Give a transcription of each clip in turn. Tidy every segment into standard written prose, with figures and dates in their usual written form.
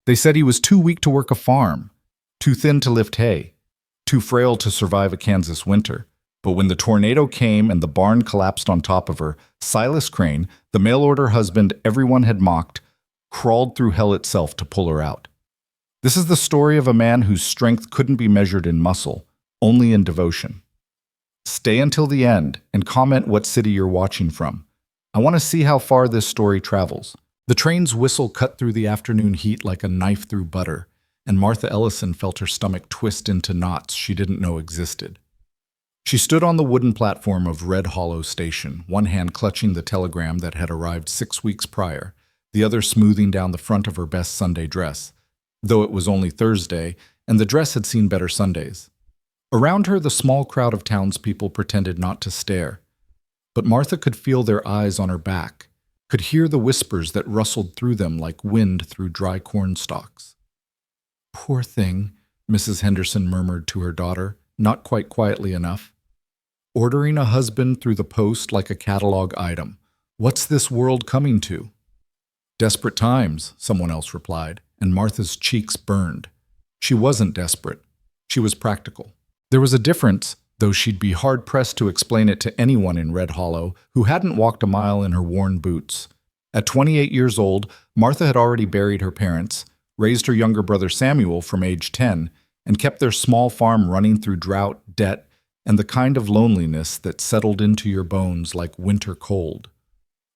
They said he was too weak to work a farm, too thin to lift hay, too frail to survive a Kansas winter. But when the tornado came and the barn collapsed on top of her, Silas Crane, the mail-order husband everyone had mocked, crawled through hell itself to pull her out. This is the story of a man whose strength couldn't be measured in muscle, only in devotion. Stay until the end and comment what city you're watching from. I want to see how far this story travels. The train's whistle cut through the afternoon heat like a knife through butter, and Martha Ellison felt her stomach twist into knots she didn't know existed. She stood on the wooden platform of Red Hollow Station, one hand clutching the telegram that had arrived 6 weeks prior, the other smoothing down the front of her best Sunday dress, though it was only Thursday, and the dress had seen better Sundays. Around her, the small crowd of townspeople pretended not to stare, but Martha could feel their eyes on her back, could hear the whispers that rustled through them like wind through dry corn stalks. "Poor thing," Mrs. Henderson murmured to her daughter, not quite quietly enough. "Ordering a husband through the post like a catalog item. What's this world coming to?" "Desperate times," someone else replied, and Martha's cheeks burned. She wasn't desperate. She was practical. There was a difference, though she'd be hard-pressed to explain it to anyone in Red Hollow who hadn't walked a mile in her worn boots. At 28 years old, Martha had already buried her parents, raised her younger brother Samuel from age 10, and kept their small farm running through drought, debt, and the kind of loneliness that settled into your bones like winter cold.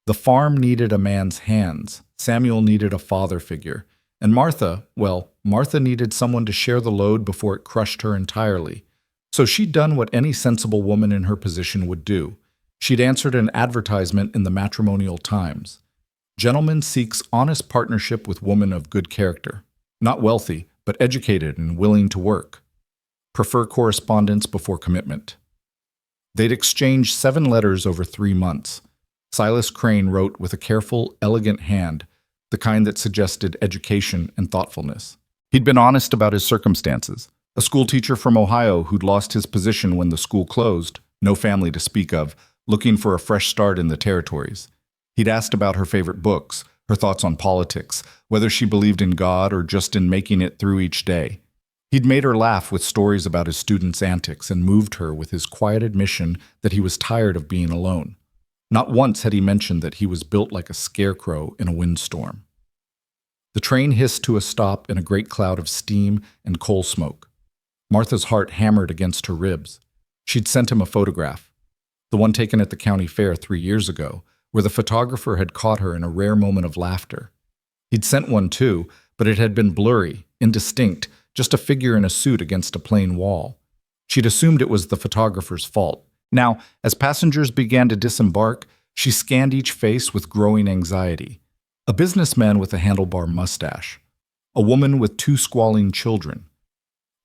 The farm needed a man's hands, Samuel needed a father figure, and Martha needed someone to share the load before it crushed her entirely. So she'd done what any sensible woman in her position would do. She'd answered an advertisement in the Matrimonial Times. "Gentleman seeks honest partnership with woman of good character. Not wealthy, but educated and willing to work. Prefer correspondence before commitment." They'd exchanged 7 letters over 3 months. Silas Crane wrote with a careful, elegant hand, the kind that suggested education and thoughtfulness. He'd been honest about his circumstances. A schoolteacher from Ohio who'd lost his position when the school closed, no family to speak of, looking for a fresh start in the territories. He'd asked about her favorite books, her thoughts on politics, whether she believed in God or just in making it through each day. He'd made her laugh with stories about his students' antics and moved her with his quiet admission that he was tired of being alone. Not once had he mentioned that he was built like a scarecrow in a windstorm. The train hissed to a stop in a great cloud of steam and coal smoke. Martha's heart hammered against her ribs. She'd sent him a photograph, the one taken at the county fair 3 years ago, where the photographer had caught her in a rare moment of laughter. He'd sent one too, but it had been blurry, indistinct, just a figure in a suit against a plain wall. She'd assumed it was the photographer's fault. Now, as passengers began to disembark, she scanned each face with growing anxiety. A businessman with a handlebar mustache. A woman with 2 squalling children.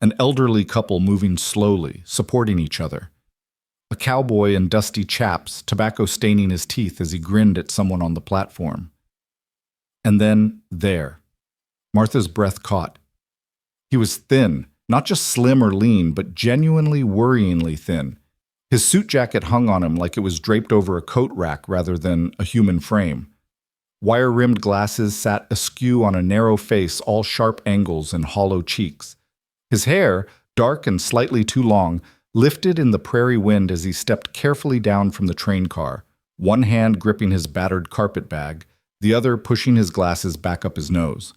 An elderly couple moving slowly, supporting each other. A cowboy in dusty chaps, tobacco staining his teeth as he grinned at someone on the platform. And then, there. Martha's breath caught. He was thin, not just slim or lean, but genuinely worryingly thin. His suit jacket hung on him like it was draped over a coat rack rather than a human frame. Wire-rimmed glasses sat askew on a narrow face, all sharp angles and hollow cheeks. His hair, dark and slightly too long, lifted in the prairie wind as he stepped carefully down from the train car, one hand gripping his battered carpet bag, the other pushing his glasses back up his nose.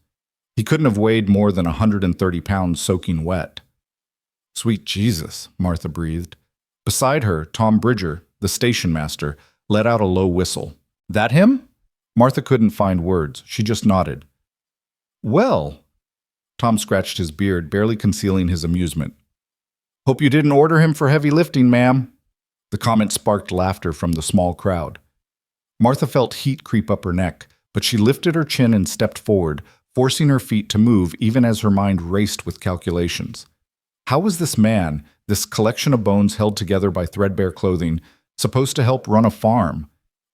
He couldn't have weighed more than 130 pounds soaking wet. "Sweet Jesus," Martha breathed. Beside her, Tom Bridger, the station master, let out a low whistle. "That him?" Martha couldn't find words. She just nodded. "Well," Tom scratched his beard, barely concealing his amusement. "Hope you didn't order him for heavy lifting, ma'am." The comment sparked laughter from the small crowd. Martha felt heat creep up her neck, but she lifted her chin and stepped forward, forcing her feet to move even as her mind raced with calculations. How was this man, this collection of bones held together by threadbare clothing, supposed to help run a farm?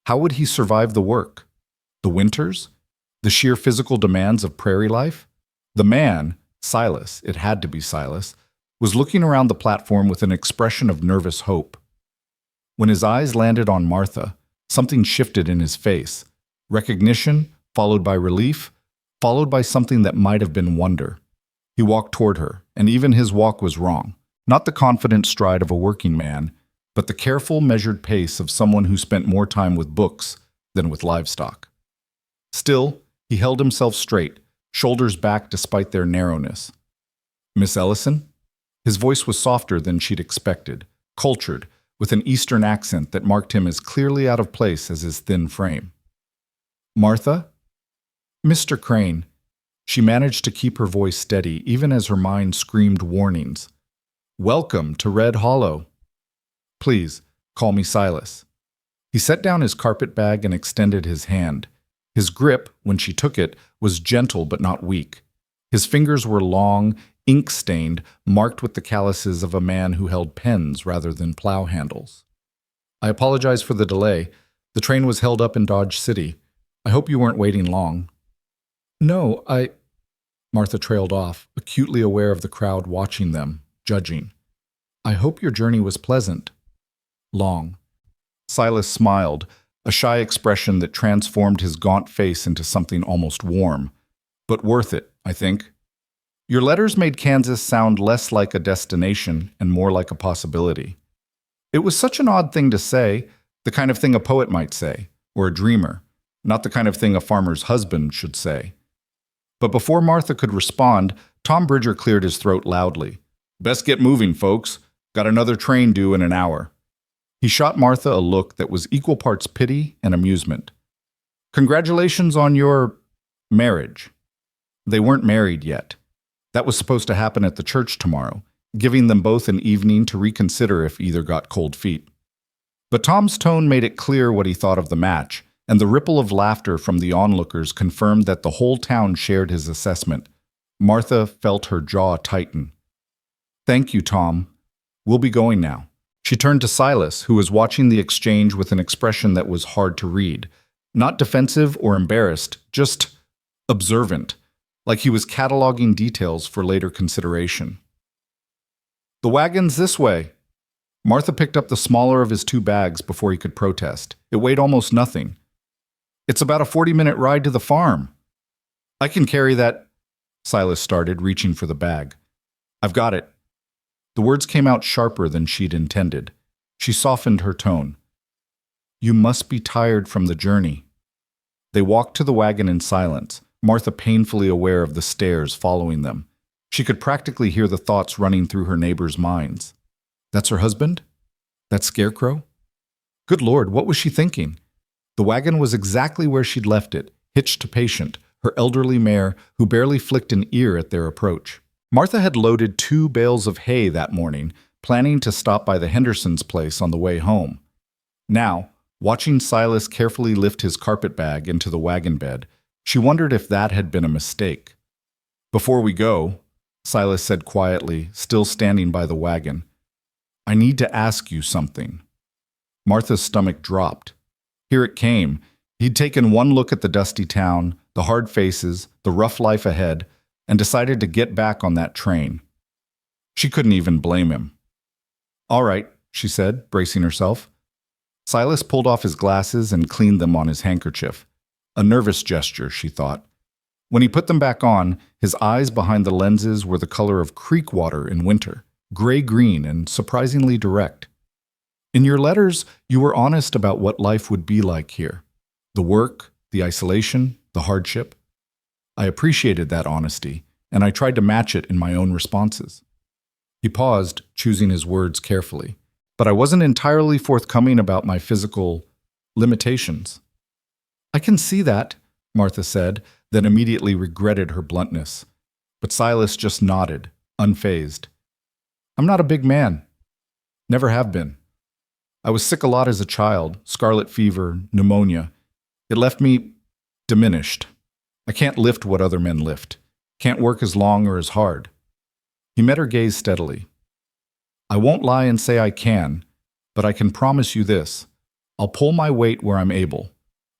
How would he survive the work? The winters? The sheer physical demands of prairie life? The man, Silas, it had to be Silas, was looking around the platform with an expression of nervous hope. When his eyes landed on Martha, something shifted in his face. Recognition, followed by relief, followed by something that might have been wonder. He walked toward her, and even his walk was wrong. Not the confident stride of a working man, but the careful, measured pace of someone who spent more time with books than with livestock. Still, he held himself straight, shoulders back despite their narrowness. "Miss Ellison?" His voice was softer than she'd expected, cultured, with an Eastern accent that marked him as clearly out of place as his thin frame. "Martha?" "Mr. Crane." She managed to keep her voice steady even as her mind screamed warnings. "Welcome to Red Hollow. Please, call me Silas." He set down his carpet bag and extended his hand. His grip, when she took it, was gentle but not weak. His fingers were long, ink-stained, marked with the calluses of a man who held pens rather than plow handles. "I apologize for the delay. The train was held up in Dodge City. I hope you weren't waiting long." "No, Martha trailed off, acutely aware of the crowd watching them, judging. "I hope your journey was pleasant." "Long." Silas smiled, a shy expression that transformed his gaunt face into something almost warm. "But worth it, I think. Your letters made Kansas sound less like a destination and more like a possibility." It was such an odd thing to say, the kind of thing a poet might say, or a dreamer, not the kind of thing a farmer's husband should say. But before Martha could respond, Tom Bridger cleared his throat loudly. "Best get moving, folks. Got another train due in an hour." He shot Martha a look that was equal parts pity and amusement. "Congratulations on your marriage." They weren't married yet. That was supposed to happen at the church tomorrow, giving them both an evening to reconsider if either got cold feet. But Tom's tone made it clear what he thought of the match, and the ripple of laughter from the onlookers confirmed that the whole town shared his assessment. Martha felt her jaw tighten. "Thank you, Tom. We'll be going now." She turned to Silas, who was watching the exchange with an expression that was hard to read. Not defensive or embarrassed, just observant, like he was cataloging details for later consideration. "The wagon's this way." Martha picked up the smaller of his two bags before he could protest. It weighed almost nothing. "It's about a 40-minute ride to the farm." "I can carry that," Silas started, reaching for the bag. "I've got it." The words came out sharper than she'd intended. She softened her tone. "You must be tired from the journey." They walked to the wagon in silence, Martha painfully aware of the stares following them. She could practically hear the thoughts running through her neighbors' minds. That's her husband? That scarecrow? Good Lord, what was she thinking? The wagon was exactly where she'd left it, hitched to Patient, her elderly mare, who barely flicked an ear at their approach. Martha had loaded 2 bales of hay that morning, planning to stop by the Hendersons' place on the way home. Now, watching Silas carefully lift his carpet bag into the wagon bed, she wondered if that had been a mistake. "Before we go," Silas said quietly, still standing by the wagon, "I need to ask you something." Martha's stomach dropped. Here it came. He'd taken one look at the dusty town, the hard faces, the rough life ahead, and decided to get back on that train. She couldn't even blame him. "All right," she said, bracing herself. Silas pulled off his glasses and cleaned them on his handkerchief. A nervous gesture, she thought. When he put them back on, his eyes behind the lenses were the color of creek water in winter, gray-green and surprisingly direct. "In your letters, you were honest about what life would be like here. The work, the isolation, the hardship. I appreciated that honesty, and I tried to match it in my own responses." He paused, choosing his words carefully. "But I wasn't entirely forthcoming about my physical limitations." "I can see that," Martha said, then immediately regretted her bluntness. But Silas just nodded, unfazed. "I'm not a big man. Never have been. I was sick a lot as a child, scarlet fever, pneumonia. It left me diminished. I can't lift what other men lift. Can't work as long or as hard." He met her gaze steadily. "I won't lie and say I can, but I can promise you this. I'll pull my weight where I'm able.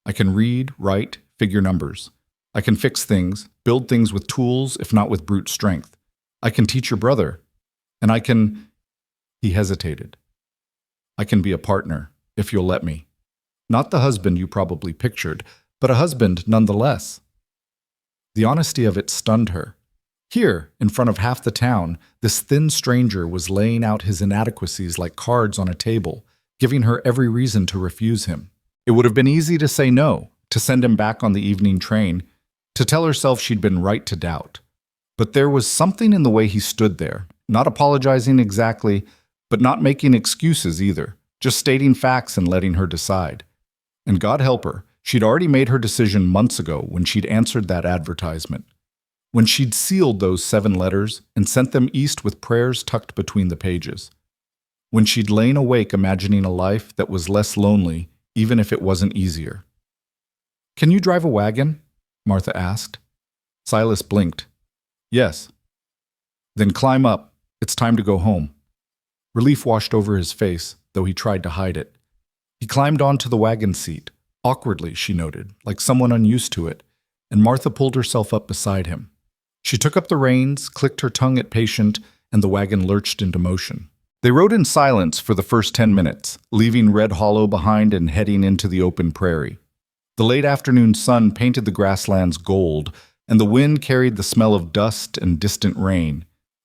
I can read, write, figure numbers. I can fix things, build things with tools, if not with brute strength. I can teach your brother. And I can—" He hesitated. "I can be a partner, if you'll let me. Not the husband you probably pictured, but a husband nonetheless." The honesty of it stunned her. Here, in front of half the town, this thin stranger was laying out his inadequacies like cards on a table, giving her every reason to refuse him. It would have been easy to say no, to send him back on the evening train, to tell herself she'd been right to doubt. But there was something in the way he stood there, not apologizing exactly, but not making excuses either, just stating facts and letting her decide. And God help her, she'd already made her decision months ago when she'd answered that advertisement. When she'd sealed those 7 letters and sent them east with prayers tucked between the pages. When she'd lain awake imagining a life that was less lonely, even if it wasn't easier. "Can you drive a wagon?" Martha asked. Silas blinked. "Yes." "Then climb up. It's time to go home." Relief washed over his face, though he tried to hide it. He climbed onto the wagon seat, awkwardly, she noted, like someone unused to it, and Martha pulled herself up beside him. She took up the reins, clicked her tongue at patient, and the wagon lurched into motion. They rode in silence for the first 10 minutes, leaving Red Hollow behind and heading into the open prairie. The late afternoon sun painted the grasslands gold, and the wind carried the smell of dust and distant rain.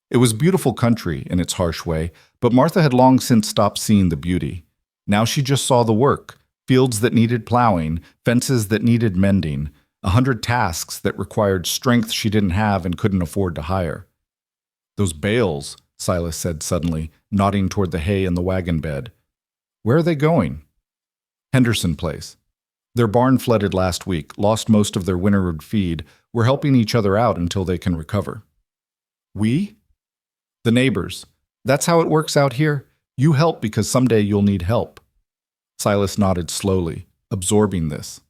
It was beautiful country in its harsh way, but Martha had long since stopped seeing the beauty. Now she just saw the work, fields that needed plowing, fences that needed mending, 100 tasks that required strength she didn't have and couldn't afford to hire. "Those bales," Silas said suddenly, nodding toward the hay in the wagon bed. "Where are they going?" "Henderson Place. Their barn flooded last week, lost most of their wintered feed. We're helping each other out until they can recover." "We?" "The neighbors. That's how it works out here. You help because someday you'll need help." Silas nodded slowly, absorbing this.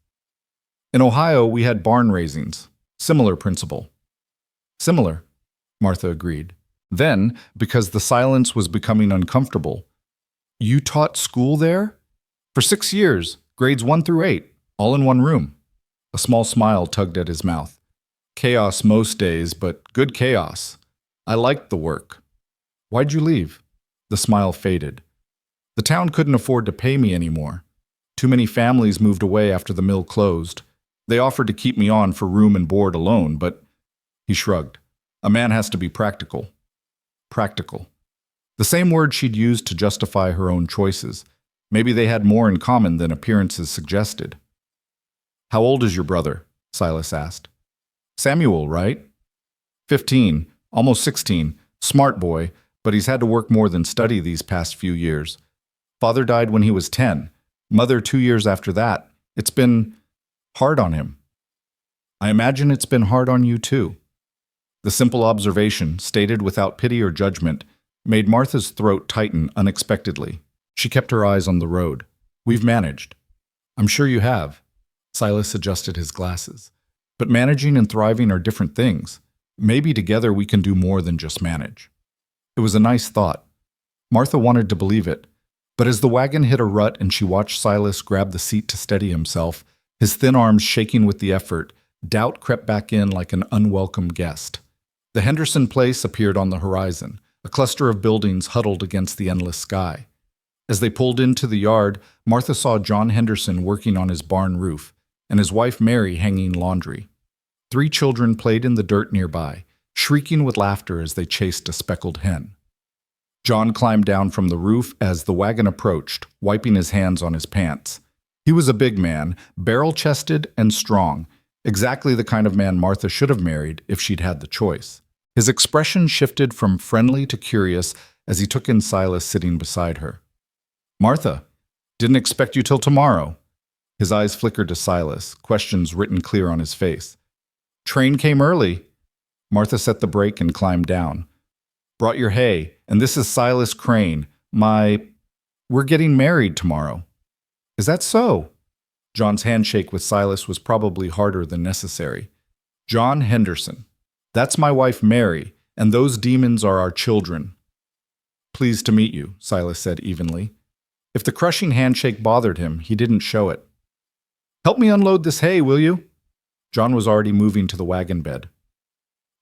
"In Ohio, we had barn raisings. Similar principle." "Similar," Martha agreed. Then, because the silence was becoming uncomfortable, "You taught school there?" "For 6 years, grades 1 through 8, all in one room." A small smile tugged at his mouth. "Chaos most days, but good chaos. I liked the work." "Why'd you leave?" The smile faded. "The town couldn't afford to pay me anymore. Too many families moved away after the mill closed. They offered to keep me on for room and board alone, but—" He shrugged. "A man has to be practical." Practical. The same word she'd used to justify her own choices. Maybe they had more in common than appearances suggested. "How old is your brother?" Silas asked. "Samuel, right?" 15, almost 16, smart boy, but he's had to work more than study these past few years. Father died when he was 10, mother 2 years after that. It's been hard on him." "I imagine it's been hard on you too." The simple observation, stated without pity or judgment, made Martha's throat tighten unexpectedly. She kept her eyes on the road. "We've managed." "I'm sure you have." Silas adjusted his glasses. "But managing and thriving are different things. Maybe together we can do more than just manage." It was a nice thought. Martha wanted to believe it. But as the wagon hit a rut and she watched Silas grab the seat to steady himself, his thin arms shaking with the effort, doubt crept back in like an unwelcome guest. The Henderson Place appeared on the horizon, a cluster of buildings huddled against the endless sky. As they pulled into the yard, Martha saw John Henderson working on his barn roof, and his wife Mary hanging laundry. 3 children played in the dirt nearby, shrieking with laughter as they chased a speckled hen. John climbed down from the roof as the wagon approached, wiping his hands on his pants. He was a big man, barrel-chested and strong, exactly the kind of man Martha should have married if she'd had the choice. His expression shifted from friendly to curious as he took in Silas sitting beside her. "Martha, didn't expect you till tomorrow." His eyes flickered to Silas, questions written clear on his face. "Train came early." Martha set the brake and climbed down. "Brought your hay, and this is Silas Crane. We're getting married tomorrow." "Is that so?" John's handshake with Silas was probably harder than necessary. "John Henderson. That's my wife Mary, and those demons are our children." "Pleased to meet you," Silas said evenly. If the crushing handshake bothered him, he didn't show it. "Help me unload this hay, will you?" John was already moving to the wagon bed.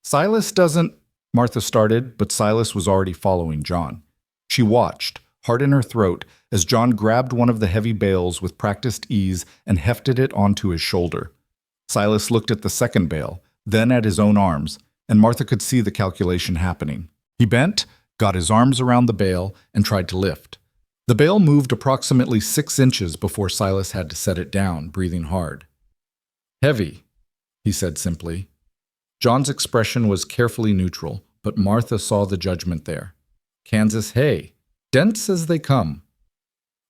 "Silas doesn't—" Martha started, but Silas was already following John. She watched, heart in her throat, as John grabbed one of the heavy bales with practiced ease and hefted it onto his shoulder. Silas looked at the second bale, then at his own arms, and Martha could see the calculation happening. He bent, got his arms around the bale, and tried to lift. The bale moved approximately 6 inches before Silas had to set it down, breathing hard. "Heavy," he said simply. John's expression was carefully neutral, but Martha saw the judgment there. Kansas hay, dense as they come.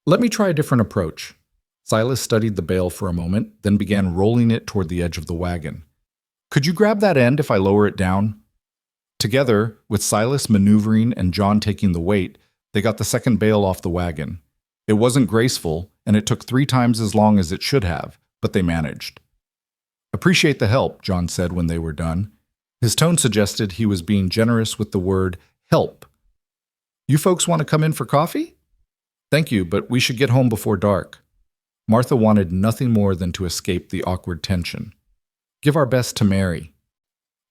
"Let me try a different approach." Silas studied the bale for a moment, then began rolling it toward the edge of the wagon. "Could you grab that end if I lower it down?" Together, with Silas maneuvering and John taking the weight, they got the second bale off the wagon. It wasn't graceful, and it took 3 times as long as it should have, but they managed. "Appreciate the help," John said when they were done. His tone suggested he was being generous with the word help. "You folks want to come in for coffee?" "Thank you, but we should get home before dark." Martha wanted nothing more than to escape the awkward tension. "Give our best to Mary."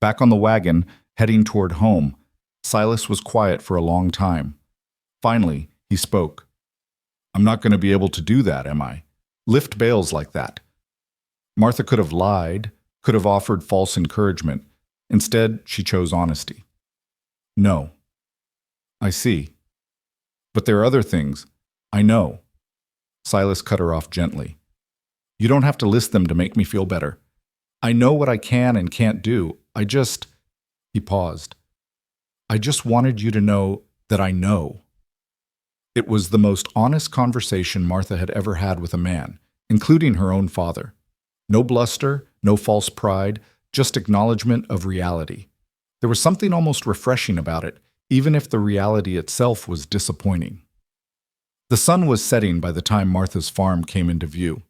Back on the wagon, heading toward home, Silas was quiet for a long time. Finally, he spoke. "I'm not going to be able to do that, am I? Lift bales like that." Martha could have lied, could have offered false encouragement. Instead, she chose honesty. "No." "I see. But there are other things. I know." Silas cut her off gently. "You don't have to list them to make me feel better. I know what I can and can't do. He paused. "I just wanted you to know that I know." It was the most honest conversation Martha had ever had with a man, including her own father. No bluster, no false pride, just acknowledgement of reality. There was something almost refreshing about it, even if the reality itself was disappointing. The sun was setting by the time Martha's farm came into view.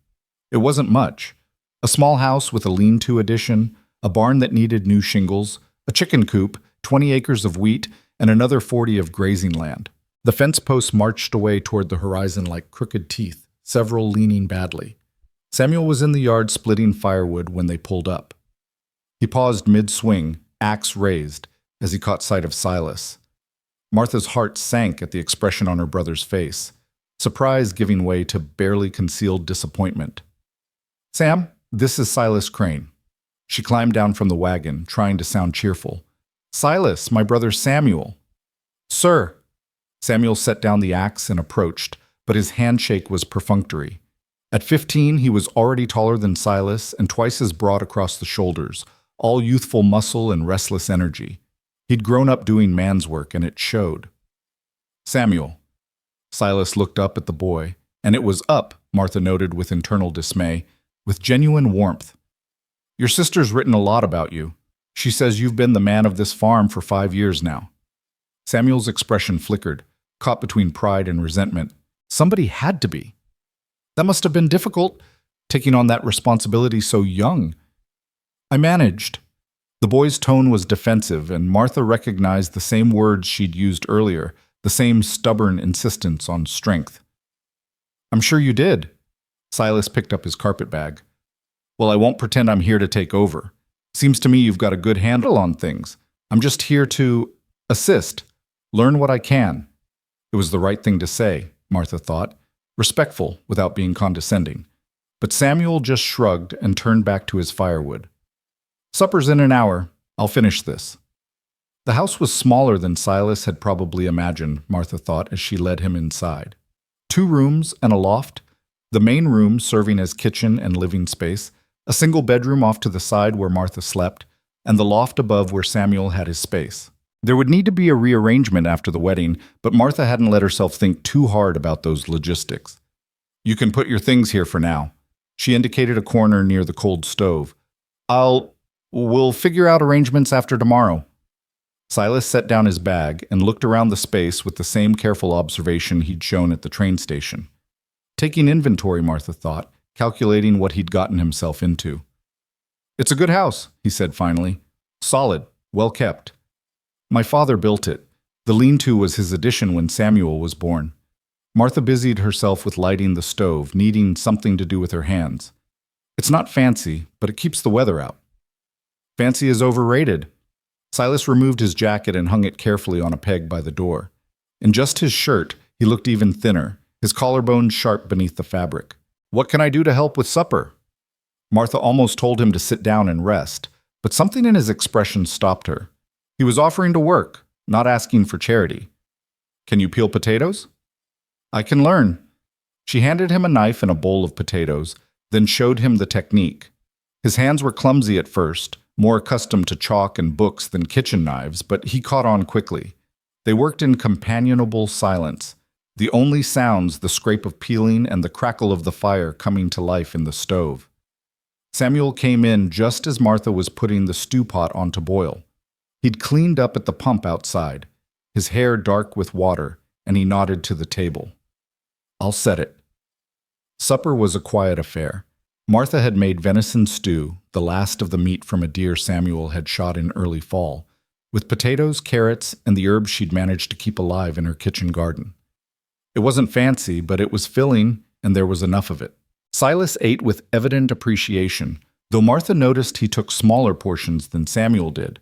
It wasn't much. A small house with a lean-to addition, a barn that needed new shingles, a chicken coop, 20 acres of wheat, and another 40 of grazing land. The fence posts marched away toward the horizon like crooked teeth, several leaning badly. Samuel was in the yard splitting firewood when they pulled up. He paused mid-swing, axe raised, as he caught sight of Silas. Martha's heart sank at the expression on her brother's face, surprise giving way to barely concealed disappointment. "Sam, this is Silas Crane." She climbed down from the wagon, trying to sound cheerful. "Silas, my brother Samuel." "Sir." Samuel set down the axe and approached, but his handshake was perfunctory. At 15, he was already taller than Silas and twice as broad across the shoulders, all youthful muscle and restless energy. He'd grown up doing man's work, and it showed. "Samuel." Silas looked up at the boy, and it was up, Martha noted with internal dismay, with genuine warmth. "Your sister's written a lot about you. She says you've been the man of this farm for 5 years now." Samuel's expression flickered, caught between pride and resentment. Somebody had to be. "That must have been difficult, taking on that responsibility so young." "I managed." The boy's tone was defensive, and Martha recognized the same words she'd used earlier, the same stubborn insistence on strength. "I'm sure you did." Silas picked up his carpet bag. "Well, I won't pretend I'm here to take over. Seems to me you've got a good handle on things. I'm just here to assist, learn what I can." It was the right thing to say, Martha thought, respectful without being condescending. But Samuel just shrugged and turned back to his firewood. "Supper's in an hour. I'll finish this." The house was smaller than Silas had probably imagined, Martha thought as she led him inside. 2 rooms and a loft, the main room serving as kitchen and living space, a single bedroom off to the side where Martha slept, and the loft above where Samuel had his space. There would need to be a rearrangement after the wedding, but Martha hadn't let herself think too hard about those logistics. "You can put your things here for now." She indicated a corner near the cold stove. We'll figure out arrangements after tomorrow." Silas set down his bag and looked around the space with the same careful observation he'd shown at the train station. Taking inventory, Martha thought, calculating what he'd gotten himself into. "It's a good house," he said finally. "Solid, well kept. My father built it. The lean-to was his addition when Samuel was born." Martha busied herself with lighting the stove, needing something to do with her hands. "It's not fancy, but it keeps the weather out." "Fancy is overrated." Silas removed his jacket and hung it carefully on a peg by the door. In just his shirt, he looked even thinner, his collarbones sharp beneath the fabric. "What can I do to help with supper?" Martha almost told him to sit down and rest, But something in his expression stopped her. He was offering to work, not asking for charity. Can you peel potatoes? I can learn. She handed him a knife and a bowl of potatoes, then showed him the technique. His hands were clumsy at first, more accustomed to chalk and books than kitchen knives, but he caught on quickly. They worked in companionable silence, the only sounds the scrape of peeling and the crackle of the fire coming to life in the stove. Samuel came in just as Martha was putting the stew pot on to boil. He'd cleaned up at the pump outside, his hair dark with water, and he nodded to the table. I'll set it. Supper was a quiet affair. Martha had made venison stew, the last of the meat from a deer Samuel had shot in early fall, with potatoes, carrots, and the herbs she'd managed to keep alive in her kitchen garden. It wasn't fancy, but it was filling, and there was enough of it. Silas ate with evident appreciation, though Martha noticed he took smaller portions than Samuel did.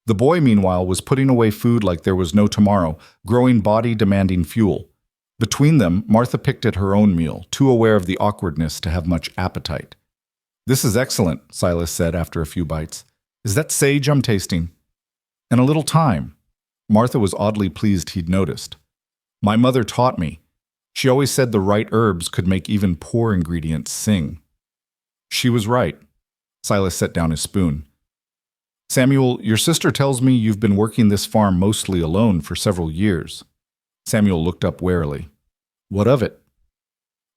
The boy, meanwhile, was putting away food like there was no tomorrow, growing body demanding fuel. Between them, Martha picked at her own meal, too aware of the awkwardness to have much appetite. This is excellent, Silas said after a few bites. Is that sage I'm tasting? And a little thyme. Martha was oddly pleased he'd noticed. My mother taught me. She always said the right herbs could make even poor ingredients sing. She was right. Silas set down his spoon. Samuel, your sister tells me you've been working this farm mostly alone for several years. Samuel looked up warily. What of it?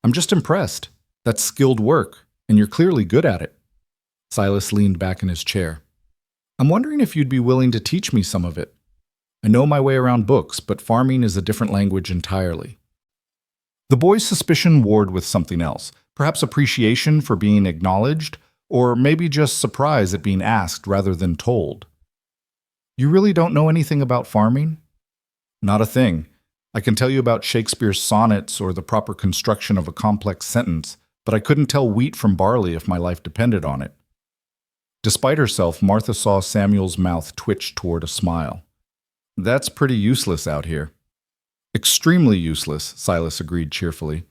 I'm just impressed. That's skilled work, and you're clearly good at it. Silas leaned back in his chair. I'm wondering if you'd be willing to teach me some of it. I know my way around books, but farming is a different language entirely. The boy's suspicion warred with something else, perhaps appreciation for being acknowledged, or maybe just surprise at being asked rather than told. You really don't know anything about farming? Not a thing. I can tell you about Shakespeare's sonnets or the proper construction of a complex sentence, but I couldn't tell wheat from barley if my life depended on it. Despite herself, Martha saw Samuel's mouth twitch toward a smile. That's pretty useless out here. Extremely useless, Silas agreed cheerfully.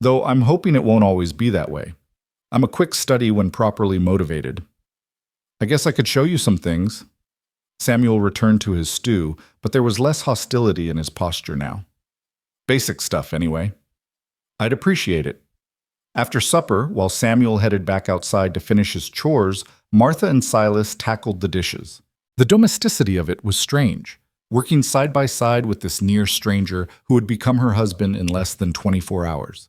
Though I'm hoping it won't always be that way. I'm a quick study when properly motivated. I guess I could show you some things. Samuel returned to his stew, but there was less hostility in his posture now. Basic stuff, anyway. I'd appreciate it. After supper, while Samuel headed back outside to finish his chores, Martha and Silas tackled the dishes. The domesticity of it was strange, working side by side with this near stranger who would become her husband in less than 24 hours.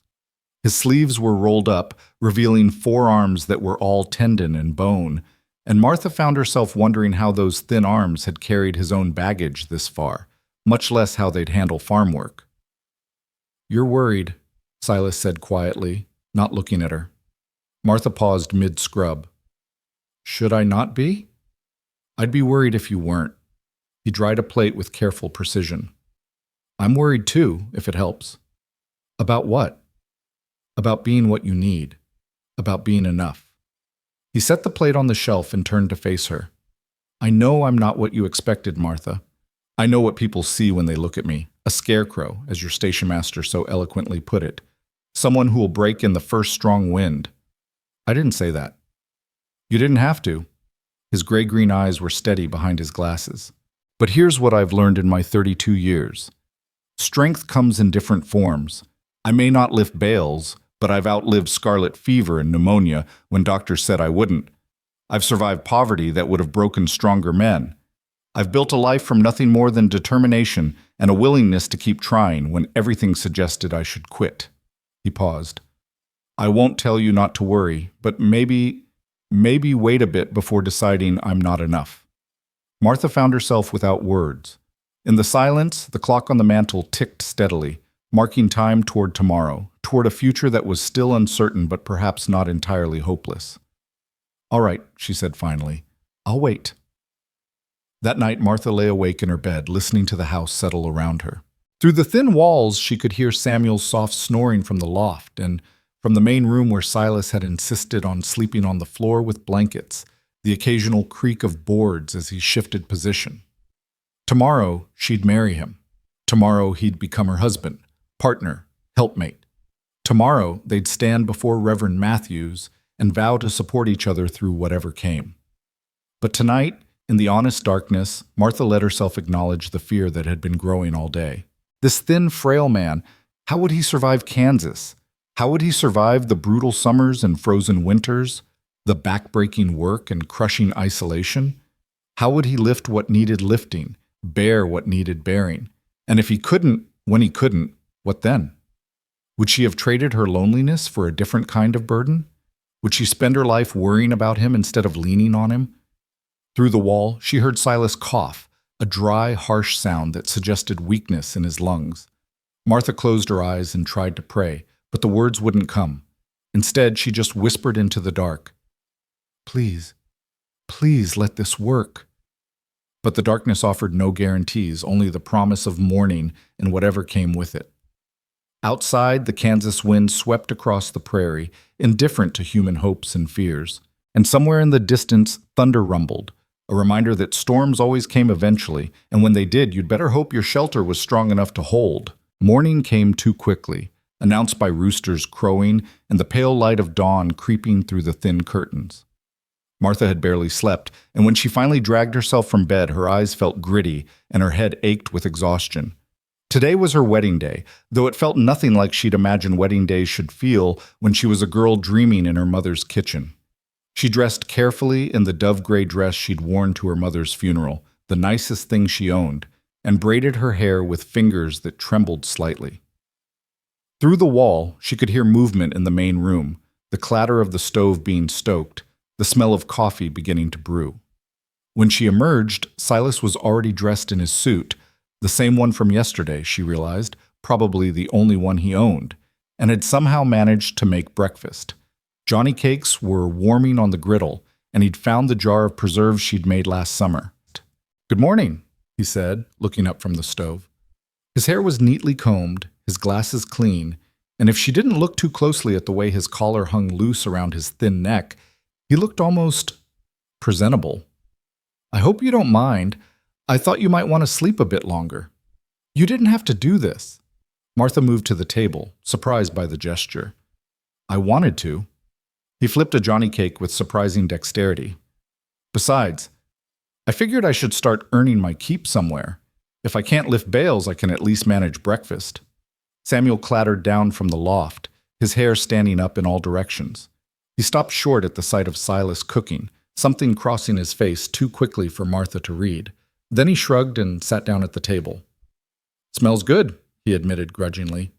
His sleeves were rolled up, revealing forearms that were all tendon and bone, and Martha found herself wondering how those thin arms had carried his own baggage this far, much less how they'd handle farm work. You're worried, Silas said quietly, not looking at her. Martha paused mid-scrub. Should I not be? I'd be worried if you weren't. He dried a plate with careful precision. I'm worried too, if it helps. About what? About being what you need. About being enough. He set the plate on the shelf and turned to face her. I know I'm not what you expected, Martha. I know what people see when they look at me. A scarecrow, as your station master so eloquently put it. Someone who will break in the first strong wind. I didn't say that. You didn't have to. His gray-green eyes were steady behind his glasses. But here's what I've learned in my 32 years. Strength comes in different forms. I may not lift bales, but I've outlived scarlet fever and pneumonia when doctors said I wouldn't. I've survived poverty that would have broken stronger men. I've built a life from nothing more than determination and a willingness to keep trying when everything suggested I should quit. He paused. I won't tell you not to worry, but maybe wait a bit before deciding I'm not enough. Martha found herself without words. In the silence, the clock on the mantel ticked steadily, marking time toward tomorrow, toward a future that was still uncertain but perhaps not entirely hopeless. All right, she said finally. I'll wait. That night, Martha lay awake in her bed, listening to the house settle around her. Through the thin walls, she could hear Samuel's soft snoring from the loft, and from the main room where Silas had insisted on sleeping on the floor with blankets, the occasional creak of boards as he shifted position. Tomorrow, she'd marry him. Tomorrow, he'd become her husband, partner, helpmate. Tomorrow, they'd stand before Reverend Matthews and vow to support each other through whatever came. But tonight, in the honest darkness, Martha let herself acknowledge the fear that had been growing all day. This thin, frail man, how would he survive Kansas? How would he survive the brutal summers and frozen winters, the back-breaking work and crushing isolation? How would he lift what needed lifting, bear what needed bearing? And if he couldn't, when he couldn't, what then? Would she have traded her loneliness for a different kind of burden? Would she spend her life worrying about him instead of leaning on him? Through the wall, she heard Silas cough, a dry, harsh sound that suggested weakness in his lungs. Martha closed her eyes and tried to pray, but the words wouldn't come. Instead, she just whispered into the dark, "Please, please let this work." But the darkness offered no guarantees, only the promise of morning and whatever came with it. Outside, the Kansas wind swept across the prairie, indifferent to human hopes and fears. And somewhere in the distance, thunder rumbled, a reminder that storms always came eventually, and when they did, you'd better hope your shelter was strong enough to hold. Morning came too quickly, announced by roosters crowing and the pale light of dawn creeping through the thin curtains. Martha had barely slept, and when she finally dragged herself from bed, her eyes felt gritty and her head ached with exhaustion. Today was her wedding day, though it felt nothing like she'd imagined wedding days should feel when she was a girl dreaming in her mother's kitchen. She dressed carefully in the dove-gray dress she'd worn to her mother's funeral, the nicest thing she owned, and braided her hair with fingers that trembled slightly. Through the wall, she could hear movement in the main room, the clatter of the stove being stoked, the smell of coffee beginning to brew. When she emerged, Silas was already dressed in his suit, the same one from yesterday, she realized, probably the only one he owned, and had somehow managed to make breakfast. Johnny cakes were warming on the griddle, and he'd found the jar of preserves she'd made last summer. "Good morning," he said, looking up from the stove. His hair was neatly combed, his glasses clean, and if she didn't look too closely at the way his collar hung loose around his thin neck, he looked almost presentable. "I hope you don't mind. I thought you might want to sleep a bit longer." "You didn't have to do this." Martha moved to the table, surprised by the gesture. "I wanted to." He flipped a Johnny cake with surprising dexterity. "Besides, I figured I should start earning my keep somewhere. If I can't lift bales, I can at least manage breakfast." Samuel clattered down from the loft, his hair standing up in all directions. He stopped short at the sight of Silas cooking, something crossing his face too quickly for Martha to read. Then he shrugged and sat down at the table. "Smells good," he admitted grudgingly.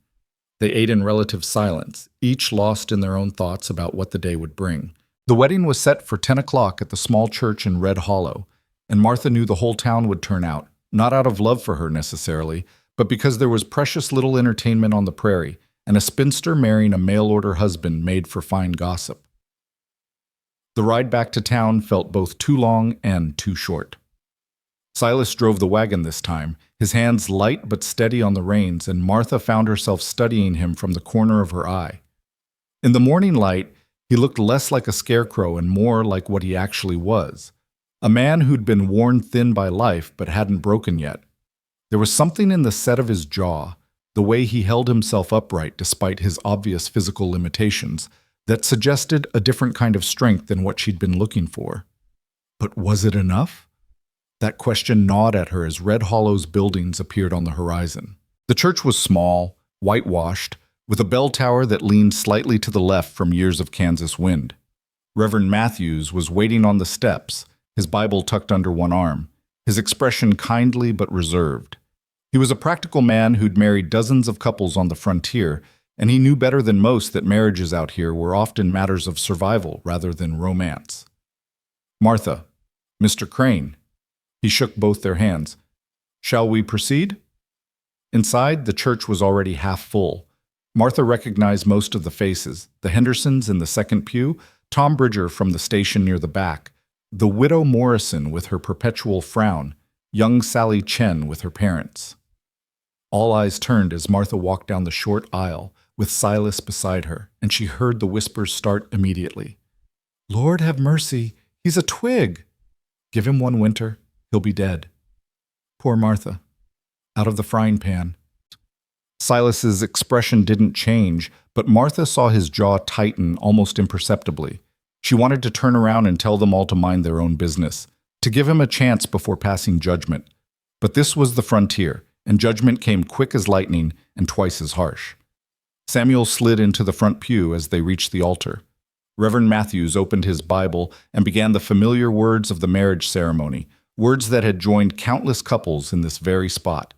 They ate in relative silence, each lost in their own thoughts about what the day would bring. The wedding was set for 10 o'clock at the small church in Red Hollow, and Martha knew the whole town would turn out, not out of love for her necessarily, but because there was precious little entertainment on the prairie, and a spinster marrying a mail-order husband made for fine gossip. The ride back to town felt both too long and too short. Silas drove the wagon this time, his hands light but steady on the reins, and Martha found herself studying him from the corner of her eye. In the morning light, he looked less like a scarecrow and more like what he actually was, a man who'd been worn thin by life but hadn't broken yet. There was something in the set of his jaw, the way he held himself upright despite his obvious physical limitations, that suggested a different kind of strength than what she'd been looking for. But was it enough? That question gnawed at her as Red Hollow's buildings appeared on the horizon. The church was small, whitewashed, with a bell tower that leaned slightly to the left from years of Kansas wind. Reverend Matthews was waiting on the steps, his Bible tucked under one arm, his expression kindly but reserved. He was a practical man who'd married dozens of couples on the frontier, and he knew better than most that marriages out here were often matters of survival rather than romance. "Martha, Mr. Crane." He shook both their hands. "Shall we proceed?" Inside, the church was already half full. Martha recognized most of the faces, the Hendersons in the second pew, Tom Bridger from the station near the back, the widow Morrison with her perpetual frown, young Sally Chen with her parents. All eyes turned as Martha walked down the short aisle, with Silas beside her, and she heard the whispers start immediately. "Lord have mercy, he's a twig. Give him one winter, he'll be dead." Poor Martha. Out of the frying pan. Silas's expression didn't change, but Martha saw his jaw tighten almost imperceptibly. She wanted to turn around and tell them all to mind their own business, to give him a chance before passing judgment. But this was the frontier, and judgment came quick as lightning and twice as harsh. Samuel slid into the front pew as they reached the altar. Reverend Matthews opened his Bible and began the familiar words of the marriage ceremony, words that had joined countless couples in this very spot.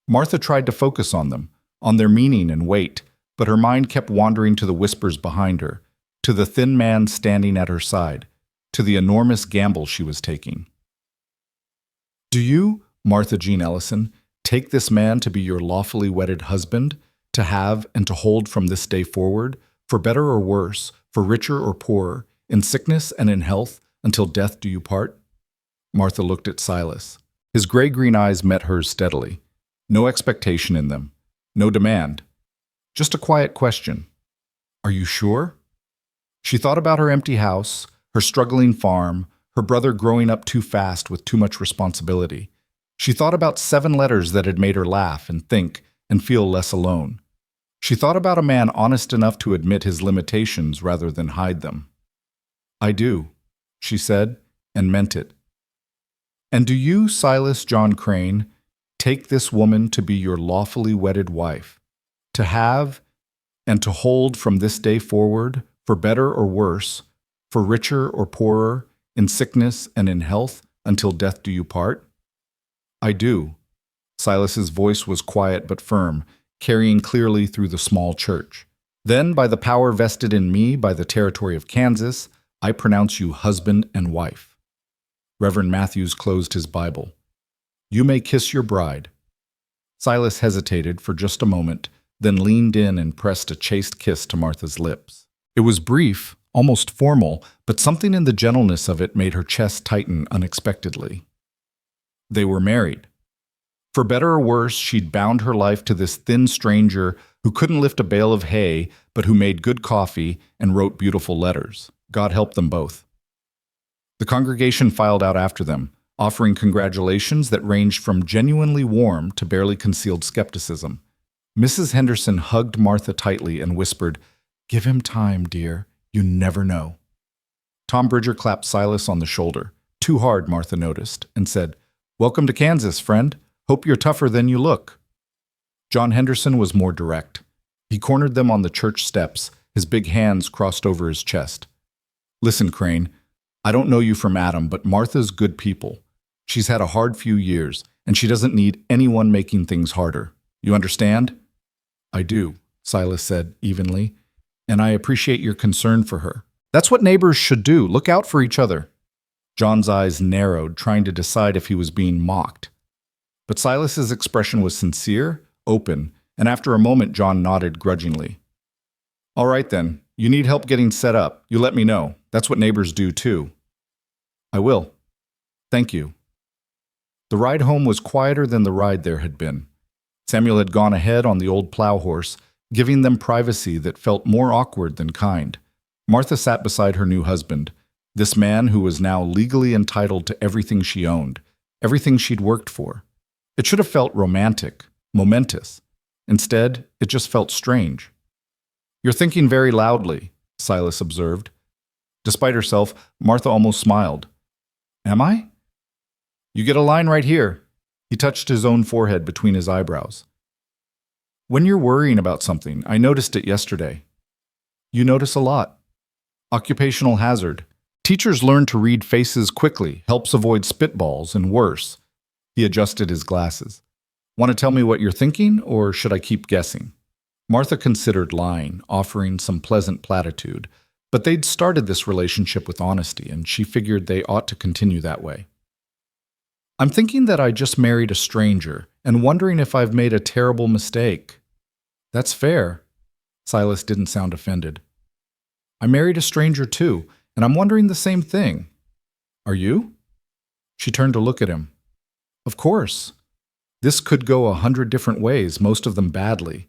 Martha tried to focus on them, on their meaning and weight, but her mind kept wandering to the whispers behind her, to the thin man standing at her side, to the enormous gamble she was taking. Do you, Martha Jean Ellison, take this man to be your lawfully wedded husband, to have and to hold from this day forward, for better or worse, for richer or poorer, in sickness and in health, until death do you part? Martha looked at Silas. His gray-green eyes met hers steadily. No expectation in them. No demand. Just a quiet question. Are you sure? She thought about her empty house, her struggling farm, her brother growing up too fast with too much responsibility. She thought about 7 letters that had made her laugh and think and feel less alone. She thought about a man honest enough to admit his limitations rather than hide them. I do, she said, and meant it. And do you, Silas John Crane, take this woman to be your lawfully wedded wife, to have and to hold from this day forward, for better or worse, for richer or poorer, in sickness and in health, until death do you part? I do. Silas's voice was quiet but firm, carrying clearly through the small church. Then, by the power vested in me by the territory of Kansas, I pronounce you husband and wife. Reverend Matthews closed his Bible. You may kiss your bride. Silas hesitated for just a moment, then leaned in and pressed a chaste kiss to Martha's lips. It was brief, almost formal, but something in the gentleness of it made her chest tighten unexpectedly. They were married. For better or worse, she'd bound her life to this thin stranger who couldn't lift a bale of hay, but who made good coffee and wrote beautiful letters. God help them both. The congregation filed out after them, offering congratulations that ranged from genuinely warm to barely concealed skepticism. Mrs. Henderson hugged Martha tightly and whispered, "Give him time, dear. You never know." Tom Bridger clapped Silas on the shoulder. Too hard, Martha noticed, and said, "Welcome to Kansas, friend. Hope you're tougher than you look." John Henderson was more direct. He cornered them on the church steps, his big hands crossed over his chest. "Listen, Crane, I don't know you from Adam, but Martha's good people. She's had a hard few years, and she doesn't need anyone making things harder. You understand?" "I do," Silas said evenly, "and I appreciate your concern for her. That's what neighbors should do, look out for each other." John's eyes narrowed, trying to decide if he was being mocked. But Silas's expression was sincere, open, and after a moment John nodded grudgingly. "All right then, you need help getting set up. You let me know. That's what neighbors do too." "I will. Thank you." The ride home was quieter than the ride there had been. Samuel had gone ahead on the old plow horse, giving them privacy that felt more awkward than kind. Martha sat beside her new husband, this man who was now legally entitled to everything she owned, everything she'd worked for. It should have felt romantic, momentous. Instead, it just felt strange. "You're thinking very loudly," Silas observed. Despite herself, Martha almost smiled. "Am I?" "You get a line right here." He touched his own forehead between his eyebrows. "When you're worrying about something, I noticed it yesterday." "You notice a lot." "Occupational hazard. Teachers learn to read faces quickly, helps avoid spitballs, and worse." He adjusted his glasses. "Want to tell me what you're thinking, or should I keep guessing?" Martha considered lying, offering some pleasant platitude, but they'd started this relationship with honesty, and she figured they ought to continue that way. "I'm thinking that I just married a stranger, and wondering if I've made a terrible mistake." "That's fair." Silas didn't sound offended. "I married a stranger too, and I'm wondering the same thing." "Are you?" She turned to look at him. "Of course. This could go 100 different ways, most of them badly.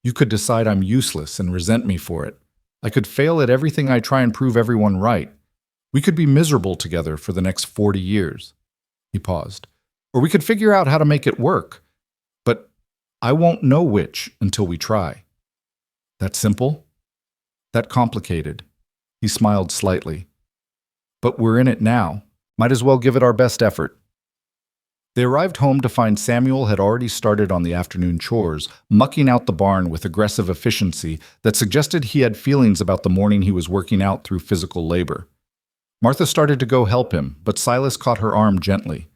You could decide I'm useless and resent me for it. I could fail at everything I try and prove everyone right. We could be miserable together for the next 40 years. He paused. "Or we could figure out how to make it work. But I won't know which until we try." "That simple?" "That complicated." He smiled slightly. But we're in it now. Might as well give it our best effort. They arrived home to find Samuel had already started on the afternoon chores, mucking out the barn with aggressive efficiency that suggested he had feelings about the morning he was working out through physical labor. Martha started to go help him, but Silas caught her arm gently.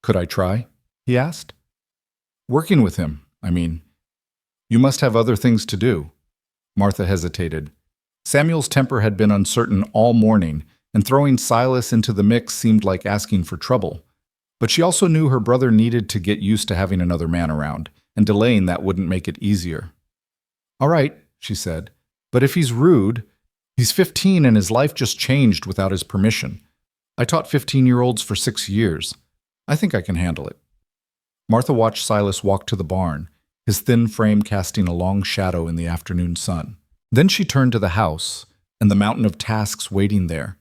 Could I try? He asked. Working with him, I mean. You must have other things to do. Martha hesitated. Samuel's temper had been uncertain all morning, and throwing Silas into the mix seemed like asking for trouble. But she also knew her brother needed to get used to having another man around, and delaying that wouldn't make it easier. All right, she said, but if he's rude, he's 15 and his life just changed without his permission. I taught 15-year-olds for 6 years. I think I can handle it. Martha watched Silas walk to the barn, his thin frame casting a long shadow in the afternoon sun. Then she turned to the house and the mountain of tasks waiting there.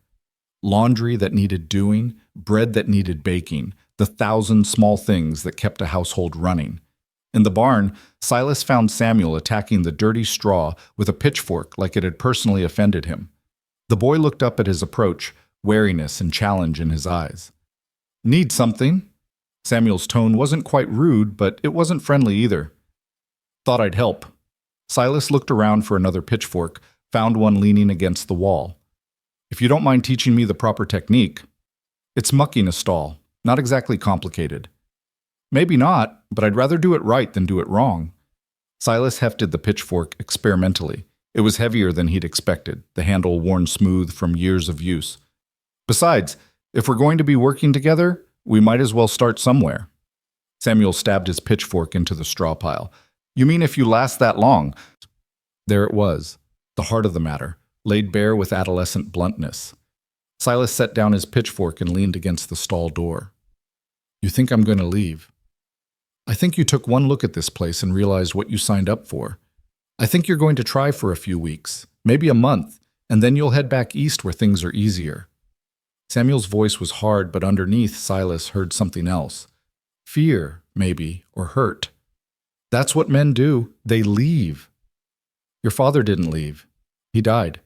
Laundry that needed doing, bread that needed baking, the 1,000 small things that kept a household running. In the barn, Silas found Samuel attacking the dirty straw with a pitchfork like it had personally offended him. The boy looked up at his approach, wariness and challenge in his eyes. Need something? Samuel's tone wasn't quite rude, but it wasn't friendly either. Thought I'd help. Silas looked around for another pitchfork, found one leaning against the wall. If you don't mind teaching me the proper technique. It's mucking a stall, not exactly complicated. Maybe not, but I'd rather do it right than do it wrong. Silas hefted the pitchfork experimentally. It was heavier than he'd expected, the handle worn smooth from years of use. Besides, if we're going to be working together, we might as well start somewhere. Samuel stabbed his pitchfork into the straw pile. You mean if you last that long? There it was, the heart of the matter, laid bare with adolescent bluntness. Silas set down his pitchfork and leaned against the stall door. You think I'm going to leave? I think you took one look at this place and realized what you signed up for. I think you're going to try for a few weeks, maybe a month, and then you'll head back east where things are easier. Samuel's voice was hard, but underneath Silas heard something else. Fear, maybe, or hurt. That's what men do. They leave. Your father didn't leave. He died.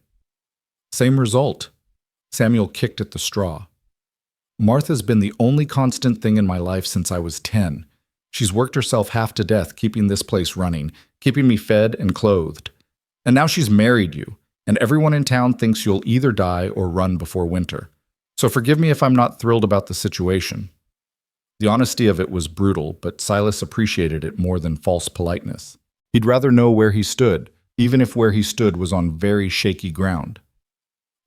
Same result. Samuel kicked at the straw. Martha's been the only constant thing in my life since I was 10. She's worked herself half to death keeping this place running, keeping me fed and clothed. And now she's married you, and everyone in town thinks you'll either die or run before winter. So forgive me if I'm not thrilled about the situation. The honesty of it was brutal, but Silas appreciated it more than false politeness. He'd rather know where he stood, even if where he stood was on very shaky ground.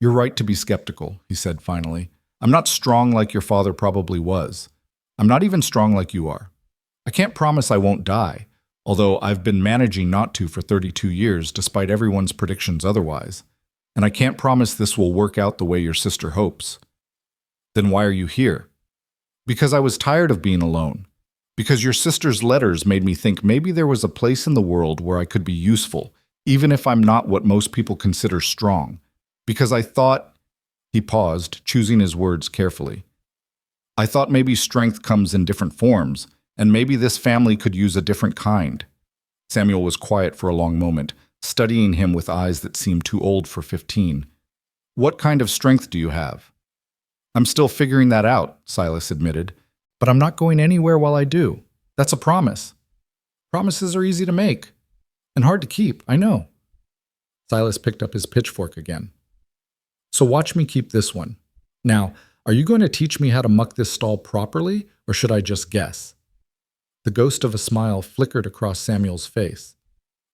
You're right to be skeptical, he said finally. I'm not strong like your father probably was. I'm not even strong like you are. I can't promise I won't die, although I've been managing not to for 32 years despite everyone's predictions otherwise. And I can't promise this will work out the way your sister hopes. Then why are you here? Because I was tired of being alone. Because your sister's letters made me think maybe there was a place in the world where I could be useful, even if I'm not what most people consider strong. Because I thought... He paused, choosing his words carefully. I thought maybe strength comes in different forms, and maybe this family could use a different kind. Samuel was quiet for a long moment, studying him with eyes that seemed too old for 15. What kind of strength do you have? I'm still figuring that out, Silas admitted, but I'm not going anywhere while I do. That's a promise. Promises are easy to make, and hard to keep, I know. Silas picked up his pitchfork again. So watch me keep this one. Now, are you going to teach me how to muck this stall properly, or should I just guess? The ghost of a smile flickered across Samuel's face.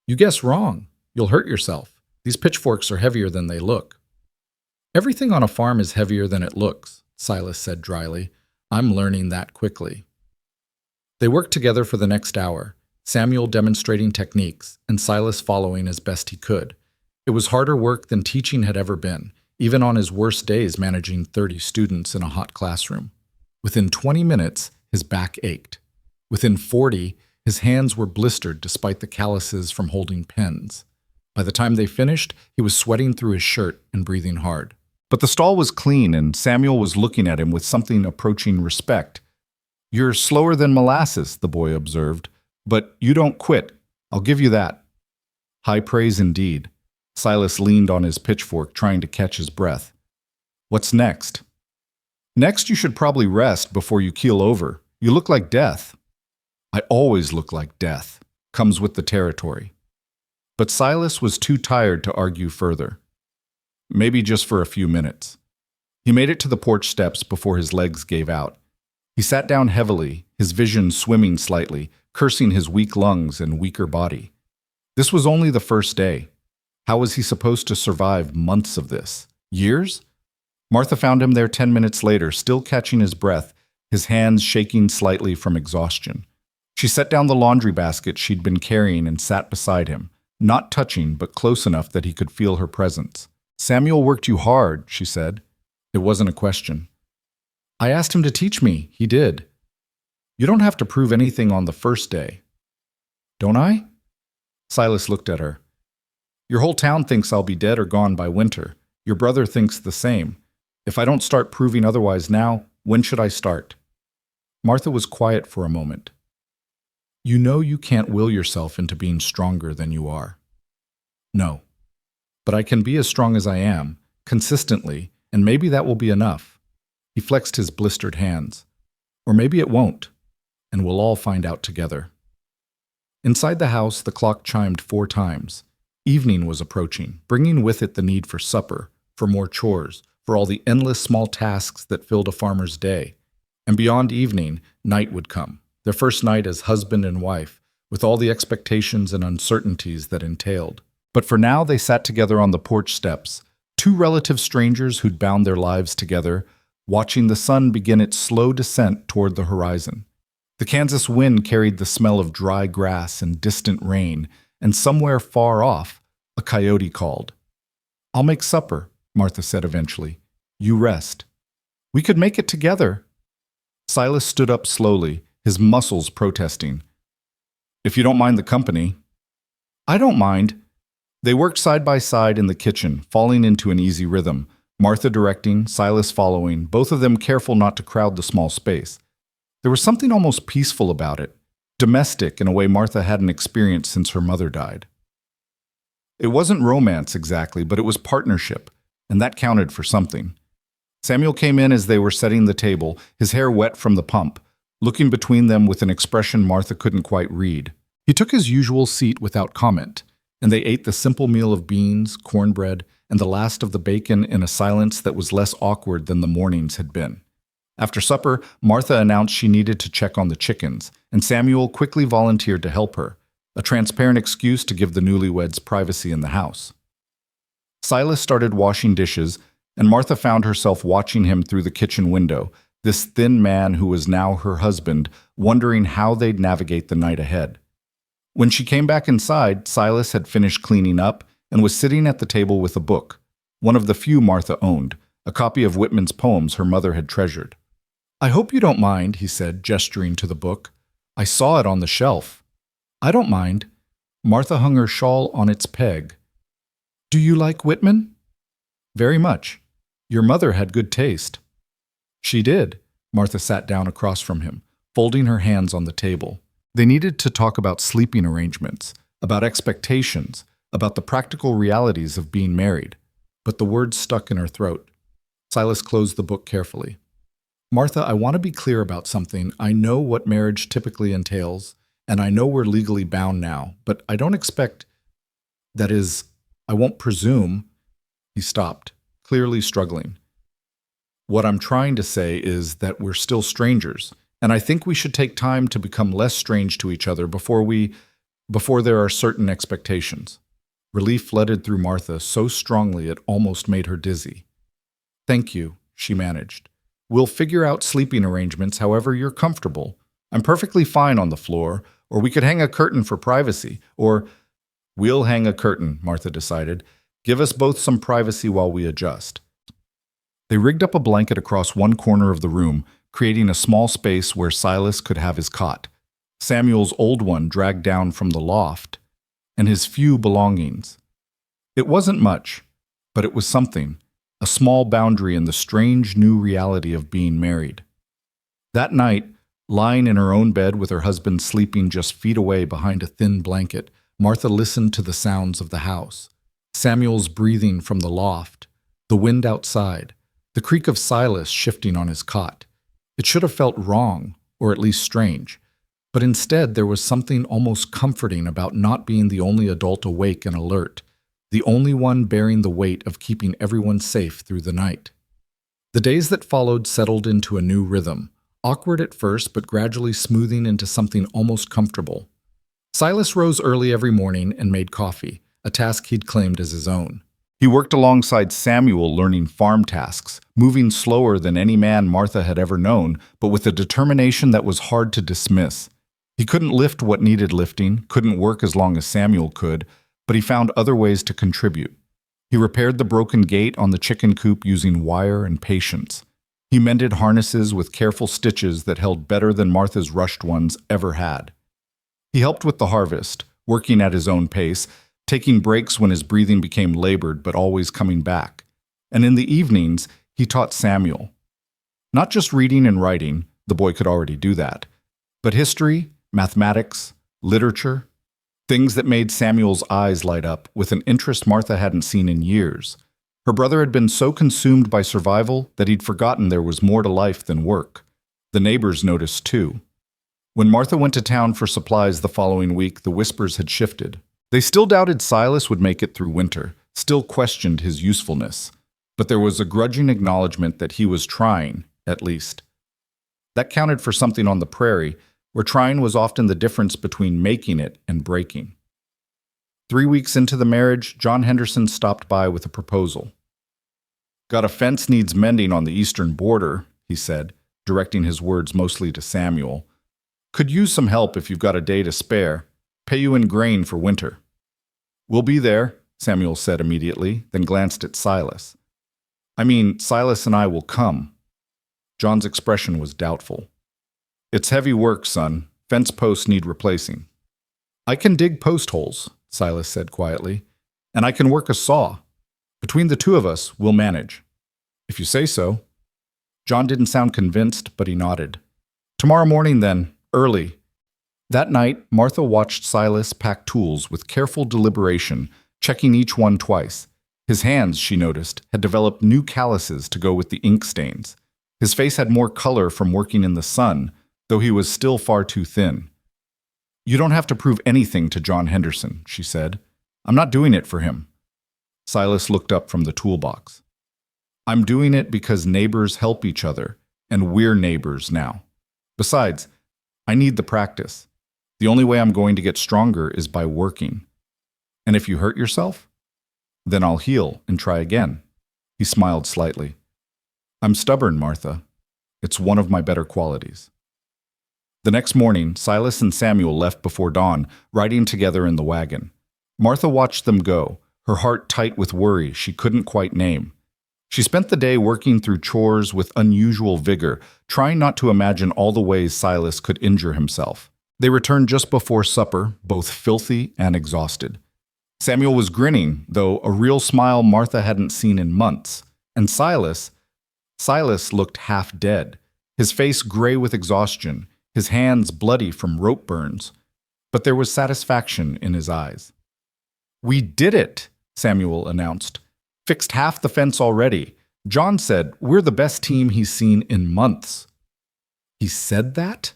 You guess wrong. You'll hurt yourself. These pitchforks are heavier than they look. Everything on a farm is heavier than it looks, Silas said dryly. I'm learning that quickly. They worked together for the next hour, Samuel demonstrating techniques and Silas following as best he could. It was harder work than teaching had ever been, even on his worst days managing 30 students in a hot classroom. Within 20 minutes, his back ached. Within 40, his hands were blistered despite the calluses from holding pens. By the time they finished, he was sweating through his shirt and breathing hard. But the stall was clean, and Samuel was looking at him with something approaching respect. You're slower than molasses, the boy observed, but you don't quit. I'll give you that. High praise indeed. Silas leaned on his pitchfork, trying to catch his breath. What's next? Next, you should probably rest before you keel over. You look like death. I always look like death. Comes with the territory. But Silas was too tired to argue further. Maybe just for a few minutes. He made it to the porch steps before his legs gave out. He sat down heavily, his vision swimming slightly, cursing his weak lungs and weaker body. This was only the first day. How was he supposed to survive months of this? Years? Martha found him there 10 minutes later, still catching his breath, his hands shaking slightly from exhaustion. She set down the laundry basket she'd been carrying and sat beside him, not touching, but close enough that he could feel her presence. Samuel worked you hard, she said. It wasn't a question. I asked him to teach me. He did. You don't have to prove anything on the first day. Don't I? Silas looked at her. Your whole town thinks I'll be dead or gone by winter. Your brother thinks the same. If I don't start proving otherwise now, when should I start? Martha was quiet for a moment. You know you can't will yourself into being stronger than you are. No. But I can be as strong as I am, consistently, and maybe that will be enough. He flexed his blistered hands. Or maybe it won't, and we'll all find out together. Inside the house, the clock chimed 4 times. Evening was approaching, bringing with it the need for supper, for more chores, for all the endless small tasks that filled a farmer's day. And beyond evening, night would come, their first night as husband and wife, with all the expectations and uncertainties that entailed. But for now, they sat together on the porch steps, 2 relative strangers who'd bound their lives together, watching the sun begin its slow descent toward the horizon. The Kansas wind carried the smell of dry grass and distant rain, and somewhere far off, a coyote called. I'll make supper, Martha said eventually. You rest. We could make it together. Silas stood up slowly, his muscles protesting. If you don't mind the company. I don't mind. They worked side by side in the kitchen, falling into an easy rhythm, Martha directing, Silas following, both of them careful not to crowd the small space. There was something almost peaceful about it, domestic in a way Martha hadn't experienced since her mother died. It wasn't romance exactly, but it was partnership, and that counted for something. Samuel came in as they were setting the table, his hair wet from the pump, looking between them with an expression Martha couldn't quite read. He took his usual seat without comment, and they ate the simple meal of beans, cornbread, and the last of the bacon in a silence that was less awkward than the mornings had been. After supper, Martha announced she needed to check on the chickens, and Samuel quickly volunteered to help her, a transparent excuse to give the newlyweds privacy in the house. Silas started washing dishes, and Martha found herself watching him through the kitchen window, this thin man who was now her husband, wondering how they'd navigate the night ahead. When she came back inside, Silas had finished cleaning up and was sitting at the table with a book, one of the few Martha owned, a copy of Whitman's poems her mother had treasured. I hope you don't mind, he said, gesturing to the book. I saw it on the shelf. I don't mind. Martha hung her shawl on its peg. Do you like Whitman? Very much. Your mother had good taste. She did. Martha sat down across from him, folding her hands on the table. They needed to talk about sleeping arrangements, about expectations, about the practical realities of being married. But the words stuck in her throat. Silas closed the book carefully. Martha, I want to be clear about something. I know what marriage typically entails, and I know we're legally bound now, but I don't expect, that is, I won't presume. He stopped, clearly struggling. What I'm trying to say is that we're still strangers, and I think we should take time to become less strange to each other before there are certain expectations. Relief flooded through Martha so strongly it almost made her dizzy. Thank you, she managed. We'll figure out sleeping arrangements however you're comfortable. I'm perfectly fine on the floor, or we could hang a curtain for privacy, or... We'll hang a curtain, Martha decided. Give us both some privacy while we adjust. They rigged up a blanket across one corner of the room, creating a small space where Silas could have his cot, Samuel's old one dragged down from the loft, and his few belongings. It wasn't much, but it was something, a small boundary in the strange new reality of being married. That night, lying in her own bed with her husband sleeping just feet away behind a thin blanket, Martha listened to the sounds of the house. Samuel's breathing from the loft, the wind outside, the creak of Silas shifting on his cot. It should have felt wrong, or at least strange. But instead, there was something almost comforting about not being the only adult awake and alert, the only one bearing the weight of keeping everyone safe through the night. The days that followed settled into a new rhythm, awkward at first but gradually smoothing into something almost comfortable. Silas rose early every morning and made coffee, a task he'd claimed as his own. He worked alongside Samuel learning farm tasks, moving slower than any man Martha had ever known, but with a determination that was hard to dismiss. He couldn't lift what needed lifting, couldn't work as long as Samuel could, but he found other ways to contribute. He repaired the broken gate on the chicken coop using wire and patience. He mended harnesses with careful stitches that held better than Martha's rushed ones ever had. He helped with the harvest, working at his own pace, taking breaks when his breathing became labored but always coming back. And in the evenings, he taught Samuel. Not just reading and writing, the boy could already do that, but history, mathematics, literature, things that made Samuel's eyes light up with an interest Martha hadn't seen in years. Her brother had been so consumed by survival that he'd forgotten there was more to life than work. The neighbors noticed too. When Martha went to town for supplies the following week, the whispers had shifted. They still doubted Silas would make it through winter, still questioned his usefulness, but there was a grudging acknowledgement that he was trying, at least. That counted for something on the prairie, where trying was often the difference between making it and breaking. 3 weeks into the marriage, John Henderson stopped by with a proposal. "Got a fence needs mending on the eastern border," he said, directing his words mostly to Samuel. "Could use some help if you've got a day to spare. Pay you in grain for winter." "We'll be there," Samuel said immediately, then glanced at Silas. "I mean, Silas and I will come." John's expression was doubtful. "It's heavy work, son. Fence posts need replacing." "I can dig post holes," Silas said quietly, "and I can work a saw. Between the two of us, we'll manage." "If you say so." John didn't sound convinced, but he nodded. "Tomorrow morning, then, early." That night, Martha watched Silas pack tools with careful deliberation, checking each one twice. His hands, she noticed, had developed new calluses to go with the ink stains. His face had more color from working in the sun, though he was still far too thin. "You don't have to prove anything to John Henderson," she said. "I'm not doing it for him." Silas looked up from the toolbox. "I'm doing it because neighbors help each other, and we're neighbors now. Besides, I need the practice. The only way I'm going to get stronger is by working. And if you hurt yourself, then I'll heal and try again." He smiled slightly. "I'm stubborn, Martha. It's one of my better qualities." The next morning, Silas and Samuel left before dawn, riding together in the wagon. Martha watched them go, her heart tight with worry she couldn't quite name. She spent the day working through chores with unusual vigor, trying not to imagine all the ways Silas could injure himself. They returned just before supper, both filthy and exhausted. Samuel was grinning, though a real smile Martha hadn't seen in months. And Silas looked half dead, his face gray with exhaustion, his hands bloody from rope burns. But there was satisfaction in his eyes. "We did it," Samuel announced. "Fixed half the fence already. John said we're the best team he's seen in months." "He said that?"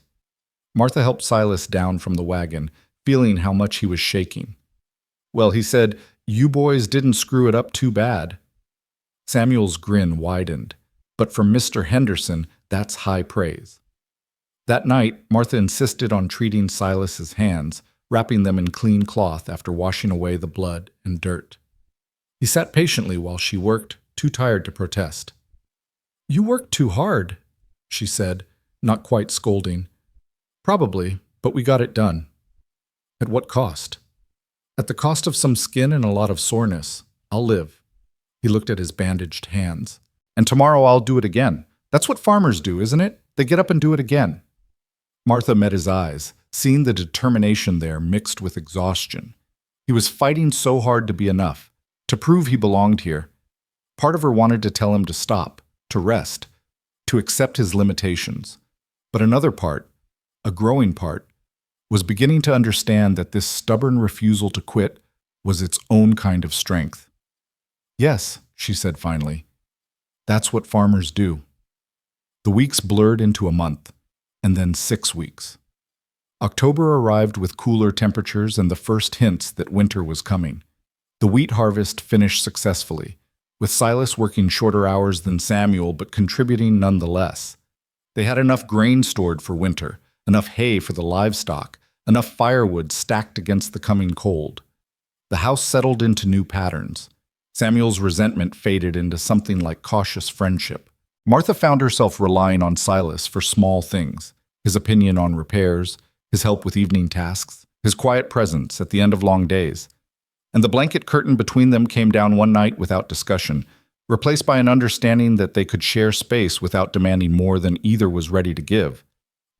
Martha helped Silas down from the wagon, feeling how much he was shaking. "Well, he said, you boys didn't screw it up too bad." Samuel's grin widened, but for Mr. Henderson, that's high praise. That night, Martha insisted on treating Silas's hands, wrapping them in clean cloth after washing away the blood and dirt. He sat patiently while she worked, too tired to protest. "You worked too hard," she said, not quite scolding. "Probably, but we got it done." "At what cost?" "At the cost of some skin and a lot of soreness. I'll live." He looked at his bandaged hands. "And tomorrow I'll do it again. That's what farmers do, isn't it? They get up and do it again." Martha met his eyes, seeing the determination there mixed with exhaustion. He was fighting so hard to be enough, to prove he belonged here. Part of her wanted to tell him to stop, to rest, to accept his limitations. But another part, a growing part, was beginning to understand that this stubborn refusal to quit was its own kind of strength. Yes, she said finally. That's what farmers do. The weeks blurred into a month, and then 6 weeks. October arrived with cooler temperatures and the first hints that winter was coming. The wheat harvest finished successfully, with Silas working shorter hours than Samuel but contributing nonetheless. They had enough grain stored for winter, enough hay for the livestock, enough firewood stacked against the coming cold. The house settled into new patterns. Samuel's resentment faded into something like cautious friendship. Martha found herself relying on Silas for small things, his opinion on repairs, his help with evening tasks, his quiet presence at the end of long days. And the blanket curtain between them came down one night without discussion, replaced by an understanding that they could share space without demanding more than either was ready to give.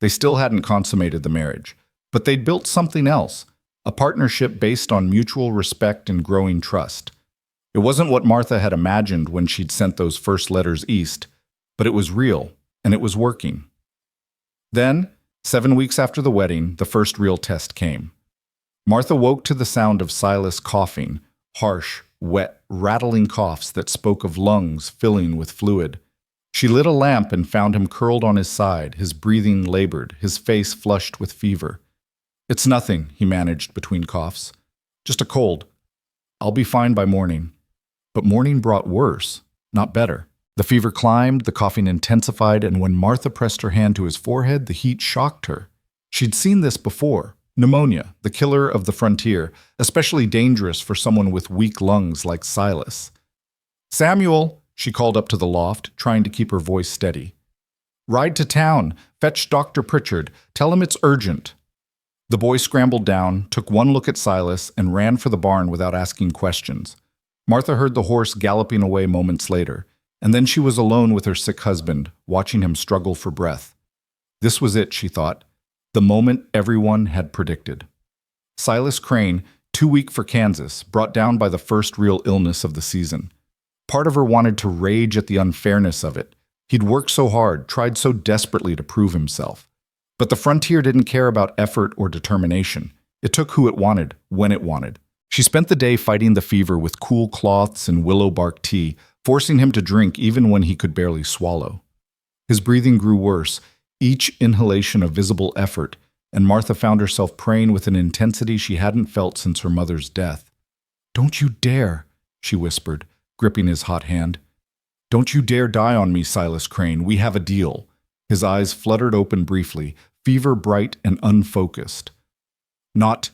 They still hadn't consummated the marriage, but they'd built something else, a partnership based on mutual respect and growing trust. It wasn't what Martha had imagined when she'd sent those first letters east, but it was real, and it was working. Then, 7 weeks after the wedding, the first real test came. Martha woke to the sound of Silas coughing, harsh, wet, rattling coughs that spoke of lungs filling with fluid. She lit a lamp and found him curled on his side, his breathing labored, his face flushed with fever. "It's nothing," he managed between coughs. "Just a cold. I'll be fine by morning." But morning brought worse, not better. The fever climbed, the coughing intensified, and when Martha pressed her hand to his forehead, the heat shocked her. She'd seen this before. Pneumonia, the killer of the frontier, especially dangerous for someone with weak lungs like Silas. "Samuel," she called up to the loft, trying to keep her voice steady. "Ride to town. Fetch Dr. Pritchard. Tell him it's urgent." The boy scrambled down, took one look at Silas, and ran for the barn without asking questions. Martha heard the horse galloping away moments later, and then she was alone with her sick husband, watching him struggle for breath. This was it, she thought, the moment everyone had predicted. Silas Crane, too weak for Kansas, brought down by the first real illness of the season. Part of her wanted to rage at the unfairness of it. He'd worked so hard, tried so desperately to prove himself. But the frontier didn't care about effort or determination. It took who it wanted, when it wanted. She spent the day fighting the fever with cool cloths and willow bark tea, forcing him to drink even when he could barely swallow. His breathing grew worse, each inhalation a visible effort, and Martha found herself praying with an intensity she hadn't felt since her mother's death. "Don't you dare," she whispered, gripping his hot hand. "Don't you dare die on me, Silas Crane. We have a deal." His eyes fluttered open briefly, fever bright and unfocused. "Not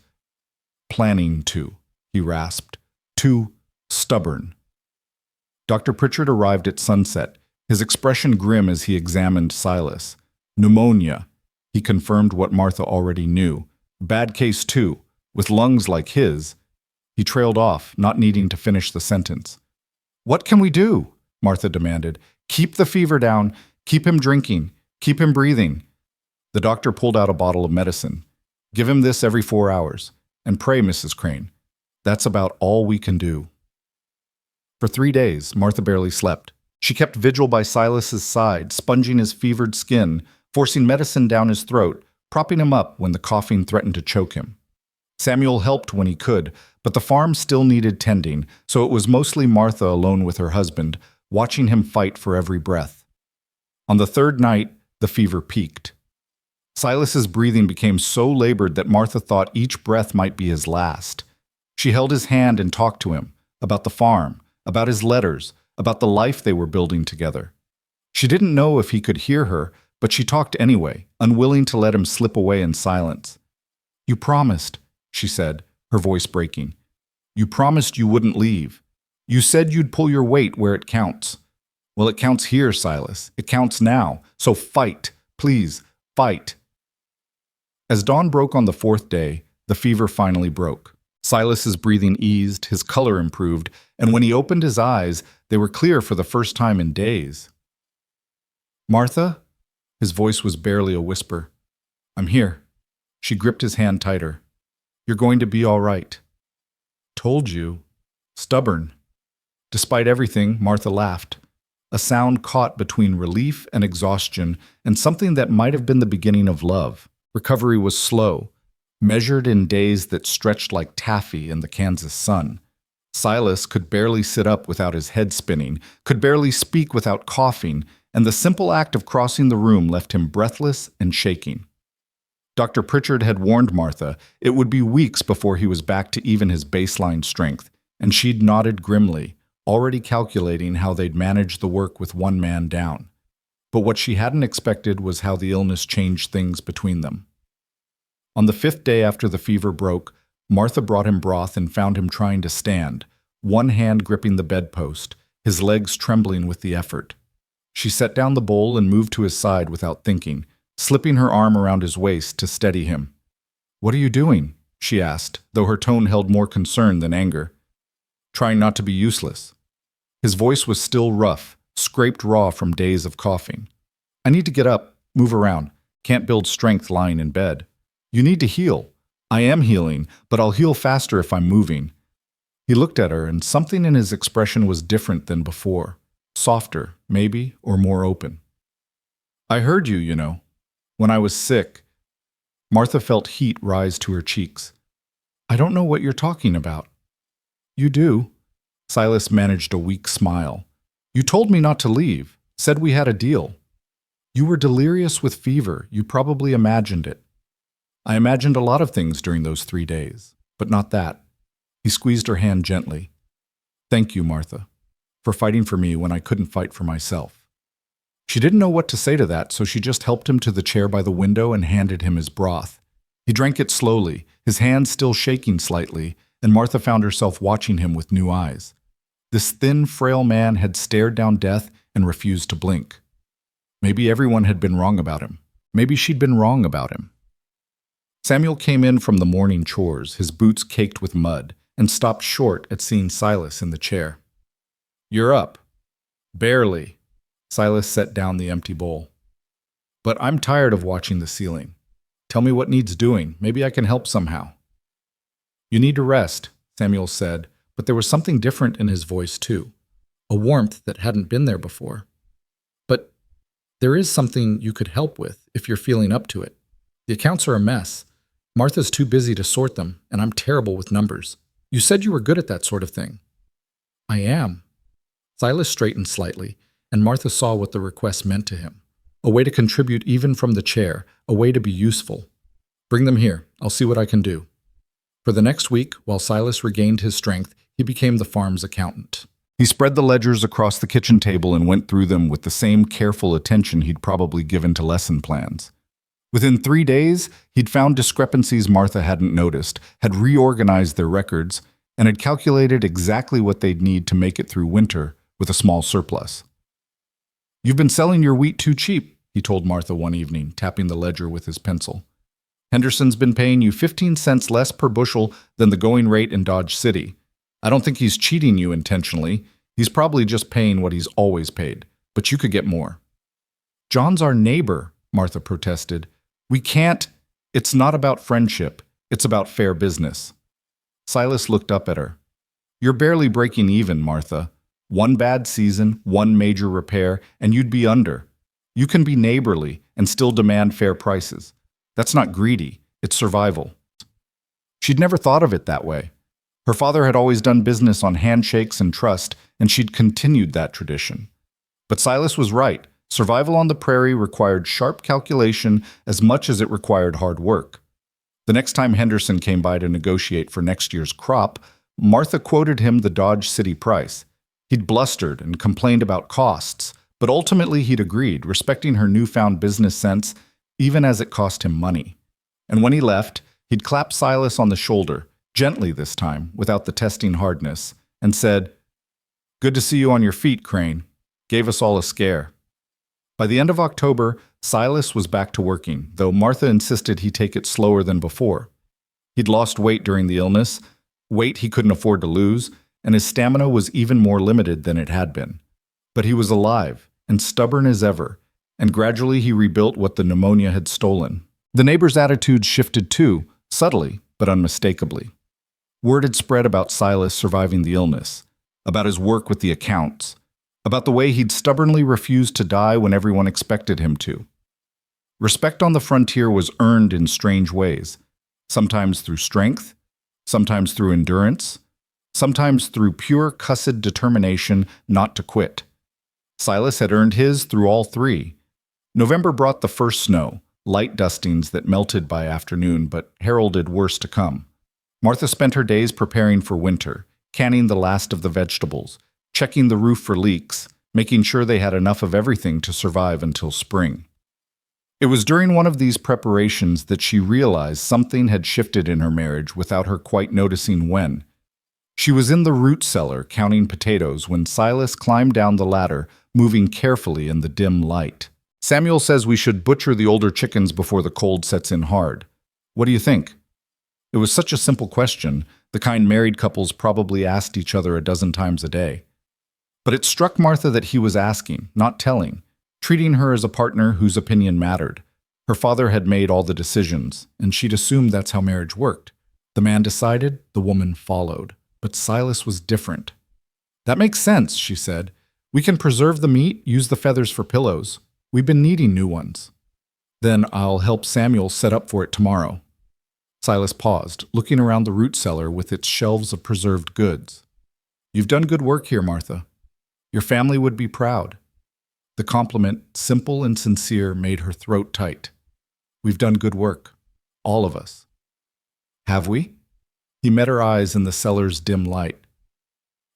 planning to," he rasped. "Too stubborn." Dr. Pritchard arrived at sunset, his expression grim as he examined Silas. "Pneumonia," he confirmed what Martha already knew. "Bad case too, with lungs like his." He trailed off, not needing to finish the sentence. "What can we do?" Martha demanded. "Keep the fever down, keep him drinking, keep him breathing." The doctor pulled out a bottle of medicine. "Give him this every 4 hours. And pray, Mrs. Crane. That's about all we can do." For 3 days, Martha barely slept. She kept vigil by Silas's side, sponging his fevered skin, forcing medicine down his throat, propping him up when the coughing threatened to choke him. Samuel helped when he could, but the farm still needed tending, so it was mostly Martha alone with her husband, watching him fight for every breath. On the third night, the fever peaked. Silas's breathing became so labored that Martha thought each breath might be his last. She held his hand and talked to him, about the farm, about his letters, about the life they were building together. She didn't know if he could hear her, but she talked anyway, unwilling to let him slip away in silence. "You promised," she said, her voice breaking. "You promised you wouldn't leave. You said you'd pull your weight where it counts. Well, it counts here, Silas. It counts now. So fight. Please, fight." As dawn broke on the 4th day, the fever finally broke. Silas's breathing eased, his color improved, and when he opened his eyes, they were clear for the first time in days. "Martha?" His voice was barely a whisper. "I'm here." She gripped his hand tighter. "You're going to be all right." "Told you." "Stubborn." Despite everything, Martha laughed. A sound caught between relief and exhaustion, and something that might have been the beginning of love. Recovery was slow, measured in days that stretched like taffy in the Kansas sun. Silas could barely sit up without his head spinning, could barely speak without coughing, and the simple act of crossing the room left him breathless and shaking. Dr. Pritchard had warned Martha it would be weeks before he was back to even his baseline strength, and she'd nodded grimly, already calculating how they'd manage the work with one man down. But what she hadn't expected was how the illness changed things between them. On the 5th day after the fever broke, Martha brought him broth and found him trying to stand, one hand gripping the bedpost, his legs trembling with the effort. She set down the bowl and moved to his side without thinking, slipping her arm around his waist to steady him. "What are you doing?" she asked, though her tone held more concern than anger. "Trying not to be useless." His voice was still rough, scraped raw from days of coughing. "I need to get up, move around. Can't build strength lying in bed. You need to heal. I am healing, but I'll heal faster if I'm moving." He looked at her, and something in his expression was different than before. Softer, maybe, or more open. "I heard you, you know. When I was sick." Martha felt heat rise to her cheeks. "I don't know what you're talking about." "You do." Silas managed a weak smile. "You told me not to leave, said we had a deal. You were delirious with fever. You probably imagined it." "I imagined a lot of things during those 3 days, but not that." He squeezed her hand gently. "Thank you, Martha, for fighting for me when I couldn't fight for myself." She didn't know what to say to that, so she just helped him to the chair by the window and handed him his broth. He drank it slowly, his hand still shaking slightly, and Martha found herself watching him with new eyes. This thin, frail man had stared down death and refused to blink. Maybe everyone had been wrong about him. Maybe she'd been wrong about him. Samuel came in from the morning chores, his boots caked with mud, and stopped short at seeing Silas in the chair. "You're up." "Barely." Silas set down the empty bowl. "But I'm tired of watching the ceiling. Tell me what needs doing. Maybe I can help somehow." "You need to rest," Samuel said, but there was something different in his voice too, a warmth that hadn't been there before. "But there is something you could help with if you're feeling up to it. The accounts are a mess. Martha's too busy to sort them, and I'm terrible with numbers. You said you were good at that sort of thing." "I am." Silas straightened slightly, and Martha saw what the request meant to him. A way to contribute even from the chair, a way to be useful. "Bring them here. I'll see what I can do." For the next week, while Silas regained his strength, he became the farm's accountant. He spread the ledgers across the kitchen table and went through them with the same careful attention he'd probably given to lesson plans. Within 3 days, he'd found discrepancies Martha hadn't noticed, had reorganized their records, and had calculated exactly what they'd need to make it through winter with a small surplus. "You've been selling your wheat too cheap," he told Martha one evening, tapping the ledger with his pencil. "Henderson's been paying you 15 cents less per bushel than the going rate in Dodge City. I don't think he's cheating you intentionally. He's probably just paying what he's always paid, but you could get more." "John's our neighbor," Martha protested. "We can't." "It's not about friendship. It's about fair business." Silas looked up at her. "You're barely breaking even, Martha. One bad season, one major repair, and you'd be under. You can be neighborly and still demand fair prices. That's not greedy, it's survival." She'd never thought of it that way. Her father had always done business on handshakes and trust, and she'd continued that tradition. But Silas was right. Survival on the prairie required sharp calculation as much as it required hard work. The next time Henderson came by to negotiate for next year's crop, Martha quoted him the Dodge City price. He'd blustered and complained about costs, but ultimately he'd agreed, respecting her newfound business sense, even as it cost him money. And when he left, he'd clap Silas on the shoulder, gently this time, without the testing hardness, and said, "Good to see you on your feet, Crane. Gave us all a scare." By the end of October, Silas was back to working, though Martha insisted he take it slower than before. He'd lost weight during the illness, weight he couldn't afford to lose, and his stamina was even more limited than it had been. But he was alive and stubborn as ever, and gradually he rebuilt what the pneumonia had stolen. The neighbors' attitudes shifted too, subtly but unmistakably. Word had spread about Silas surviving the illness, about his work with the accounts, about the way he'd stubbornly refused to die when everyone expected him to. Respect on the frontier was earned in strange ways, sometimes through strength, sometimes through endurance, sometimes through pure cussed determination not to quit. Silas had earned his through all three. November brought the first snow, light dustings that melted by afternoon but heralded worse to come. Martha spent her days preparing for winter, canning the last of the vegetables, checking the roof for leaks, making sure they had enough of everything to survive until spring. It was during one of these preparations that she realized something had shifted in her marriage without her quite noticing when. She was in the root cellar counting potatoes when Silas climbed down the ladder, moving carefully in the dim light. Samuel says we should butcher the older chickens before the cold sets in hard. What do you think? It was such a simple question, the kind married couples probably asked each other a dozen times a day. But it struck Martha that he was asking, not telling, treating her as a partner whose opinion mattered. Her father had made all the decisions, and she'd assumed that's how marriage worked. The man decided, the woman followed. But Silas was different. That makes sense, she said. We can preserve the meat, use the feathers for pillows. We've been needing new ones. Then I'll help Samuel set up for it tomorrow. Silas paused, looking around the root cellar with its shelves of preserved goods. You've done good work here, Martha. Your family would be proud. The compliment, simple and sincere, made her throat tight. We've done good work. All of us. Have we? He met her eyes in the cellar's dim light.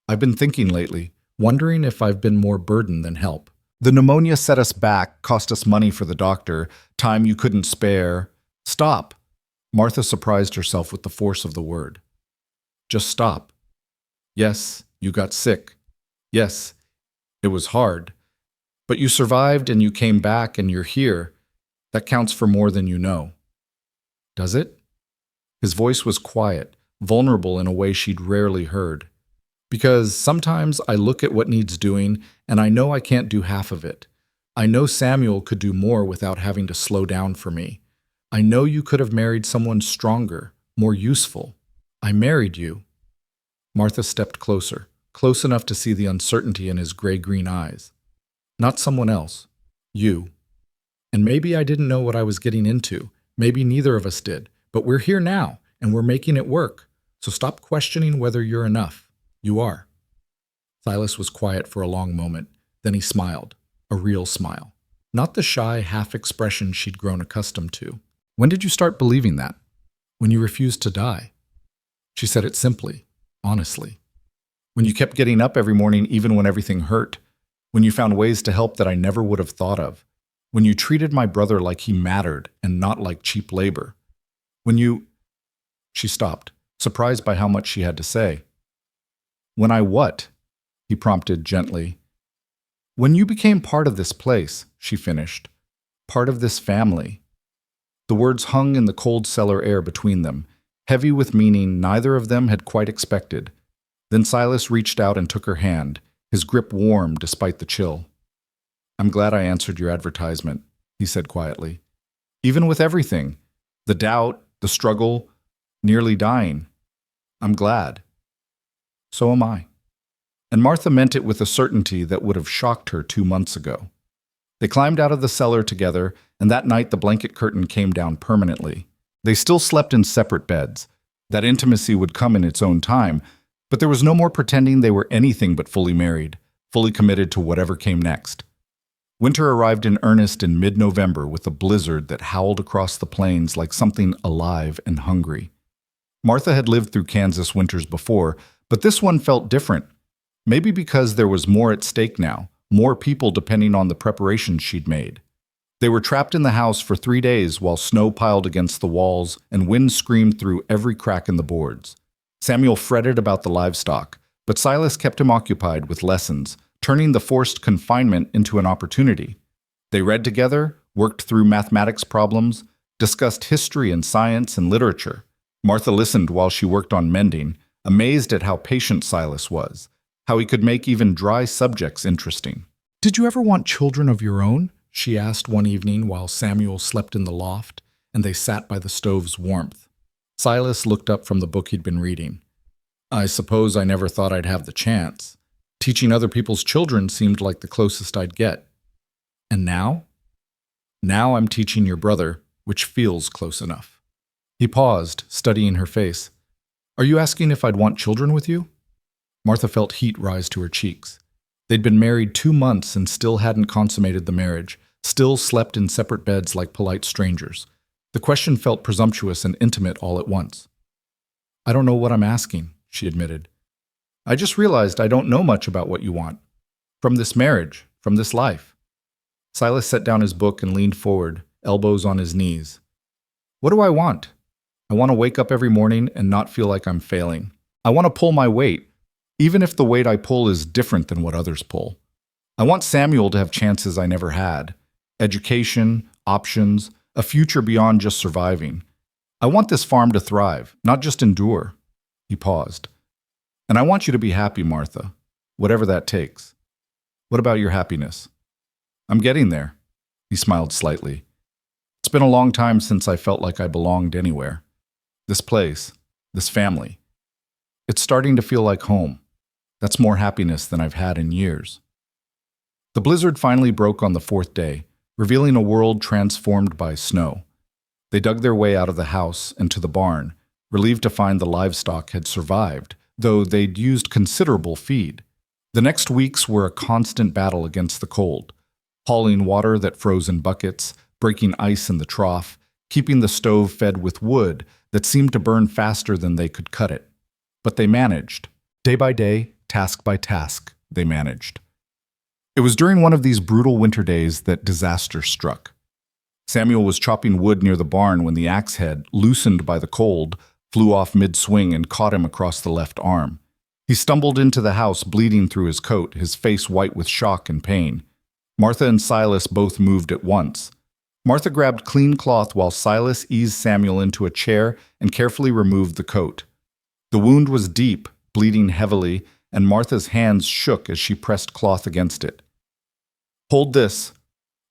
I've been thinking lately, wondering if I've been more burden than help. The pneumonia set us back, cost us money for the doctor, time you couldn't spare. Stop. Martha surprised herself with the force of the word. Just stop. Yes, you got sick. Yes, it was hard. But you survived and you came back and you're here. That counts for more than you know. Does it? His voice was quiet, vulnerable in a way she'd rarely heard. Because sometimes I look at what needs doing and I know I can't do half of it. I know Samuel could do more without having to slow down for me. I know you could have married someone stronger, more useful. I married you. Martha stepped closer, close enough to see the uncertainty in his gray-green eyes. Not someone else. You. And maybe I didn't know what I was getting into. Maybe neither of us did. But we're here now, and we're making it work. So stop questioning whether you're enough. You are. Silas was quiet for a long moment. Then he smiled. A real smile. Not the shy half-expression she'd grown accustomed to. When did you start believing that? When you refused to die. She said it simply, honestly. When you kept getting up every morning even when everything hurt. When you found ways to help that I never would have thought of. When you treated my brother like he mattered and not like cheap labor. When you... She stopped, surprised by how much she had to say. When I what? He prompted gently. When you became part of this place, she finished. Part of this family. The words hung in the cold cellar air between them, heavy with meaning neither of them had quite expected. Then Silas reached out and took her hand, his grip warm despite the chill. I'm glad I answered your advertisement, he said quietly. Even with everything, the doubt, the struggle, nearly dying. I'm glad. So am I. And Martha meant it with a certainty that would have shocked her 2 months ago. They climbed out of the cellar together, and that night the blanket curtain came down permanently. They still slept in separate beds. That intimacy would come in its own time, but there was no more pretending they were anything but fully married, fully committed to whatever came next. Winter arrived in earnest in mid-November with a blizzard that howled across the plains like something alive and hungry. Martha had lived through Kansas winters before, but this one felt different. Maybe because there was more at stake now, more people depending on the preparations she'd made. They were trapped in the house for 3 days while snow piled against the walls and wind screamed through every crack in the boards. Samuel fretted about the livestock, but Silas kept him occupied with lessons, turning the forced confinement into an opportunity. They read together, worked through mathematics problems, discussed history and science and literature. Martha listened while she worked on mending, amazed at how patient Silas was, how he could make even dry subjects interesting. Did you ever want children of your own? She asked one evening while Samuel slept in the loft, and they sat by the stove's warmth. Silas looked up from the book he'd been reading. I suppose I never thought I'd have the chance. Teaching other people's children seemed like the closest I'd get. And now? Now I'm teaching your brother, which feels close enough. He paused, studying her face. Are you asking if I'd want children with you? Martha felt heat rise to her cheeks. They'd been married 2 months and still hadn't consummated the marriage, still slept in separate beds like polite strangers. The question felt presumptuous and intimate all at once. "I don't know what I'm asking," she admitted. "I just realized I don't know much about what you want. From this marriage, from this life." Silas set down his book and leaned forward, elbows on his knees. "What do I want? I want to wake up every morning and not feel like I'm failing. I want to pull my weight, even if the weight I pull is different than what others pull. I want Samuel to have chances I never had. Education, options, a future beyond just surviving. I want this farm to thrive, not just endure." He paused. "And I want you to be happy, Martha, whatever that takes. What about your happiness?" "I'm getting there." He smiled slightly. "It's been a long time since I felt like I belonged anywhere. This place, this family. It's starting to feel like home. That's more happiness than I've had in years." The blizzard finally broke on the 4th day, revealing a world transformed by snow. They dug their way out of the house and to the barn, relieved to find the livestock had survived, though they'd used considerable feed. The next weeks were a constant battle against the cold, hauling water that froze in buckets, breaking ice in the trough, keeping the stove fed with wood that seemed to burn faster than they could cut it. But they managed. Day by day, task by task, they managed. It was during one of these brutal winter days that disaster struck. Samuel was chopping wood near the barn when the axe head, loosened by the cold, flew off mid-swing and caught him across the left arm. He stumbled into the house, bleeding through his coat, his face white with shock and pain. Martha and Silas both moved at once. Martha grabbed clean cloth while Silas eased Samuel into a chair and carefully removed the coat. The wound was deep, bleeding heavily, and Martha's hands shook as she pressed cloth against it. "Hold this."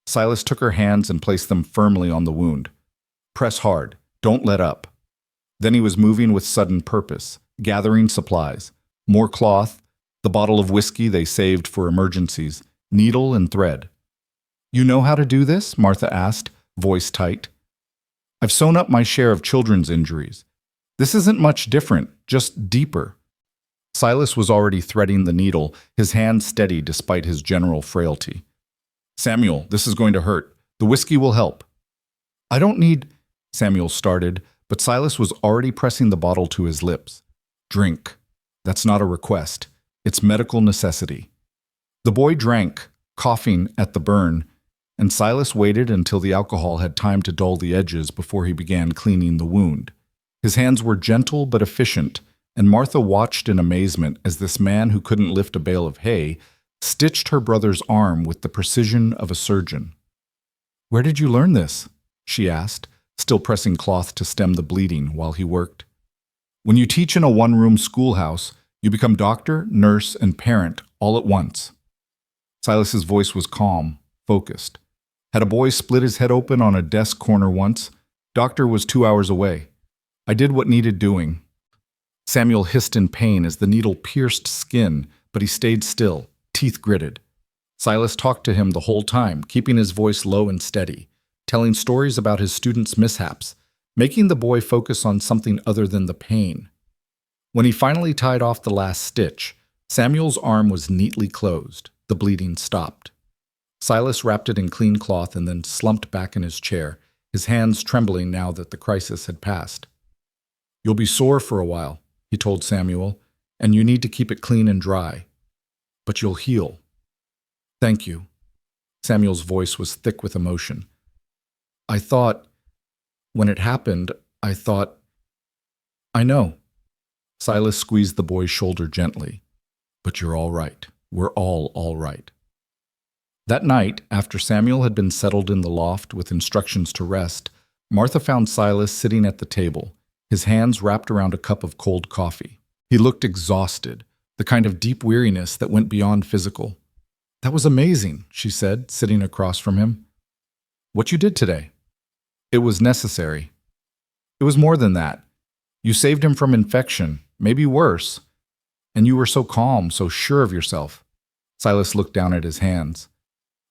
Silas took her hands and placed them firmly on the wound. "Press hard. Don't let up." Then he was moving with sudden purpose, gathering supplies. More cloth, the bottle of whiskey they saved for emergencies, needle and thread. "You know how to do this?" Martha asked, voice tight. "I've sewn up my share of children's injuries. This isn't much different, just deeper." Silas was already threading the needle, his hand steady despite his general frailty. "Samuel, this is going to hurt. The whiskey will help." "I don't need—" Samuel started, but Silas was already pressing the bottle to his lips. "Drink. That's not a request. It's medical necessity." The boy drank, coughing at the burn, and Silas waited until the alcohol had time to dull the edges before he began cleaning the wound. His hands were gentle but efficient, and Martha watched in amazement as this man who couldn't lift a bale of hay stitched her brother's arm with the precision of a surgeon. "Where did you learn this?" she asked, still pressing cloth to stem the bleeding while he worked. "When you teach in a one-room schoolhouse, you become doctor, nurse, and parent all at once." Silas's voice was calm, focused. "Had a boy split his head open on a desk corner once. Doctor was 2 hours away. I did what needed doing." Samuel hissed in pain as the needle pierced skin, but he stayed still, teeth gritted. Silas talked to him the whole time, keeping his voice low and steady, telling stories about his students' mishaps, making the boy focus on something other than the pain. When he finally tied off the last stitch, Samuel's arm was neatly closed. The bleeding stopped. Silas wrapped it in clean cloth and then slumped back in his chair, his hands trembling now that the crisis had passed. "You'll be sore for a while," he told Samuel, "and you need to keep it clean and dry. But you'll heal." "Thank you." Samuel's voice was thick with emotion. When it happened, I thought, "I know." Silas squeezed the boy's shoulder gently. "But you're all right. We're all right." That night, after Samuel had been settled in the loft with instructions to rest, Martha found Silas sitting at the table, his hands wrapped around a cup of cold coffee. He looked exhausted, the kind of deep weariness that went beyond physical. "That was amazing," she said, sitting across from him. "What you did today?" "It was necessary." "It was more than that. You saved him from infection, maybe worse. And you were so calm, so sure of yourself." Silas looked down at his hands.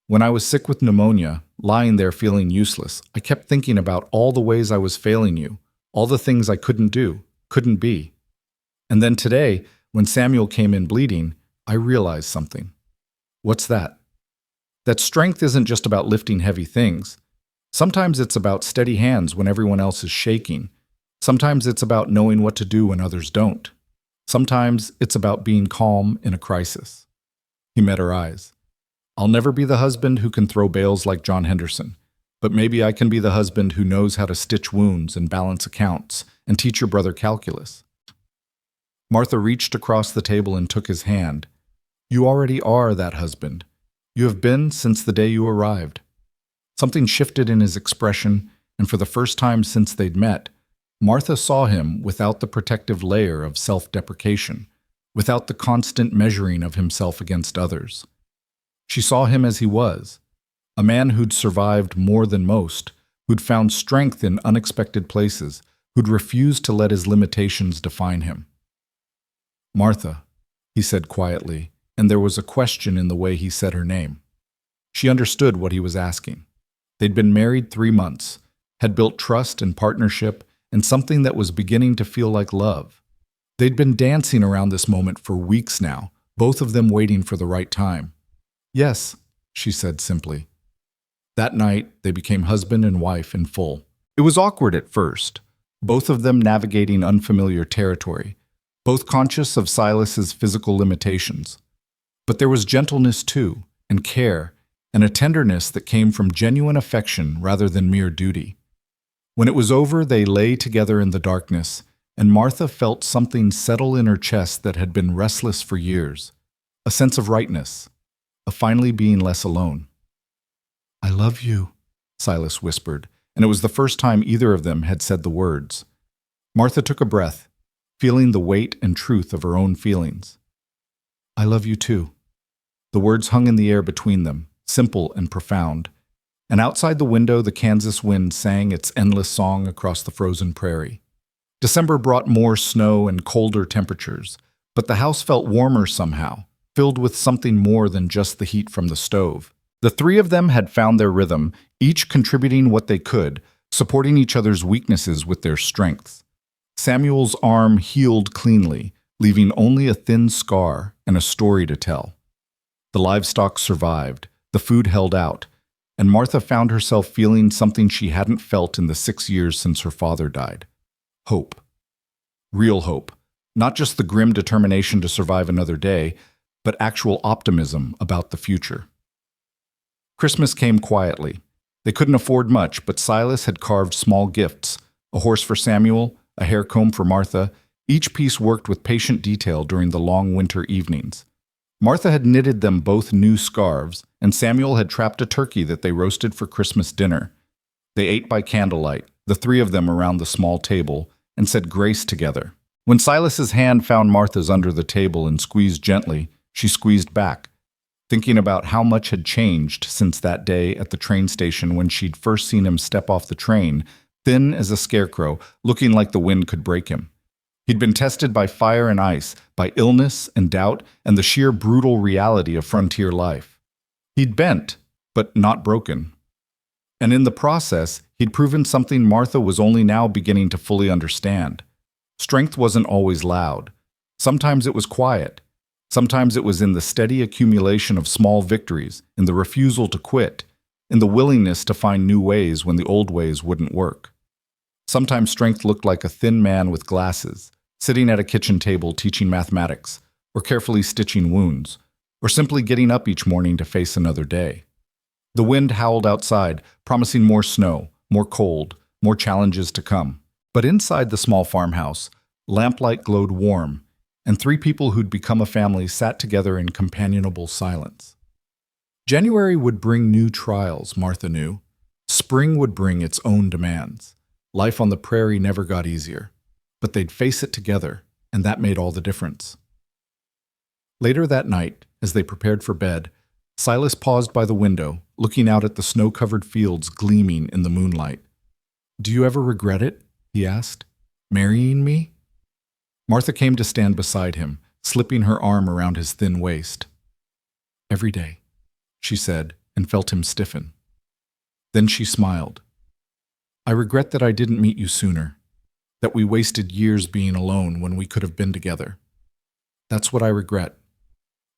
"When I was sick with pneumonia, lying there feeling useless, I kept thinking about all the ways I was failing you, all the things I couldn't do, couldn't be. And then today, When Samuel came in bleeding, I realized something. What's that? That strength isn't just about lifting heavy things. Sometimes it's about steady hands when everyone else is shaking. Sometimes it's about knowing what to do when others don't. Sometimes it's about being calm in a crisis. He met her eyes. I'll never be the husband who can throw bales like John Henderson, but maybe I can be the husband who knows how to stitch wounds and balance accounts and teach your brother calculus. Martha reached across the table and took his hand. You already are that husband. You have been since the day you arrived. Something shifted in his expression, and for the first time since they'd met, Martha saw him without the protective layer of self-deprecation, without the constant measuring of himself against others. She saw him as he was, a man who'd survived more than most, who'd found strength in unexpected places, who'd refused to let his limitations define him. Martha, he said quietly, and there was a question in the way he said her name. She understood what he was asking. They'd been married 3 months, had built trust and partnership, and something that was beginning to feel like love. They'd been dancing around this moment for weeks now, both of them waiting for the right time. Yes, she said simply. That night, they became husband and wife in full. It was awkward at first, both of them navigating unfamiliar territory, both conscious of Silas's physical limitations. But there was gentleness too, and care, and a tenderness that came from genuine affection rather than mere duty. When it was over, they lay together in the darkness, and Martha felt something settle in her chest that had been restless for years, a sense of rightness, of finally being less alone. I love you, Silas whispered, and it was the first time either of them had said the words. Martha took a breath, feeling the weight and truth of her own feelings. I love you too. The words hung in the air between them, simple and profound, and outside the window the Kansas wind sang its endless song across the frozen prairie. December brought more snow and colder temperatures, but the house felt warmer somehow, filled with something more than just the heat from the stove. The three of them had found their rhythm, each contributing what they could, supporting each other's weaknesses with their strengths. Samuel's arm healed cleanly, leaving only a thin scar and a story to tell. The livestock survived, the food held out, and Martha found herself feeling something she hadn't felt in the 6 years since her father died. Hope. Real hope. Not just the grim determination to survive another day, but actual optimism about the future. Christmas came quietly. They couldn't afford much, but Silas had carved small gifts, a horse for Samuel, a hair comb for Martha. Each piece worked with patient detail during the long winter evenings. Martha had knitted them both new scarves, and Samuel had trapped a turkey that they roasted for Christmas dinner. They ate by candlelight, the three of them around the small table, and said grace together. When Silas's hand found Martha's under the table and squeezed gently, she squeezed back, thinking about how much had changed since that day at the train station when she'd first seen him step off the train, thin as a scarecrow, looking like the wind could break him. He'd been tested by fire and ice, by illness and doubt, and the sheer brutal reality of frontier life. He'd bent, but not broken. And in the process, he'd proven something Martha was only now beginning to fully understand. Strength wasn't always loud. Sometimes it was quiet. Sometimes it was in the steady accumulation of small victories, in the refusal to quit, in the willingness to find new ways when the old ways wouldn't work. Sometimes strength looked like a thin man with glasses, sitting at a kitchen table teaching mathematics, or carefully stitching wounds, or simply getting up each morning to face another day. The wind howled outside, promising more snow, more cold, more challenges to come. But inside the small farmhouse, lamplight glowed warm, and three people who'd become a family sat together in companionable silence. January would bring new trials, Martha knew. Spring would bring its own demands. Life on the prairie never got easier, but they'd face it together, and that made all the difference. Later that night, as they prepared for bed, Silas paused by the window, looking out at the snow-covered fields gleaming in the moonlight. "Do you ever regret it?" he asked. "Marrying me?" Martha came to stand beside him, slipping her arm around his thin waist. "Every day," she said, and felt him stiffen. Then she smiled. "I regret that I didn't meet you sooner, that we wasted years being alone when we could have been together. That's what I regret.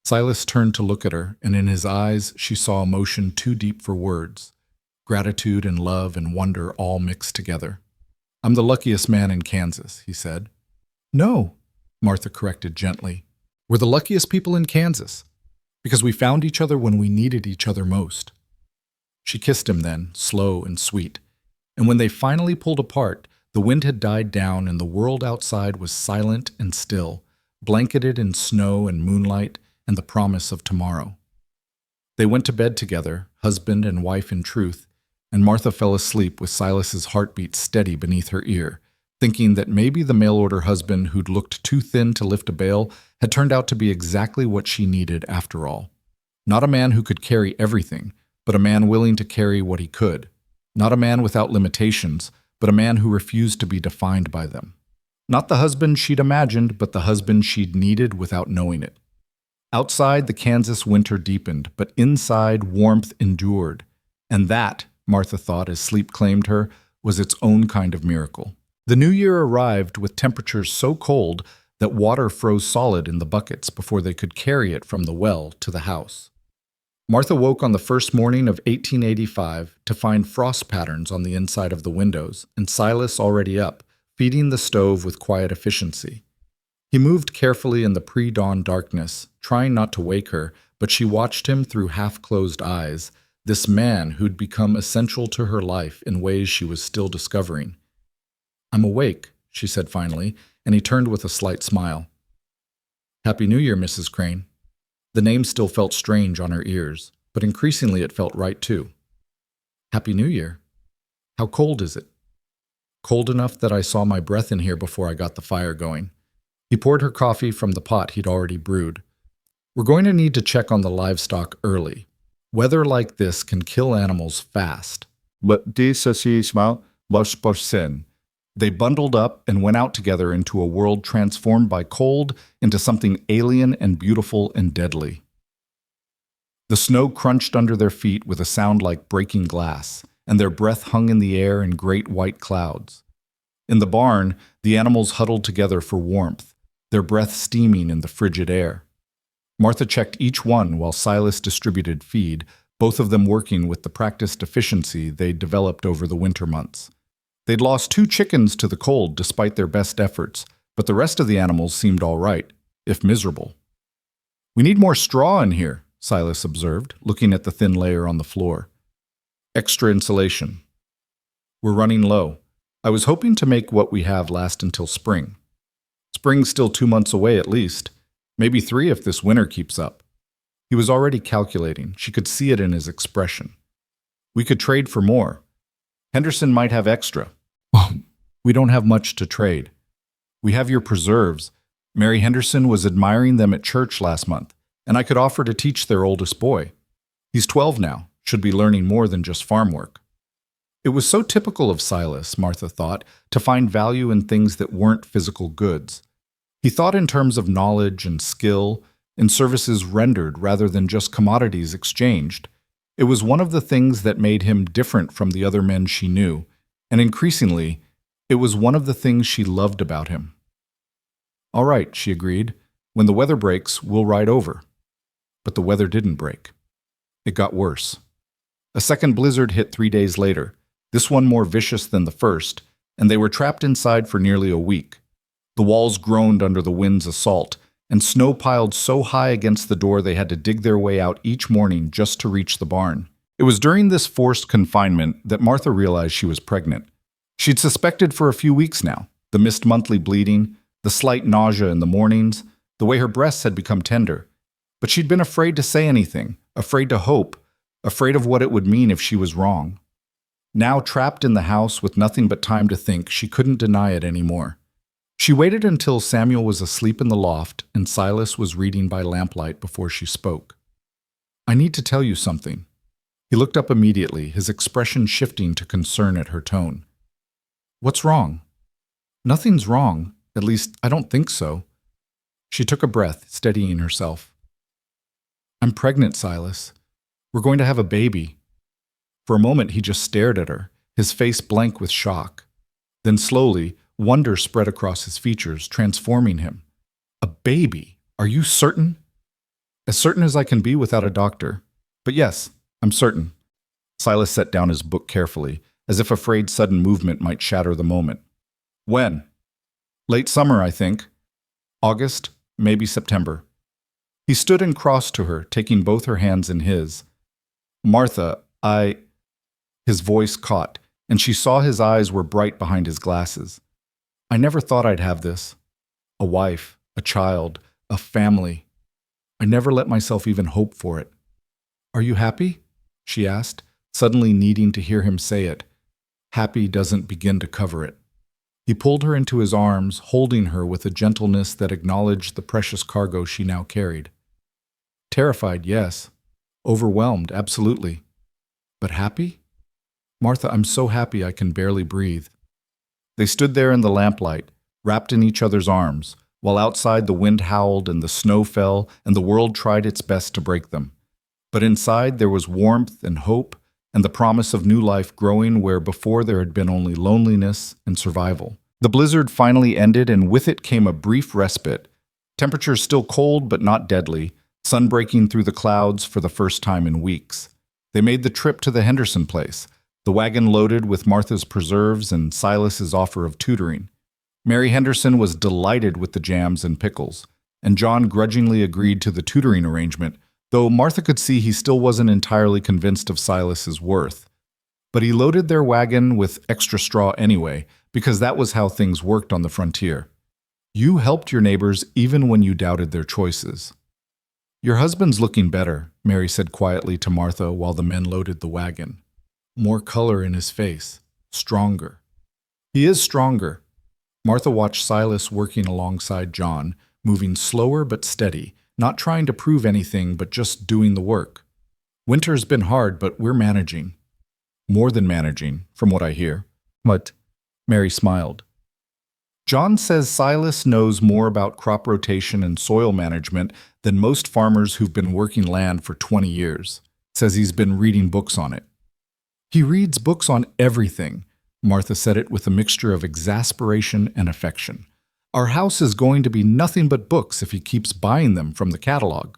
Silas turned to look at her, and in his eyes she saw emotion too deep for words. Gratitude and love and wonder all mixed together. I'm the luckiest man in Kansas, he said. No, Martha corrected gently. We're the luckiest people in Kansas, because we found each other when we needed each other most. She kissed him then, slow and sweet, and when they finally pulled apart, the wind had died down and the world outside was silent and still, blanketed in snow and moonlight and the promise of tomorrow. They went to bed together, husband and wife in truth, and Martha fell asleep with Silas's heartbeat steady beneath her ear, thinking that maybe the mail-order husband who'd looked too thin to lift a bale had turned out to be exactly what she needed after all. Not a man who could carry everything, but a man willing to carry what he could. Not a man without limitations, but a man who refused to be defined by them. Not the husband she'd imagined, but the husband she'd needed without knowing it. Outside, the Kansas winter deepened, but inside, warmth endured. And that, Martha thought as sleep claimed her, was its own kind of miracle. The new year arrived with temperatures so cold that water froze solid in the buckets before they could carry it from the well to the house. Martha woke on the first morning of 1885 to find frost patterns on the inside of the windows, and Silas already up, feeding the stove with quiet efficiency. He moved carefully in the pre-dawn darkness, trying not to wake her, but she watched him through half-closed eyes, this man who'd become essential to her life in ways she was still discovering. I'm awake, she said finally, and he turned with a slight smile. Happy New Year, Mrs. Crane. The name still felt strange on her ears, but increasingly it felt right too. Happy New Year. How cold is it? Cold enough that I saw my breath in here before I got the fire going. He poured her coffee from the pot he'd already brewed. We're going to need to check on the livestock early. Weather like this can kill animals fast. But this is my sin. They bundled up and went out together into a world transformed by cold into something alien and beautiful and deadly. The snow crunched under their feet with a sound like breaking glass, and their breath hung in the air in great white clouds. In the barn, the animals huddled together for warmth, their breath steaming in the frigid air. Martha checked each one while Silas distributed feed, both of them working with the practiced efficiency they'd developed over the winter months. They'd lost 2 chickens to the cold despite their best efforts, but the rest of the animals seemed all right, if miserable. We need more straw in here, Silas observed, looking at the thin layer on the floor. Extra insulation. We're running low. I was hoping to make what we have last until spring. Spring's still 2 months away at least, maybe 3 if this winter keeps up. He was already calculating. She could see it in his expression. We could trade for more. Henderson might have extra. We don't have much to trade. We have your preserves. Mary Henderson was admiring them at church last month, and I could offer to teach their oldest boy. He's 12 now, should be learning more than just farm work. It was so typical of Silas, Martha thought, to find value in things that weren't physical goods. He thought in terms of knowledge and skill, in services rendered rather than just commodities exchanged. It was one of the things that made him different from the other men she knew, and increasingly, it was one of the things she loved about him. All right, she agreed. When the weather breaks, we'll ride over. But the weather didn't break. It got worse. A second blizzard hit 3 days later, this one more vicious than the first, and they were trapped inside for nearly a week. The walls groaned under the wind's assault, and snow piled so high against the door they had to dig their way out each morning just to reach the barn. It was during this forced confinement that Martha realized she was pregnant. She'd suspected for a few weeks now, the missed monthly bleeding, the slight nausea in the mornings, the way her breasts had become tender. But she'd been afraid to say anything, afraid to hope, afraid of what it would mean if she was wrong. Now trapped in the house with nothing but time to think, she couldn't deny it anymore. She waited until Samuel was asleep in the loft and Silas was reading by lamplight before she spoke. I need to tell you something. He looked up immediately, his expression shifting to concern at her tone. What's wrong? Nothing's wrong. At least, I don't think so. She took a breath, steadying herself. I'm pregnant, Silas. We're going to have a baby. For a moment, he just stared at her, his face blank with shock. Then slowly, wonder spread across his features, transforming him. A baby. Are you certain? As certain as I can be without a doctor. But yes, I'm certain. Silas set down his book carefully, as if afraid sudden movement might shatter the moment. When? Late summer, I think. August, maybe September. He stood and crossed to her, taking both her hands in his. Martha, His voice caught, and she saw his eyes were bright behind his glasses. I never thought I'd have this. A wife, a child, a family. I never let myself even hope for it. Are you happy? She asked, suddenly needing to hear him say it. Happy doesn't begin to cover it. He pulled her into his arms, holding her with a gentleness that acknowledged the precious cargo she now carried. Terrified, yes. Overwhelmed, absolutely. But happy? Martha, I'm so happy I can barely breathe. They stood there in the lamplight, wrapped in each other's arms, while outside the wind howled and the snow fell and the world tried its best to break them. But inside there was warmth and hope and the promise of new life growing where before there had been only loneliness and survival. The blizzard finally ended, and with it came a brief respite. Temperatures still cold but not deadly, sun breaking through the clouds for the first time in weeks. They made the trip to the Henderson place, the wagon loaded with Martha's preserves and Silas's offer of tutoring. Mary Henderson was delighted with the jams and pickles, and John grudgingly agreed to the tutoring arrangement, though Martha could see he still wasn't entirely convinced of Silas's worth. But he loaded their wagon with extra straw anyway, because that was how things worked on the frontier. You helped your neighbors even when you doubted their choices. Your husband's looking better, Mary said quietly to Martha while the men loaded the wagon. More color in his face, stronger. He is stronger. Martha watched Silas working alongside John, moving slower but steady, not trying to prove anything but just doing the work. Winter's been hard, but we're managing. More than managing, from what I hear. But Mary smiled. John says Silas knows more about crop rotation and soil management than most farmers who've been working land for 20 years. Says he's been reading books on it. He reads books on everything. Martha said it with a mixture of exasperation and affection. Our house is going to be nothing but books if he keeps buying them from the catalog.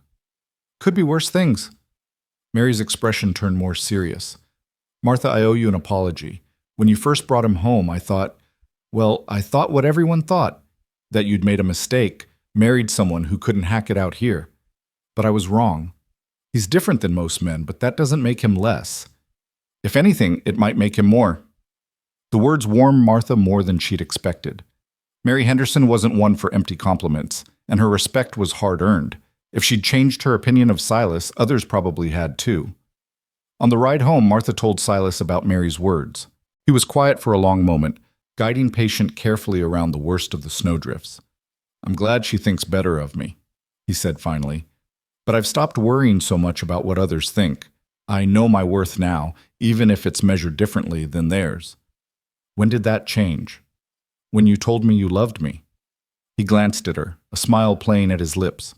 Could be worse things. Mary's expression turned more serious. Martha, I owe you an apology. When you first brought him home, I thought what everyone thought, that you'd made a mistake, married someone who couldn't hack it out here. But I was wrong. He's different than most men, but that doesn't make him less. If anything, it might make him more. The words warmed Martha more than she'd expected. Mary Henderson wasn't one for empty compliments, and her respect was hard-earned. If she'd changed her opinion of Silas, others probably had too. On the ride home, Martha told Silas about Mary's words. He was quiet for a long moment, guiding patient carefully around the worst of the snowdrifts. I'm glad she thinks better of me, he said finally. But I've stopped worrying so much about what others think. I know my worth now, even if it's measured differently than theirs. When did that change? When you told me you loved me. He glanced at her, a smile playing at his lips.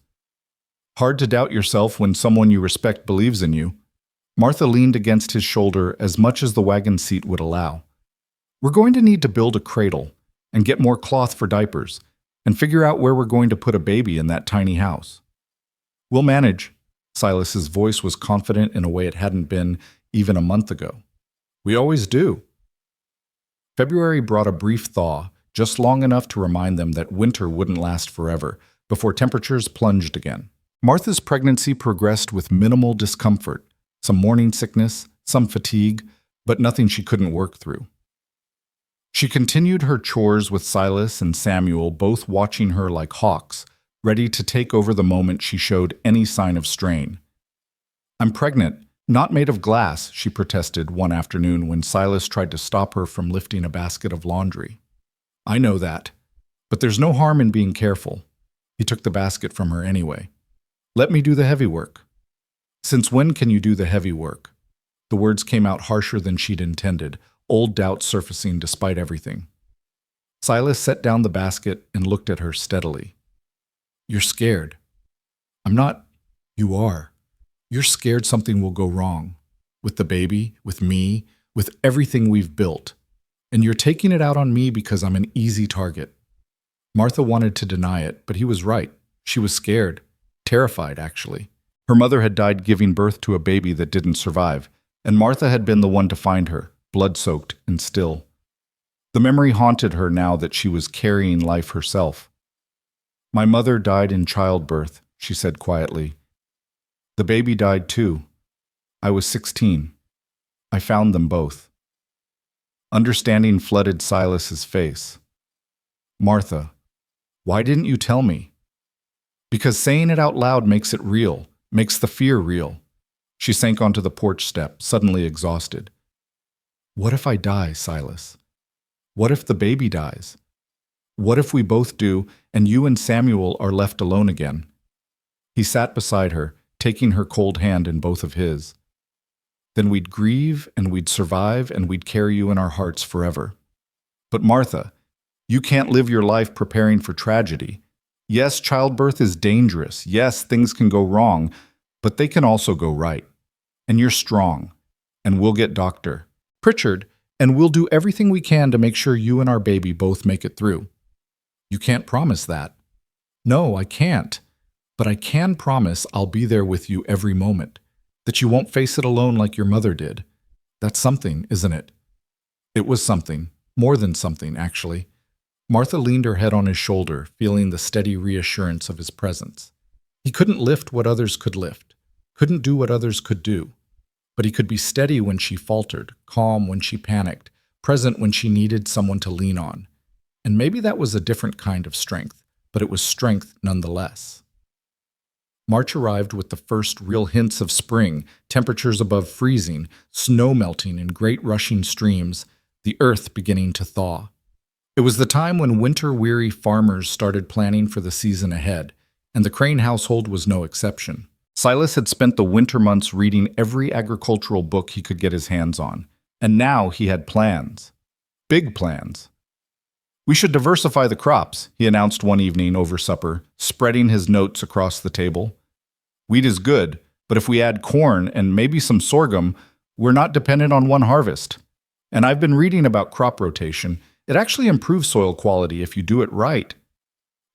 Hard to doubt yourself when someone you respect believes in you. Martha leaned against his shoulder as much as the wagon seat would allow. We're going to need to build a cradle and get more cloth for diapers and figure out where we're going to put a baby in that tiny house. We'll manage. Silas's voice was confident in a way it hadn't been even a month ago. We always do. February brought a brief thaw, just long enough to remind them that winter wouldn't last forever, before temperatures plunged again. Martha's pregnancy progressed with minimal discomfort, some morning sickness, some fatigue, but nothing she couldn't work through. She continued her chores with Silas and Samuel, both watching her like hawks, ready to take over the moment she showed any sign of strain. I'm pregnant, not made of glass, she protested one afternoon when Silas tried to stop her from lifting a basket of laundry. I know that, but there's no harm in being careful. He took the basket from her anyway. Let me do the heavy work. Since when can you do the heavy work? The words came out harsher than she'd intended, old doubts surfacing despite everything. Silas set down the basket and looked at her steadily. You're scared. I'm not. You are. You're scared something will go wrong. With the baby, with me, with everything we've built. And you're taking it out on me because I'm an easy target. Martha wanted to deny it, but he was right. She was scared, terrified, actually. Her mother had died giving birth to a baby that didn't survive, and Martha had been the one to find her, blood-soaked and still. The memory haunted her now that she was carrying life herself. "My mother died in childbirth," she said quietly. "The baby died too. I was 16. I found them both." Understanding flooded Silas's face. "Martha, why didn't you tell me?" "Because saying it out loud makes it real, makes the fear real." She sank onto the porch step, suddenly exhausted. "What if I die, Silas? What if the baby dies? What if we both do, and you and Samuel are left alone again?" He sat beside her, taking her cold hand in both of his. "Then we'd grieve, and we'd survive, and we'd carry you in our hearts forever. But Martha, you can't live your life preparing for tragedy. Yes, childbirth is dangerous. Yes, things can go wrong, but they can also go right. And you're strong, and we'll get Dr. Pritchard, and we'll do everything we can to make sure you and our baby both make it through." "You can't promise that." "No, I can't. But I can promise I'll be there with you every moment, that you won't face it alone like your mother did. That's something, isn't it?" It was something. More than something, actually. Martha leaned her head on his shoulder, feeling the steady reassurance of his presence. He couldn't lift what others could lift, couldn't do what others could do. But he could be steady when she faltered, calm when she panicked, present when she needed someone to lean on. And maybe that was a different kind of strength, but it was strength nonetheless. March arrived with the first real hints of spring, temperatures above freezing, snow melting in great rushing streams, the earth beginning to thaw. It was the time when winter-weary farmers started planning for the season ahead, and the Crane household was no exception. Silas had spent the winter months reading every agricultural book he could get his hands on, and now he had plans. Big plans. "We should diversify the crops," he announced one evening over supper, spreading his notes across the table. "Wheat is good, but if we add corn and maybe some sorghum, we're not dependent on one harvest. And I've been reading about crop rotation. It actually improves soil quality if you do it right."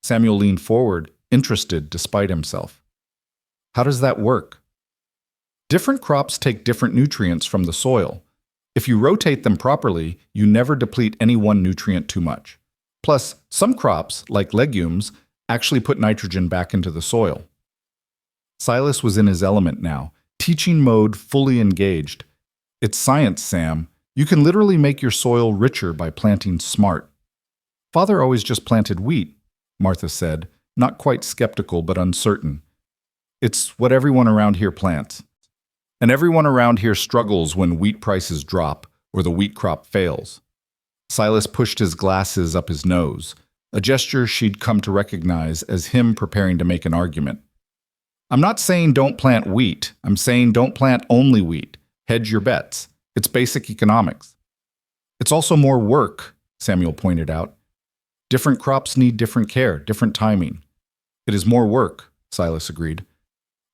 Samuel leaned forward, interested despite himself. "How does that work?" "Different crops take different nutrients from the soil. If you rotate them properly, you never deplete any one nutrient too much. Plus, some crops, like legumes, actually put nitrogen back into the soil." Silas was in his element now, teaching mode fully engaged. "It's science, Sam. You can literally make your soil richer by planting smart." "Father always just planted wheat," Martha said, not quite skeptical but uncertain. "It's what everyone around here plants. And everyone around here struggles when wheat prices drop or the wheat crop fails." Silas pushed his glasses up his nose, a gesture she'd come to recognize as him preparing to make an argument. "I'm not saying don't plant wheat. I'm saying don't plant only wheat. Hedge your bets. It's basic economics." "It's also more work," Samuel pointed out. "Different crops need different care, different timing." "It is more work," Silas agreed.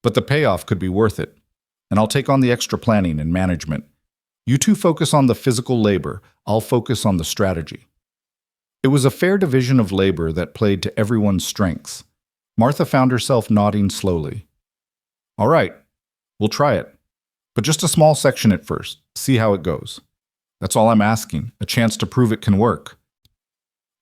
"But the payoff could be worth it. And I'll take on the extra planning and management. You two focus on the physical labor. I'll focus on the strategy." It was a fair division of labor that played to everyone's strengths. Martha found herself nodding slowly. "All right, we'll try it. But just a small section at first. See how it goes. That's all I'm asking, a chance to prove it can work."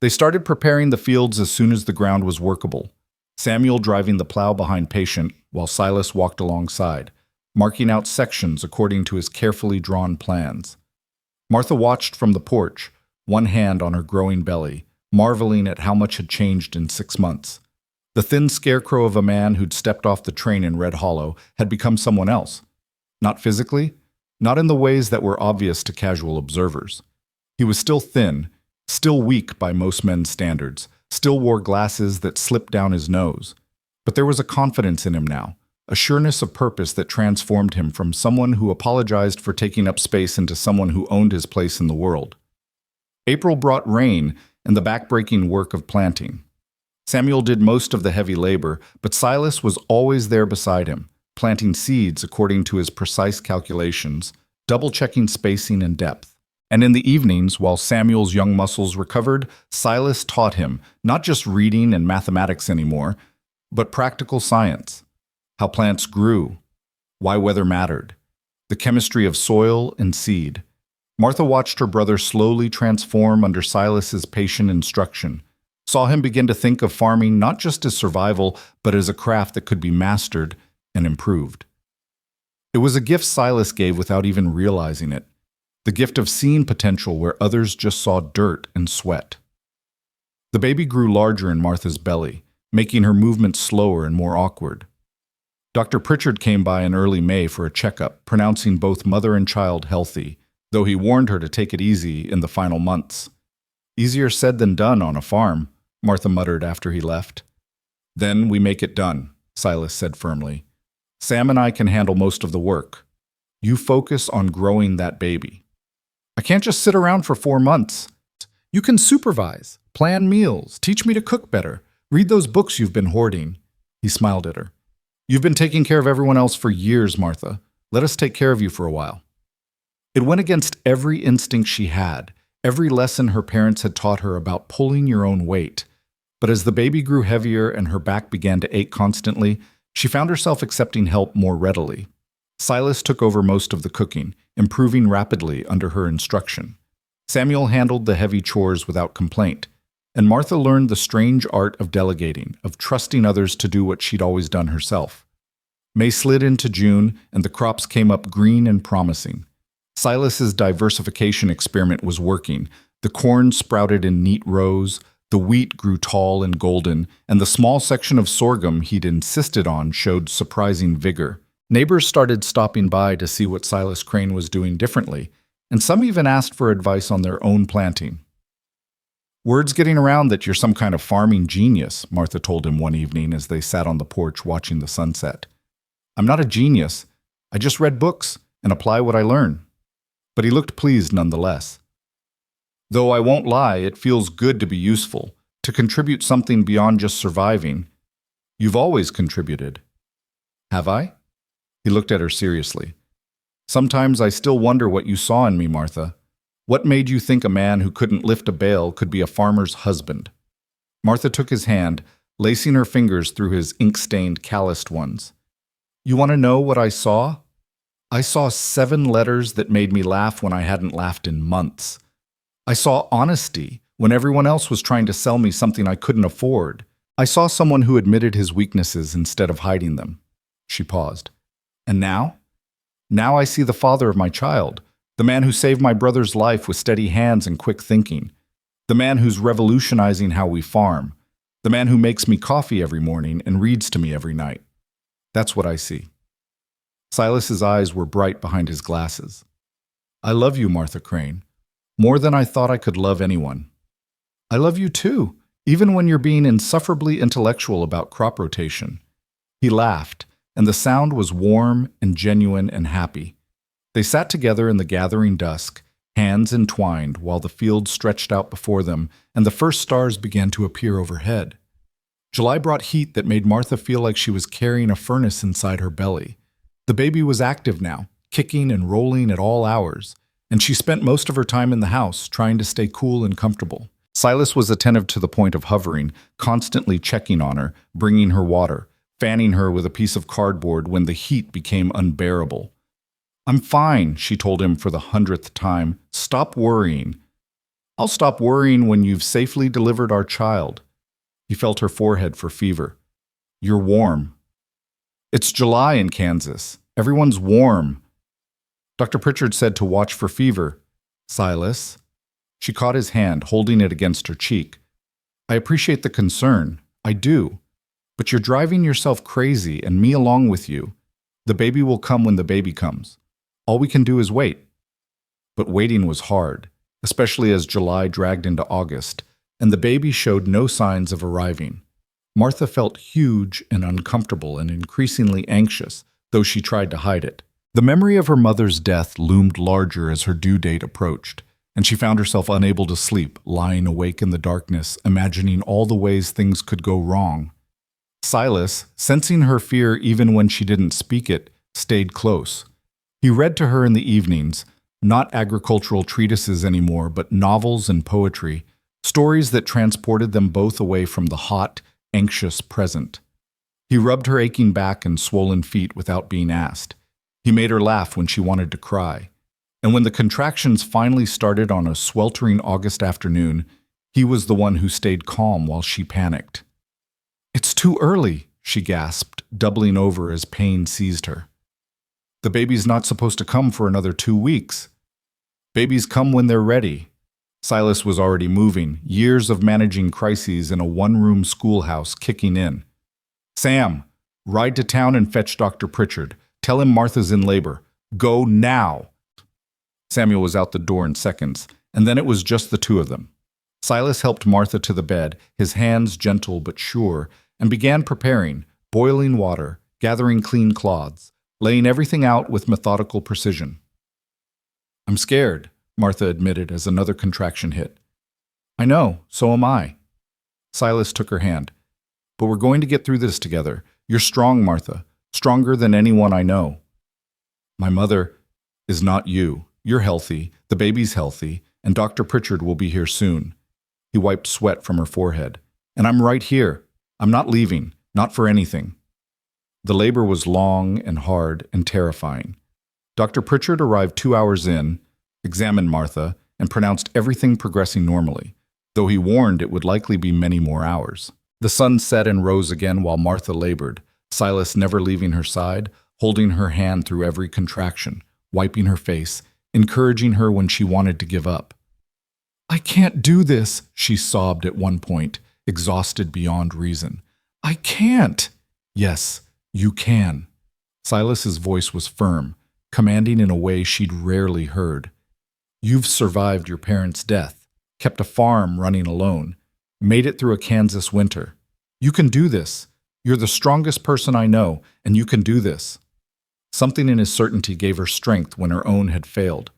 They started preparing the fields as soon as the ground was workable, Samuel driving the plow behind Patient while Silas walked alongside, marking out sections according to his carefully drawn plans. Martha watched from the porch, one hand on her growing belly, marveling at how much had changed in 6 months. The thin scarecrow of a man who'd stepped off the train in Red Hollow had become someone else. Not physically, not in the ways that were obvious to casual observers. He was still thin, still weak by most men's standards, still wore glasses that slipped down his nose. But there was a confidence in him now, a sureness of purpose that transformed him from someone who apologized for taking up space into someone who owned his place in the world. April brought rain and the backbreaking work of planting. Samuel did most of the heavy labor, but Silas was always there beside him, planting seeds according to his precise calculations, double-checking spacing and depth. And in the evenings, while Samuel's young muscles recovered, Silas taught him not just reading and mathematics anymore, but practical science, how plants grew, why weather mattered, the chemistry of soil and seed. Martha watched her brother slowly transform under Silas's patient instruction, saw him begin to think of farming not just as survival, but as a craft that could be mastered and improved. It was a gift Silas gave without even realizing it, the gift of seeing potential where others just saw dirt and sweat. The baby grew larger in Martha's belly, making her movements slower and more awkward. Dr. Pritchard came by in early May for a checkup, pronouncing both mother and child healthy, though he warned her to take it easy in the final months. Easier said than done on a farm, Martha muttered after he left. Then we make it done, Silas said firmly. Sam and I can handle most of the work. You focus on growing that baby. I can't just sit around for 4 months. You can supervise, plan meals, teach me to cook better, read those books you've been hoarding. He smiled at her. You've been taking care of everyone else for years, Martha. Let us take care of you for a while. It went against every instinct she had, every lesson her parents had taught her about pulling your own weight. But as the baby grew heavier and her back began to ache constantly, she found herself accepting help more readily. Silas took over most of the cooking, improving rapidly under her instruction. Samuel handled the heavy chores without complaint, and Martha learned the strange art of delegating, of trusting others to do what she'd always done herself. May slid into June, and the crops came up green and promising. Silas's diversification experiment was working. The corn sprouted in neat rows, the wheat grew tall and golden, and the small section of sorghum he'd insisted on showed surprising vigor. Neighbors started stopping by to see what Silas Crane was doing differently, and some even asked for advice on their own planting. Word's getting around that you're some kind of farming genius, Martha told him one evening as they sat on the porch watching the sunset. I'm not a genius. I just read books and apply what I learn. But he looked pleased nonetheless. Though I won't lie, it feels good to be useful, to contribute something beyond just surviving. You've always contributed. Have I? He looked at her seriously. Sometimes I still wonder what you saw in me, Martha. What made you think a man who couldn't lift a bale could be a farmer's husband? Martha took his hand, lacing her fingers through his ink-stained, calloused ones. You want to know what I saw? I saw 7 letters that made me laugh when I hadn't laughed in months. I saw honesty when everyone else was trying to sell me something I couldn't afford. I saw someone who admitted his weaknesses instead of hiding them. She paused. And now? Now I see the father of my child, the man who saved my brother's life with steady hands and quick thinking, the man who's revolutionizing how we farm, the man who makes me coffee every morning and reads to me every night. That's what I see. Silas's eyes were bright behind his glasses. I love you, Martha Crane, more than I thought I could love anyone. I love you too, even when you're being insufferably intellectual about crop rotation. He laughed, and the sound was warm and genuine and happy. They sat together in the gathering dusk, hands entwined, while the field stretched out before them and the first stars began to appear overhead. July brought heat that made Martha feel like she was carrying a furnace inside her belly. The baby was active now, kicking and rolling at all hours, and she spent most of her time in the house, trying to stay cool and comfortable. Silas was attentive to the point of hovering, constantly checking on her, bringing her water, fanning her with a piece of cardboard when the heat became unbearable. I'm fine, she told him for the 100th time. Stop worrying. I'll stop worrying when you've safely delivered our child. He felt her forehead for fever. You're warm. It's July in Kansas. Everyone's warm. Dr. Pritchard said to watch for fever. Silas. She caught his hand, holding it against her cheek. I appreciate the concern. I do. But you're driving yourself crazy, and me along with you. The baby will come when the baby comes. All we can do is wait. But waiting was hard, especially as July dragged into August, and the baby showed no signs of arriving. Martha felt huge and uncomfortable and increasingly anxious, though she tried to hide it. The memory of her mother's death loomed larger as her due date approached, and she found herself unable to sleep, lying awake in the darkness, imagining all the ways things could go wrong. Silas, sensing her fear even when she didn't speak it, stayed close. He read to her in the evenings, not agricultural treatises anymore, but novels and poetry, stories that transported them both away from the hot, anxious present. He rubbed her aching back and swollen feet without being asked. He made her laugh when she wanted to cry. And when the contractions finally started on a sweltering August afternoon, he was the one who stayed calm while she panicked. "It's too early," she gasped, doubling over as pain seized her. "The baby's not supposed to come for another 2 weeks. Babies come when they're ready." Silas was already moving, years of managing crises in a one-room schoolhouse kicking in. "Sam, ride to town and fetch Dr. Pritchard. Tell him Martha's in labor. Go now." Samuel was out the door in seconds, and then it was just the two of them. Silas helped Martha to the bed, his hands gentle but sure, and began preparing, boiling water, gathering clean cloths, laying everything out with methodical precision. "I'm scared," Martha admitted as another contraction hit. "I know, so am I." Silas took her hand. "But we're going to get through this together. You're strong, Martha, stronger than anyone I know." "My mother is not you. You're healthy, the baby's healthy, and Dr. Pritchard will be here soon." He wiped sweat from her forehead. "And I'm right here. I'm not leaving, not for anything." The labor was long and hard and terrifying. Dr. Pritchard arrived 2 hours in, examined Martha, and pronounced everything progressing normally, though he warned it would likely be many more hours. The sun set and rose again while Martha labored, Silas never leaving her side, holding her hand through every contraction, wiping her face, encouraging her when she wanted to give up. "I can't do this," she sobbed at one point, exhausted beyond reason. "I can't." "Yes, you can." Silas's voice was firm, commanding in a way she'd rarely heard. "You've survived your parents' death, kept a farm running alone, made it through a Kansas winter. You can do this. You're the strongest person I know, and you can do this." Something in his certainty gave her strength when her own had failed.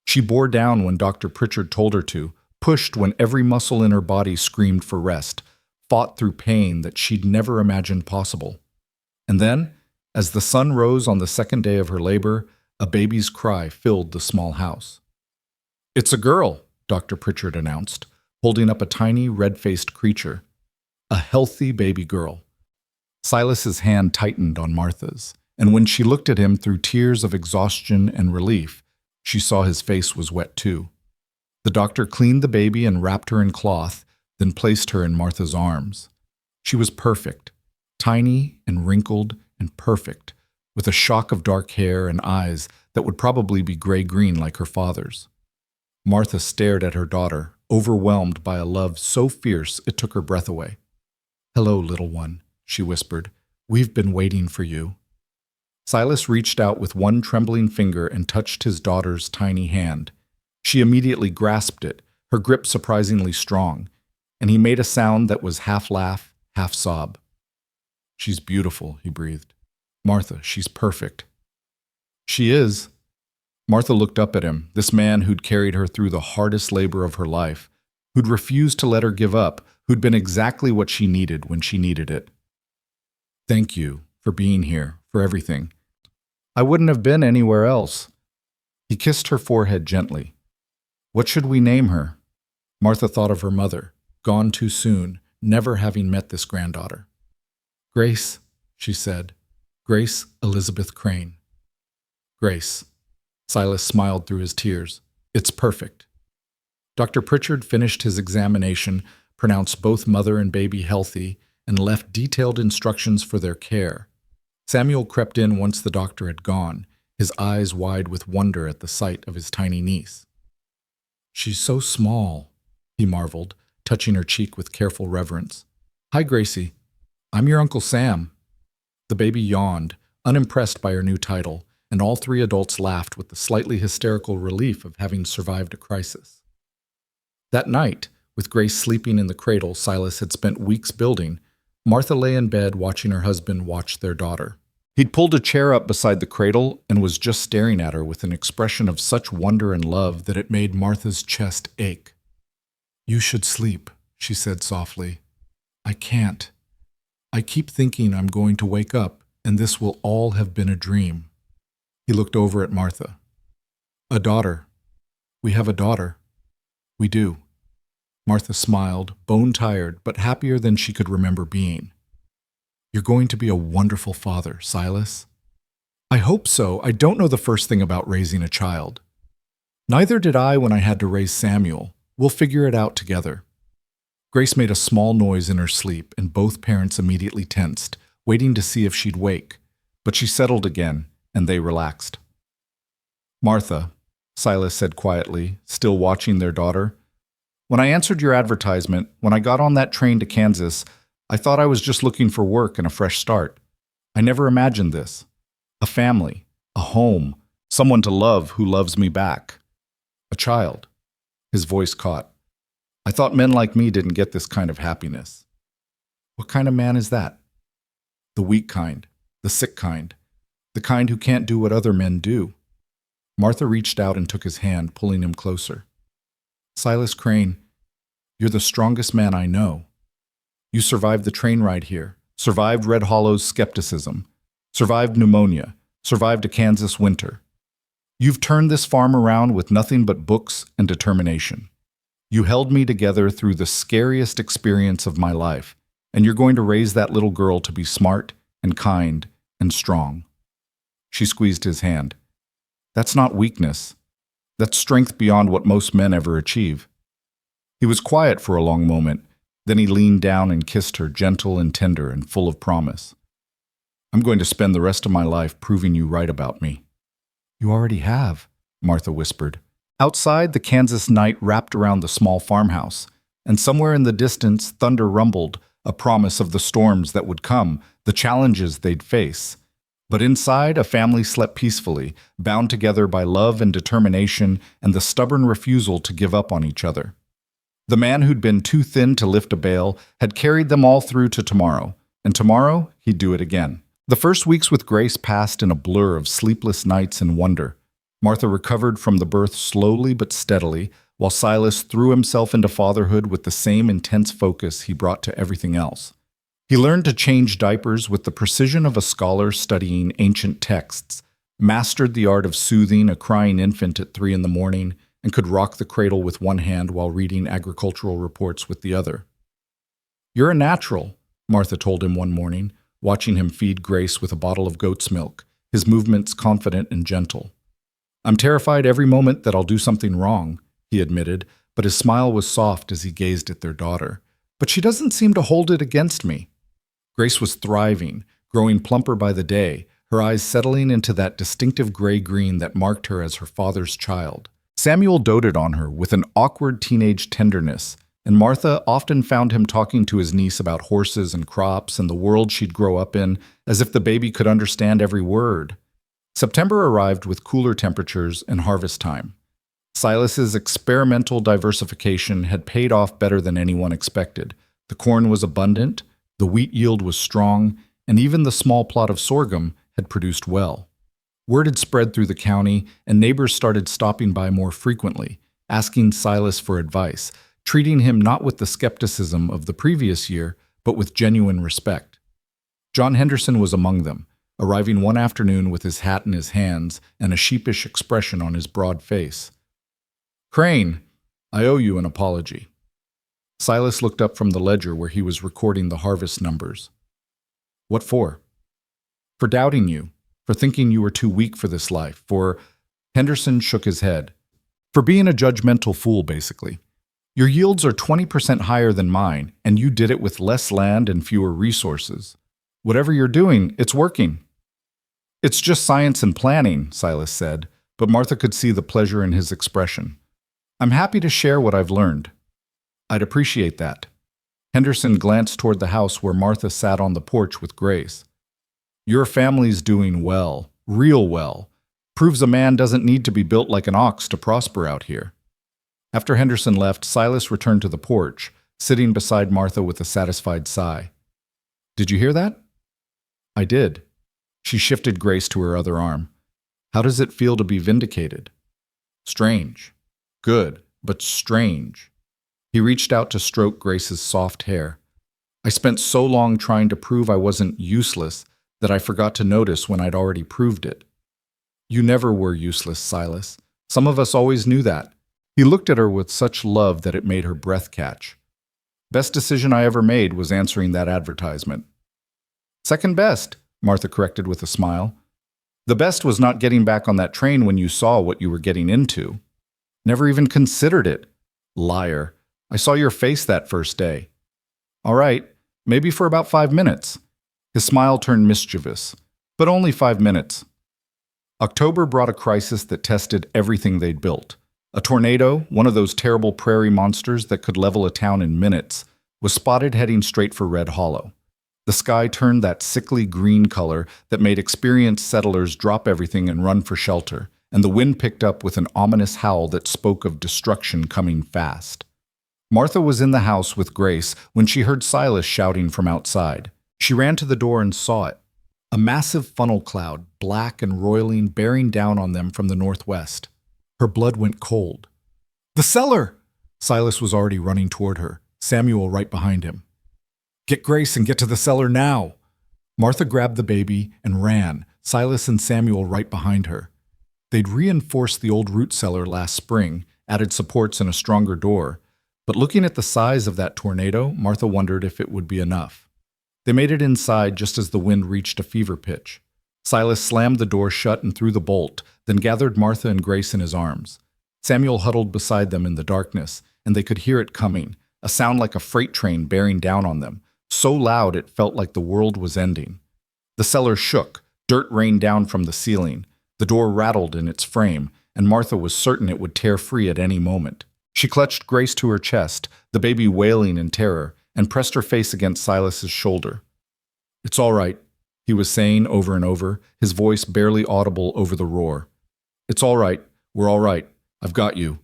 She bore down when Dr. Pritchard told her to, pushed when every muscle in her body screamed for rest, fought through pain that she'd never imagined possible. And then, as the sun rose on the second day of her labor, a baby's cry filled the small house. "It's a girl," Dr. Pritchard announced, holding up a tiny, red-faced creature. A healthy baby girl. Silas's hand tightened on Martha's, and when she looked at him through tears of exhaustion and relief, she saw his face was wet too. The doctor cleaned the baby and wrapped her in cloth, then placed her in Martha's arms. She was perfect, tiny and wrinkled and perfect, with a shock of dark hair and eyes that would probably be gray-green like her father's. Martha stared at her daughter, overwhelmed by a love so fierce it took her breath away. "Hello, little one," she whispered. "We've been waiting for you." Silas reached out with one trembling finger and touched his daughter's tiny hand. She immediately grasped it, her grip surprisingly strong, and he made a sound that was half laugh, half sob. "She's beautiful," he breathed. "Martha, she's perfect." "She is." Martha looked up at him, this man who'd carried her through the hardest labor of her life, who'd refused to let her give up, who'd been exactly what she needed when she needed it. "Thank you for being here, for everything. I wouldn't have been anywhere else." He kissed her forehead gently. "What should we name her?" Martha thought of her mother, gone too soon, never having met this granddaughter. "Grace," she said. "Grace Elizabeth Crane." "Grace." Silas smiled through his tears. "It's perfect." Dr. Pritchard finished his examination, pronounced both mother and baby healthy, and left detailed instructions for their care. Samuel crept in once the doctor had gone, his eyes wide with wonder at the sight of his tiny niece. "She's so small," he marveled, touching her cheek with careful reverence. "Hi, Gracie. I'm your Uncle Sam." The baby yawned, unimpressed by her new title, and all three adults laughed with the slightly hysterical relief of having survived a crisis. That night, with Grace sleeping in the cradle Silas had spent weeks building, Martha lay in bed watching her husband watch their daughter. He'd pulled a chair up beside the cradle and was just staring at her with an expression of such wonder and love that it made Martha's chest ache. "You should sleep," she said softly. "I can't. I keep thinking I'm going to wake up and this will all have been a dream." He looked over at Martha. "A daughter. We have a daughter." "We do." Martha smiled, bone-tired, but happier than she could remember being. You're going to be a wonderful father, Silas. I hope so. I don't know the first thing about raising a child. Neither did I when I had to raise Samuel. We'll figure it out together. Grace made a small noise in her sleep, and both parents immediately tensed, waiting to see if she'd wake. But she settled again, and they relaxed. Martha, Silas said quietly, still watching their daughter, when I answered your advertisement, when I got on that train to Kansas, I thought I was just looking for work and a fresh start. I never imagined this. A family, a home, someone to love who loves me back. A child. His voice caught. I thought men like me didn't get this kind of happiness. What kind of man is that? The weak kind, the sick kind, the kind who can't do what other men do. Martha reached out and took his hand, pulling him closer. Silas Crane, you're the strongest man I know. You survived the train ride here, survived Red Hollow's skepticism, survived pneumonia, survived a Kansas winter. You've turned this farm around with nothing but books and determination. You held me together through the scariest experience of my life, and you're going to raise that little girl to be smart and kind and strong. She squeezed his hand. That's not weakness. That's strength beyond what most men ever achieve. He was quiet for a long moment, then he leaned down and kissed her, gentle and tender and full of promise. I'm going to spend the rest of my life proving you right about me. You already have, Martha whispered. Outside, the Kansas night wrapped around the small farmhouse, and somewhere in the distance, thunder rumbled, a promise of the storms that would come, the challenges they'd face. But inside, a family slept peacefully, bound together by love and determination and the stubborn refusal to give up on each other. The man who'd been too thin to lift a bale had carried them all through to tomorrow, and tomorrow he'd do it again. The first weeks with Grace passed in a blur of sleepless nights and wonder. Martha recovered from the birth slowly but steadily, while Silas threw himself into fatherhood with the same intense focus he brought to everything else. He learned to change diapers with the precision of a scholar studying ancient texts, mastered the art of soothing a crying infant at 3 a.m, and could rock the cradle with one hand while reading agricultural reports with the other. You're a natural, Martha told him one morning, watching him feed Grace with a bottle of goat's milk, his movements confident and gentle. I'm terrified every moment that I'll do something wrong, he admitted, but his smile was soft as he gazed at their daughter. But she doesn't seem to hold it against me. Grace was thriving, growing plumper by the day, her eyes settling into that distinctive gray-green that marked her as her father's child. Samuel doted on her with an awkward teenage tenderness, and Martha often found him talking to his niece about horses and crops and the world she'd grow up in, as if the baby could understand every word. September arrived with cooler temperatures and harvest time. Silas's experimental diversification had paid off better than anyone expected. The corn was abundant, the wheat yield was strong, and even the small plot of sorghum had produced well. Word had spread through the county, and neighbors started stopping by more frequently, asking Silas for advice, treating him not with the skepticism of the previous year, but with genuine respect. John Henderson was among them, arriving one afternoon with his hat in his hands and a sheepish expression on his broad face. Crane, I owe you an apology. Silas looked up from the ledger where he was recording the harvest numbers. What for? For doubting you, for thinking you were too weak for this life, for... Henderson shook his head. For being a judgmental fool, basically. Your yields are 20% higher than mine, and you did it with less land and fewer resources. Whatever you're doing, it's working. It's just science and planning, Silas said, but Martha could see the pleasure in his expression. I'm happy to share what I've learned. I'd appreciate that. Henderson glanced toward the house where Martha sat on the porch with Grace. Your family's doing well, real well. Proves a man doesn't need to be built like an ox to prosper out here. After Henderson left, Silas returned to the porch, sitting beside Martha with a satisfied sigh. Did you hear that? I did. She shifted Grace to her other arm. How does it feel to be vindicated? Strange. Good, but strange. He reached out to stroke Grace's soft hair. I spent so long trying to prove I wasn't useless that I forgot to notice when I'd already proved it. You never were useless, Silas. Some of us always knew that. He looked at her with such love that it made her breath catch. Best decision I ever made was answering that advertisement. Second best, Martha corrected with a smile. The best was not getting back on that train when you saw what you were getting into. Never even considered it. Liar. I saw your face that first day. All right, maybe for about 5 minutes. His smile turned mischievous, but only 5 minutes. October brought a crisis that tested everything they'd built. A tornado, one of those terrible prairie monsters that could level a town in minutes, was spotted heading straight for Red Hollow. The sky turned that sickly green color that made experienced settlers drop everything and run for shelter, and the wind picked up with an ominous howl that spoke of destruction coming fast. Martha was in the house with Grace when she heard Silas shouting from outside. She ran to the door and saw it. A massive funnel cloud, black and roiling, bearing down on them from the northwest. Her blood went cold. The cellar! Silas was already running toward her, Samuel right behind him. Get Grace and get to the cellar now! Martha grabbed the baby and ran, Silas and Samuel right behind her. They'd reinforced the old root cellar last spring, added supports and a stronger door, but looking at the size of that tornado, Martha wondered if it would be enough. They made it inside just as the wind reached a fever pitch. Silas slammed the door shut and threw the bolt, then gathered Martha and Grace in his arms. Samuel huddled beside them in the darkness, and they could hear it coming, a sound like a freight train bearing down on them, so loud it felt like the world was ending. The cellar shook, dirt rained down from the ceiling, the door rattled in its frame, and Martha was certain it would tear free at any moment. She clutched Grace to her chest, the baby wailing in terror, and pressed her face against Silas's shoulder. It's all right, he was saying over and over, his voice barely audible over the roar. It's all right, we're all right, I've got you.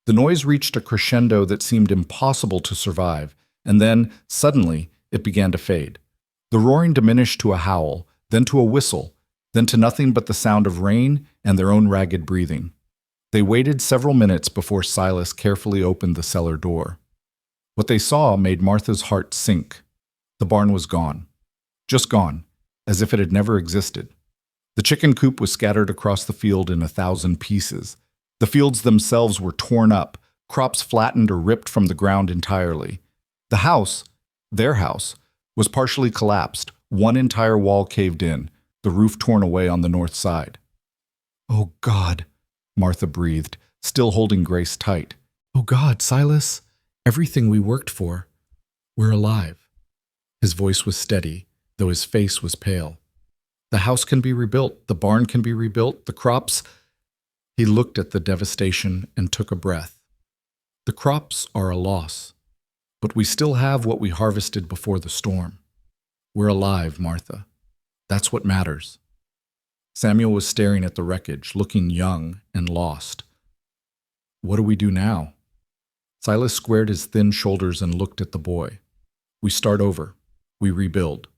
The noise reached a crescendo that seemed impossible to survive, and then, suddenly, it began to fade. The roaring diminished to a howl, then to a whistle, then to nothing but the sound of rain and their own ragged breathing. They waited several minutes before Silas carefully opened the cellar door. What they saw made Martha's heart sink. The barn was gone. Just gone, as if it had never existed. The chicken coop was scattered across the field in 1,000 pieces. The fields themselves were torn up, crops flattened or ripped from the ground entirely. The house, their house, was partially collapsed, one entire wall caved in, the roof torn away on the north side. Oh, God, Martha breathed, still holding Grace tight. Oh, God, Silas. Everything we worked for. We're alive. His voice was steady, though his face was pale. The house can be rebuilt, the barn can be rebuilt, the crops... He looked at the devastation and took a breath. The crops are a loss, but we still have what we harvested before the storm. We're alive, Martha. That's what matters. Samuel was staring at the wreckage, looking young and lost. What do we do now? Silas squared his thin shoulders and looked at the boy. We start over. We rebuild.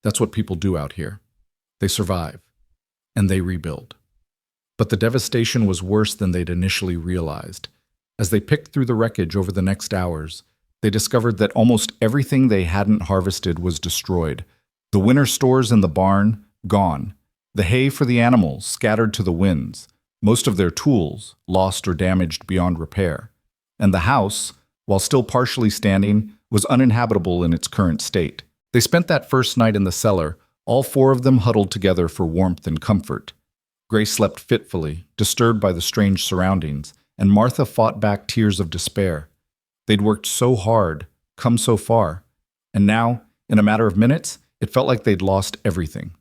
That's what people do out here. They survive. And they rebuild. But the devastation was worse than they'd initially realized. As they picked through the wreckage over the next hours, they discovered that almost everything they hadn't harvested was destroyed. The winter stores in the barn, gone. The hay for the animals, scattered to the winds. Most of their tools, lost or damaged beyond repair. And the house, while still partially standing, was uninhabitable in its current state. They spent that first night in the cellar, all 4 of them huddled together for warmth and comfort. Grace slept fitfully, disturbed by the strange surroundings, and Martha fought back tears of despair. They'd worked so hard, come so far, and now, in a matter of minutes, it felt like they'd lost everything.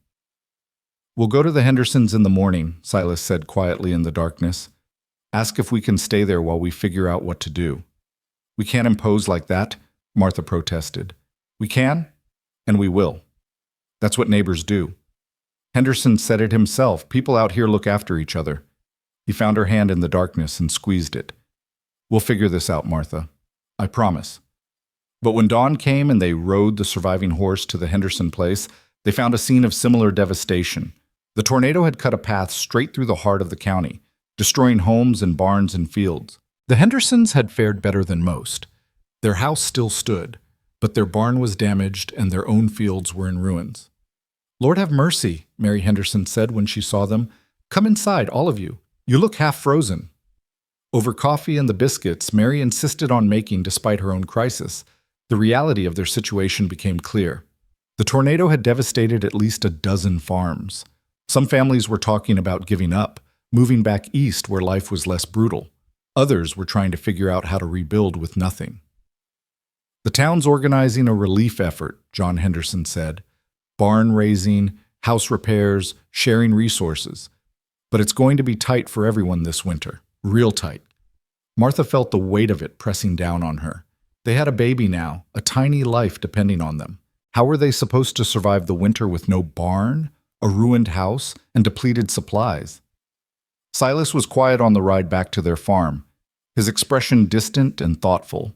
We'll go to the Hendersons in the morning, Silas said quietly in the darkness. Ask if we can stay there while we figure out what to do. We can't impose like that, Martha protested. We can, and we will. That's what neighbors do. Henderson said it himself. People out here look after each other. He found her hand in the darkness and squeezed it. We'll figure this out, Martha. I promise. But when dawn came and they rode the surviving horse to the Henderson place, they found a scene of similar devastation. The tornado had cut a path straight through the heart of the county, destroying homes and barns and fields. The Hendersons had fared better than most. Their house still stood, but their barn was damaged and their own fields were in ruins. Lord have mercy, Mary Henderson said when she saw them. Come inside, all of you. You look half frozen. Over coffee and the biscuits Mary insisted on making despite her own crisis, the reality of their situation became clear. The tornado had devastated at least a dozen farms. Some families were talking about giving up, moving back east where life was less brutal. Others were trying to figure out how to rebuild with nothing. The town's organizing a relief effort, John Henderson said. Barn raising, house repairs, sharing resources. But it's going to be tight for everyone this winter. Real tight. Martha felt the weight of it pressing down on her. They had a baby now, a tiny life depending on them. How were they supposed to survive the winter with no barn, a ruined house, and depleted supplies? Silas was quiet on the ride back to their farm, his expression distant and thoughtful.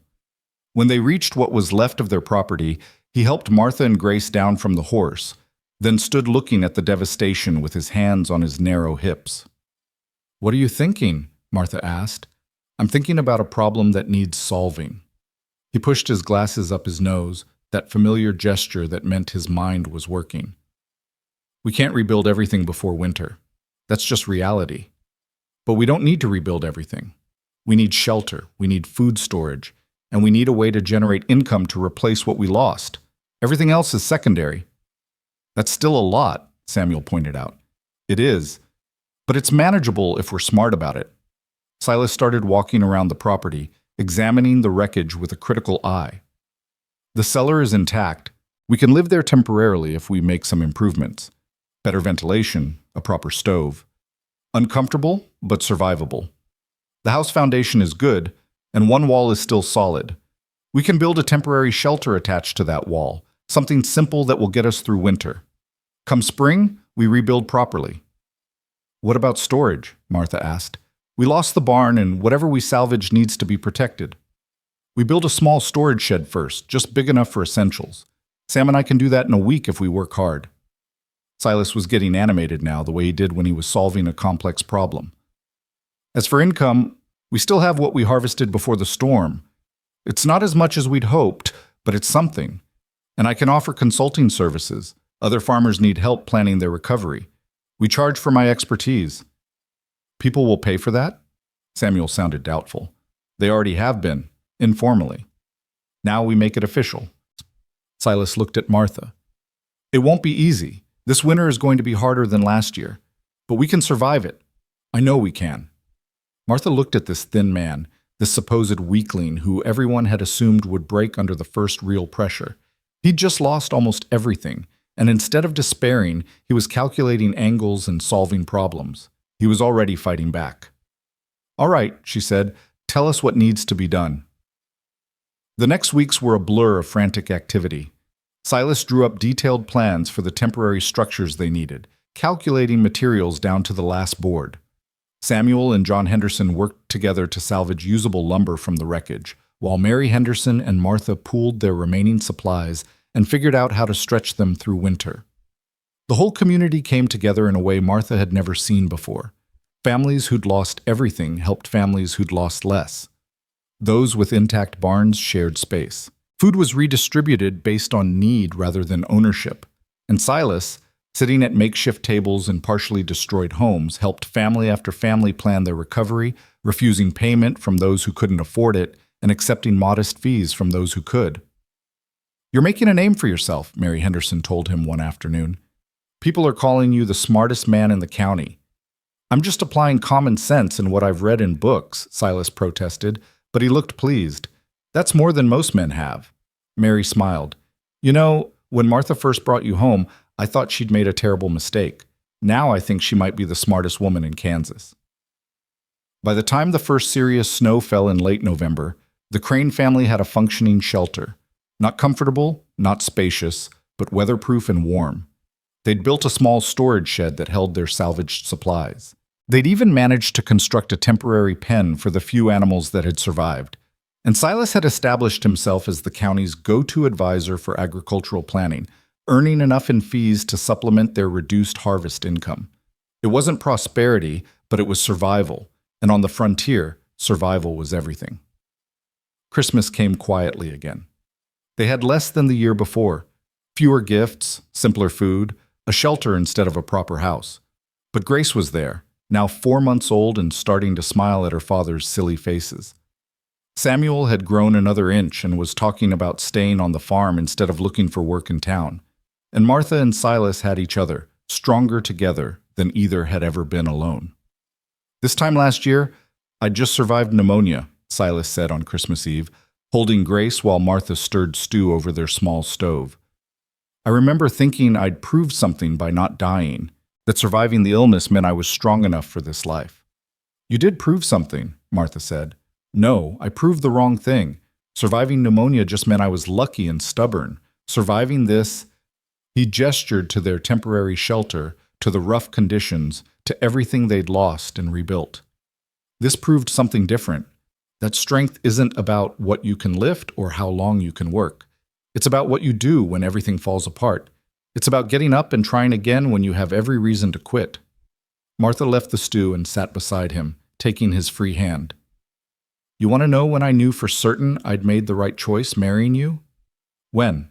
When they reached what was left of their property, he helped Martha and Grace down from the horse, then stood looking at the devastation with his hands on his narrow hips. "What are you thinking?" Martha asked. "I'm thinking about a problem that needs solving." He pushed his glasses up his nose, that familiar gesture that meant his mind was working. "We can't rebuild everything before winter. That's just reality. But we don't need to rebuild everything. We need shelter, we need food storage, and we need a way to generate income to replace what we lost. Everything else is secondary." "That's still a lot," Samuel pointed out. "It is, but it's manageable if we're smart about it." Silas started walking around the property, examining the wreckage with a critical eye. "The cellar is intact. We can live there temporarily if we make some improvements. Better ventilation, a proper stove. Uncomfortable, but survivable. The house foundation is good, and one wall is still solid. We can build a temporary shelter attached to that wall, something simple that will get us through winter. Come spring, we rebuild properly." "What about storage?" Martha asked. "We lost the barn, and whatever we salvage needs to be protected. We build a small storage shed first, just big enough for essentials. Sam and I can do that in a week if we work hard." Silas was getting animated now, the way he did when he was solving a complex problem. "As for income, we still have what we harvested before the storm. It's not as much as we'd hoped, but it's something. And I can offer consulting services. Other farmers need help planning their recovery. We charge for my expertise." "People will pay for that?" Samuel sounded doubtful. "They already have been, informally. Now we make it official." Silas looked at Martha. "It won't be easy. This winter is going to be harder than last year. But we can survive it. I know we can." Martha looked at this thin man, this supposed weakling who everyone had assumed would break under the first real pressure. He'd just lost almost everything, and instead of despairing, he was calculating angles and solving problems. He was already fighting back. "All right," she said, "tell us what needs to be done." The next weeks were a blur of frantic activity. Silas drew up detailed plans for the temporary structures they needed, calculating materials down to the last board. Samuel and John Henderson worked together to salvage usable lumber from the wreckage, while Mary Henderson and Martha pooled their remaining supplies and figured out how to stretch them through winter. The whole community came together in a way Martha had never seen before. Families who'd lost everything helped families who'd lost less. Those with intact barns shared space. Food was redistributed based on need rather than ownership. And Silas, sitting at makeshift tables in partially destroyed homes, helped family after family plan their recovery, refusing payment from those who couldn't afford it and accepting modest fees from those who could. "You're making a name for yourself," Mary Henderson told him one afternoon. "People are calling you the smartest man in the county." "I'm just applying common sense in what I've read in books," Silas protested, but he looked pleased. "That's more than most men have." Mary smiled. "You know, when Martha first brought you home, I thought she'd made a terrible mistake. Now I think she might be the smartest woman in Kansas." By the time the first serious snow fell in late November, the Crane family had a functioning shelter. Not comfortable, not spacious, but weatherproof and warm. They'd built a small storage shed that held their salvaged supplies. They'd even managed to construct a temporary pen for the few animals that had survived. And Silas had established himself as the county's go-to advisor for agricultural planning, earning enough in fees to supplement their reduced harvest income. It wasn't prosperity, but it was survival. And on the frontier, survival was everything. Christmas came quietly again. They had less than the year before. Fewer gifts, simpler food, a shelter instead of a proper house. But Grace was there, now 4 months old and starting to smile at her father's silly faces. Samuel had grown another inch and was talking about staying on the farm instead of looking for work in town. And Martha and Silas had each other, stronger together than either had ever been alone. This time last year, I'd just survived pneumonia, Silas said on Christmas Eve, holding Grace while Martha stirred stew over their small stove. I remember thinking I'd proved something by not dying, that surviving the illness meant I was strong enough for this life. You did prove something, Martha said. No, I proved the wrong thing. Surviving pneumonia just meant I was lucky and stubborn. Surviving this, he gestured to their temporary shelter, to the rough conditions, to everything they'd lost and rebuilt. This proved something different. That strength isn't about what you can lift or how long you can work. It's about what you do when everything falls apart. It's about getting up and trying again when you have every reason to quit. Martha left the stew and sat beside him, taking his free hand. You want to know when I knew for certain I'd made the right choice marrying you? When?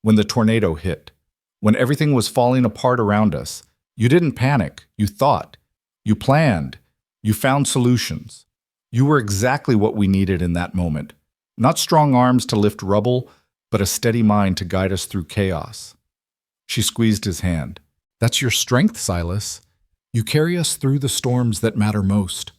When the tornado hit. When everything was falling apart around us. You didn't panic. You thought. You planned. You found solutions. You were exactly what we needed in that moment. Not strong arms to lift rubble, but a steady mind to guide us through chaos. She squeezed his hand. That's your strength, Silas. You carry us through the storms that matter most.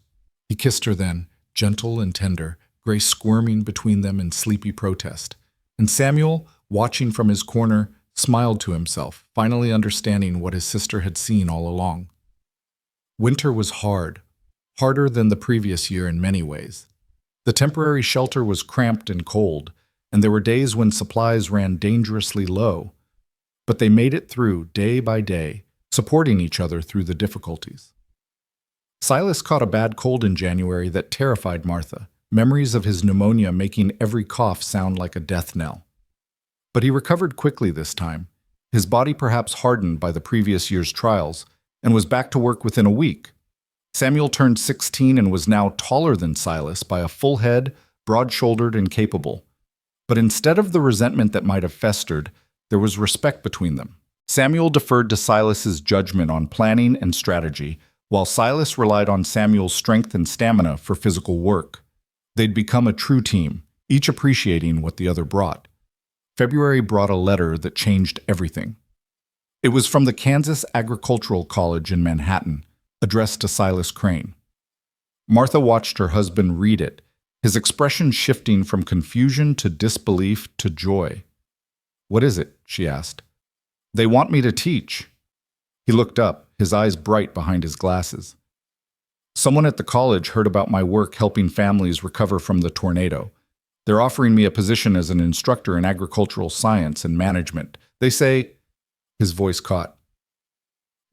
He kissed her then, gentle and tender, Grace squirming between them in sleepy protest. And Samuel, watching from his corner, smiled to himself, finally understanding what his sister had seen all along. Winter was hard, harder than the previous year in many ways. The temporary shelter was cramped and cold, and there were days when supplies ran dangerously low. But they made it through day by day, supporting each other through the difficulties. Silas caught a bad cold in January that terrified Martha, memories of his pneumonia making every cough sound like a death knell. But he recovered quickly this time, his body perhaps hardened by the previous year's trials, and was back to work within a week. Samuel turned 16 and was now taller than Silas by a full head, broad-shouldered and capable. But instead of the resentment that might have festered, there was respect between them. Samuel deferred to Silas's judgment on planning and strategy, while Silas relied on Samuel's strength and stamina for physical work. They'd become a true team, each appreciating what the other brought. February brought a letter that changed everything. It was from the Kansas Agricultural College in Manhattan, addressed to Silas Crane. Martha watched her husband read it, his expression shifting from confusion to disbelief to joy. What is it? She asked. They want me to teach. He looked up, his eyes bright behind his glasses. Someone at the college heard about my work helping families recover from the tornado. They're offering me a position as an instructor in agricultural science and management. They say, his voice caught.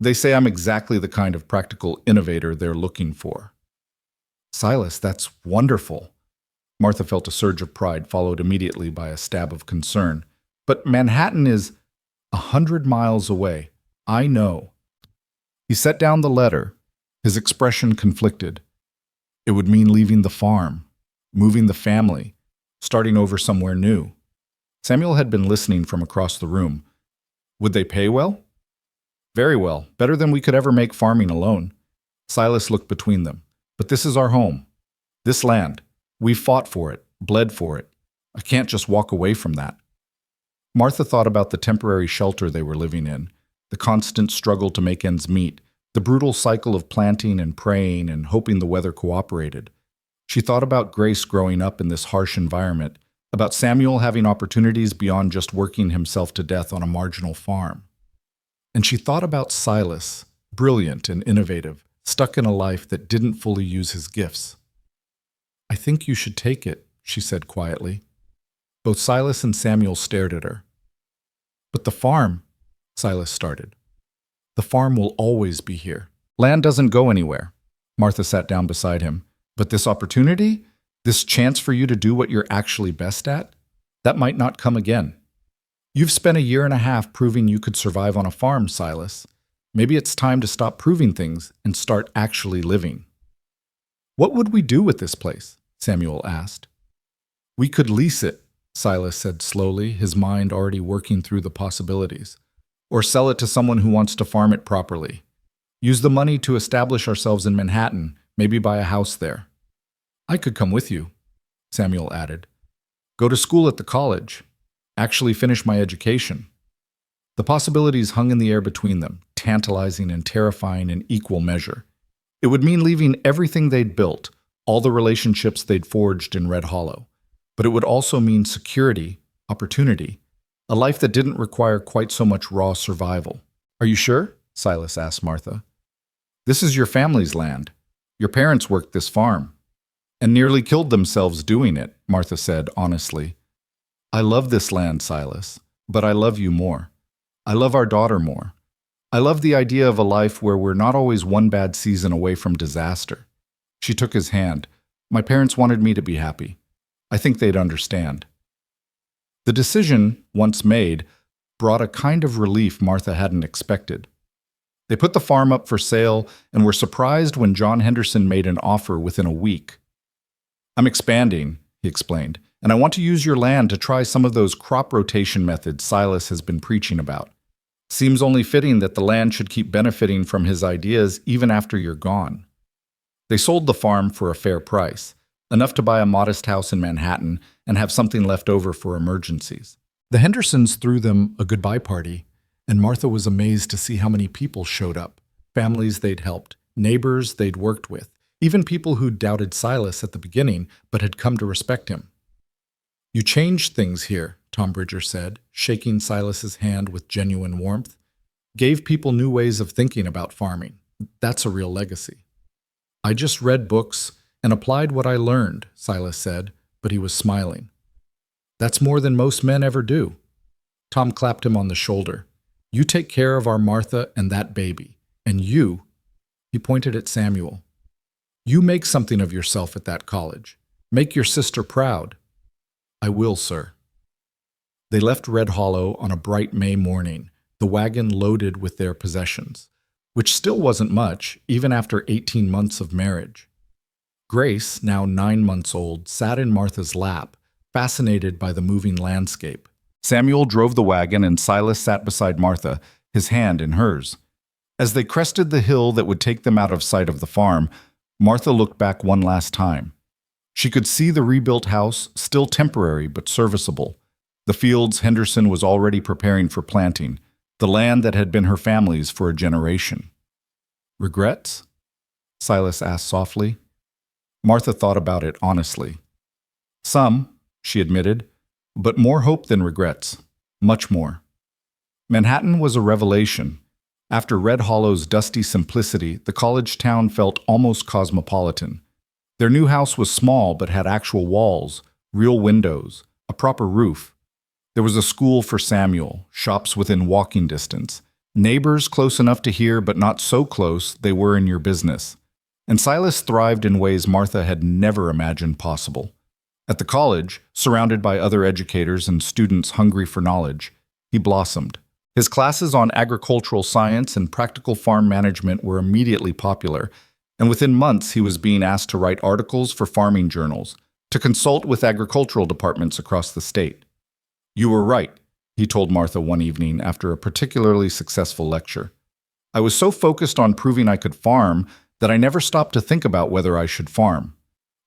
They say I'm exactly the kind of practical innovator they're looking for. Silas, that's wonderful. Martha felt a surge of pride, followed immediately by a stab of concern. But Manhattan is 100 miles away. I know. He set down the letter, his expression conflicted. It would mean leaving the farm, moving the family, starting over somewhere new. Samuel had been listening from across the room. Would they pay well? Very well, better than we could ever make farming alone. Silas looked between them. But this is our home. This land. We've fought for it, bled for it. I can't just walk away from that. Martha thought about the temporary shelter they were living in, the constant struggle to make ends meet, the brutal cycle of planting and praying and hoping the weather cooperated. She thought about Grace growing up in this harsh environment, about Samuel having opportunities beyond just working himself to death on a marginal farm. And she thought about Silas, brilliant and innovative, stuck in a life that didn't fully use his gifts. I think you should take it, she said quietly. Both Silas and Samuel stared at her. But the farm, Silas started. The farm will always be here. Land doesn't go anywhere. Martha sat down beside him. But this opportunity, this chance for you to do what you're actually best at, that might not come again. You've spent a year and a half proving you could survive on a farm, Silas. Maybe it's time to stop proving things and start actually living. What would we do with this place? Samuel asked. We could lease it, Silas said slowly, his mind already working through the possibilities. Or sell it to someone who wants to farm it properly. Use the money to establish ourselves in Manhattan, maybe buy a house there. I could come with you, Samuel added. Go to school at the college. Actually finish my education. The possibilities hung in the air between them, tantalizing and terrifying in equal measure. It would mean leaving everything they'd built, all the relationships they'd forged in Red Hollow. But it would also mean security, opportunity, a life that didn't require quite so much raw survival. "Are you sure?" Silas asked Martha. "This is your family's land. Your parents worked this farm and nearly killed themselves doing it," Martha said honestly. "I love this land, Silas, but I love you more. I love our daughter more. I love the idea of a life where we're not always one bad season away from disaster." She took his hand. "My parents wanted me to be happy. I think they'd understand." The decision, once made, brought a kind of relief Martha hadn't expected. They put the farm up for sale and were surprised when John Henderson made an offer within a week. "I'm expanding," he explained, "and I want to use your land to try some of those crop rotation methods Silas has been preaching about. Seems only fitting that the land should keep benefiting from his ideas even after you're gone." They sold the farm for a fair price, enough to buy a modest house in Manhattan and have something left over for emergencies. The Hendersons threw them a goodbye party, and Martha was amazed to see how many people showed up. Families they'd helped, neighbors they'd worked with, even people who doubted Silas at the beginning but had come to respect him. "You changed things here," Tom Bridger said, shaking Silas's hand with genuine warmth. "Gave people new ways of thinking about farming. That's a real legacy." "I just read books and applied what I learned," Silas said, but he was smiling. "That's more than most men ever do." Tom clapped him on the shoulder. "You take care of our Martha and that baby, and you," he pointed at Samuel, "you make something of yourself at that college. Make your sister proud." "I will, sir." They left Red Hollow on a bright May morning, the wagon loaded with their possessions, which still wasn't much, even after 18 months of marriage. Grace, now 9 months old, sat in Martha's lap, fascinated by the moving landscape. Samuel drove the wagon and Silas sat beside Martha, his hand in hers. As they crested the hill that would take them out of sight of the farm, Martha looked back one last time. She could see the rebuilt house, still temporary but serviceable, the fields Henderson was already preparing for planting, the land that had been her family's for a generation. "Regrets?" Silas asked softly. Martha thought about it honestly. "Some," she admitted, "but more hope than regrets. Much more." Manhattan was a revelation. After Red Hollow's dusty simplicity, the college town felt almost cosmopolitan. Their new house was small but had actual walls, real windows, a proper roof. There was a school for Samuel, shops within walking distance, neighbors close enough to hear but not so close they were in your business. And Silas thrived in ways Martha had never imagined possible. At the college, surrounded by other educators and students hungry for knowledge, he blossomed. His classes on agricultural science and practical farm management were immediately popular, and within months he was being asked to write articles for farming journals, to consult with agricultural departments across the state. "You were right," he told Martha one evening after a particularly successful lecture. "I was so focused on proving I could farm that I never stopped to think about whether I should farm.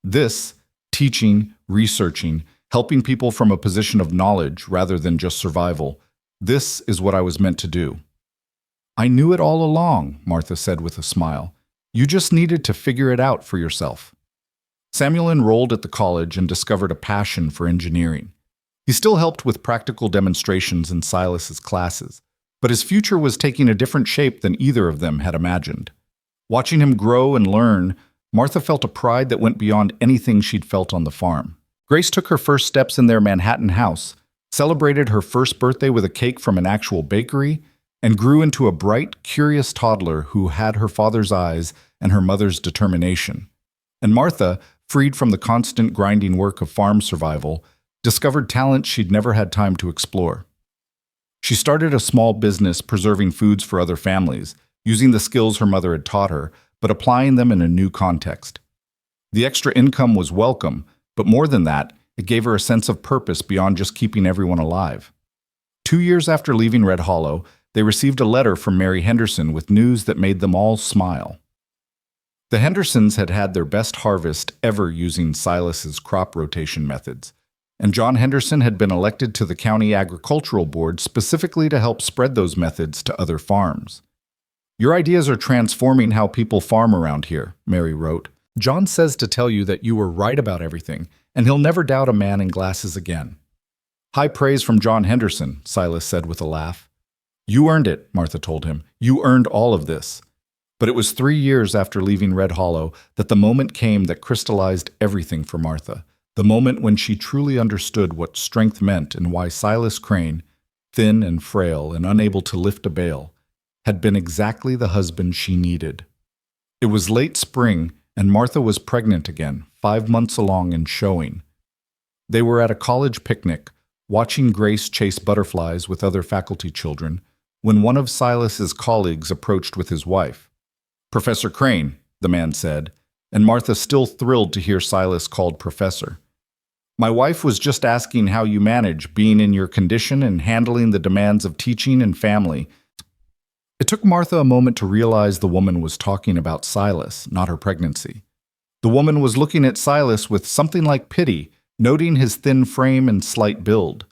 This, teaching, researching, helping people from a position of knowledge rather than just survival, this is what I was meant to do." "I knew it all along," Martha said with a smile. "You just needed to figure it out for yourself." Samuel enrolled at the college and discovered a passion for engineering. He still helped with practical demonstrations in Silas's classes, but his future was taking a different shape than either of them had imagined. Watching him grow and learn, Martha felt a pride that went beyond anything she'd felt on the farm. Grace took her first steps in their Manhattan house, celebrated her first birthday with a cake from an actual bakery, and grew into a bright, curious toddler who had her father's eyes and her mother's determination. And Martha, freed from the constant grinding work of farm survival, discovered talent she'd never had time to explore. She started a small business preserving foods for other families, using the skills her mother had taught her, but applying them in a new context. The extra income was welcome, but more than that, it gave her a sense of purpose beyond just keeping everyone alive. 2 years after leaving Red Hollow, they received a letter from Mary Henderson with news that made them all smile. The Hendersons had had their best harvest ever using Silas's crop rotation methods. and John Henderson had been elected to the county agricultural board specifically to help spread those methods to other farms. "Your ideas are transforming how people farm around here," Mary wrote. "John says to tell you that you were right about everything, and he'll never doubt a man in glasses again." "High praise from John Henderson," Silas said with a laugh. "You earned it," Martha told him. "You earned all of this." But it was 3 years after leaving Red Hollow that the moment came that crystallized everything for Martha, the moment when she truly understood what strength meant and why Silas Crane, thin and frail and unable to lift a bale, had been exactly the husband she needed. It was late spring, and Martha was pregnant again, 5 months along and showing. They were at a college picnic, watching Grace chase butterflies with other faculty children, when one of Silas's colleagues approached with his wife. "Professor Crane," the man said, and Martha still thrilled to hear Silas called Professor. "My wife was just asking how you manage being in your condition and handling the demands of teaching and family." It took Martha a moment to realize the woman was talking about Silas, not her pregnancy. The woman was looking at Silas with something like pity, noting his thin frame and slight build.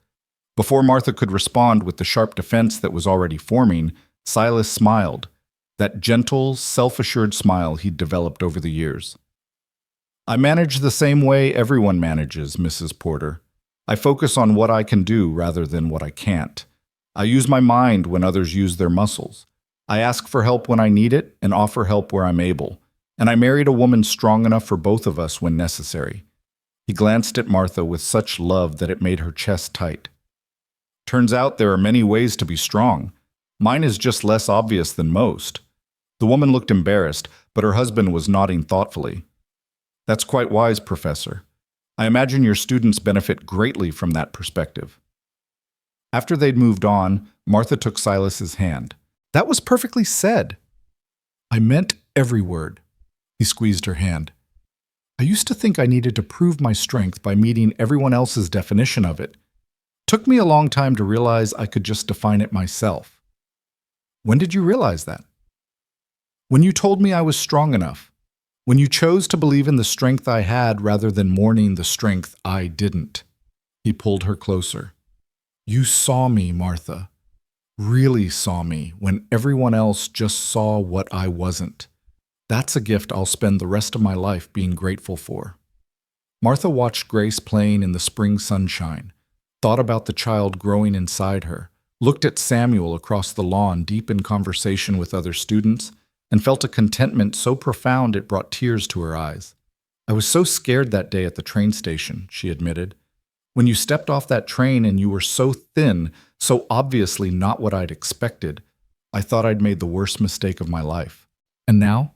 Before Martha could respond with the sharp defense that was already forming, Silas smiled, that gentle, self-assured smile he'd developed over the years. "I manage the same way everyone manages, Mrs. Porter. I focus on what I can do rather than what I can't. I use my mind when others use their muscles. I ask for help when I need it and offer help where I'm able. And I married a woman strong enough for both of us when necessary." He glanced at Martha with such love that it made her chest tight. "Turns out there are many ways to be strong. Mine is just less obvious than most." The woman looked embarrassed, but her husband was nodding thoughtfully. "That's quite wise, Professor. I imagine your students benefit greatly from that perspective." After they'd moved on, Martha took Silas's hand. "That was perfectly said." "I meant every word." He squeezed her hand. "I used to think I needed to prove my strength by meeting everyone else's definition of it. Took me a long time to realize I could just define it myself." "When did you realize that?" "When you told me I was strong enough. When you chose to believe in the strength I had rather than mourning the strength I didn't." He pulled her closer. "You saw me, Martha. Really saw me when everyone else just saw what I wasn't. That's a gift I'll spend the rest of my life being grateful for." Martha watched Grace playing in the spring sunshine, thought about the child growing inside her, looked at Samuel across the lawn deep in conversation with other students, and felt a contentment so profound it brought tears to her eyes. "I was so scared that day at the train station," she admitted. "When you stepped off that train and you were so thin, so obviously not what I'd expected, I thought I'd made the worst mistake of my life. And now?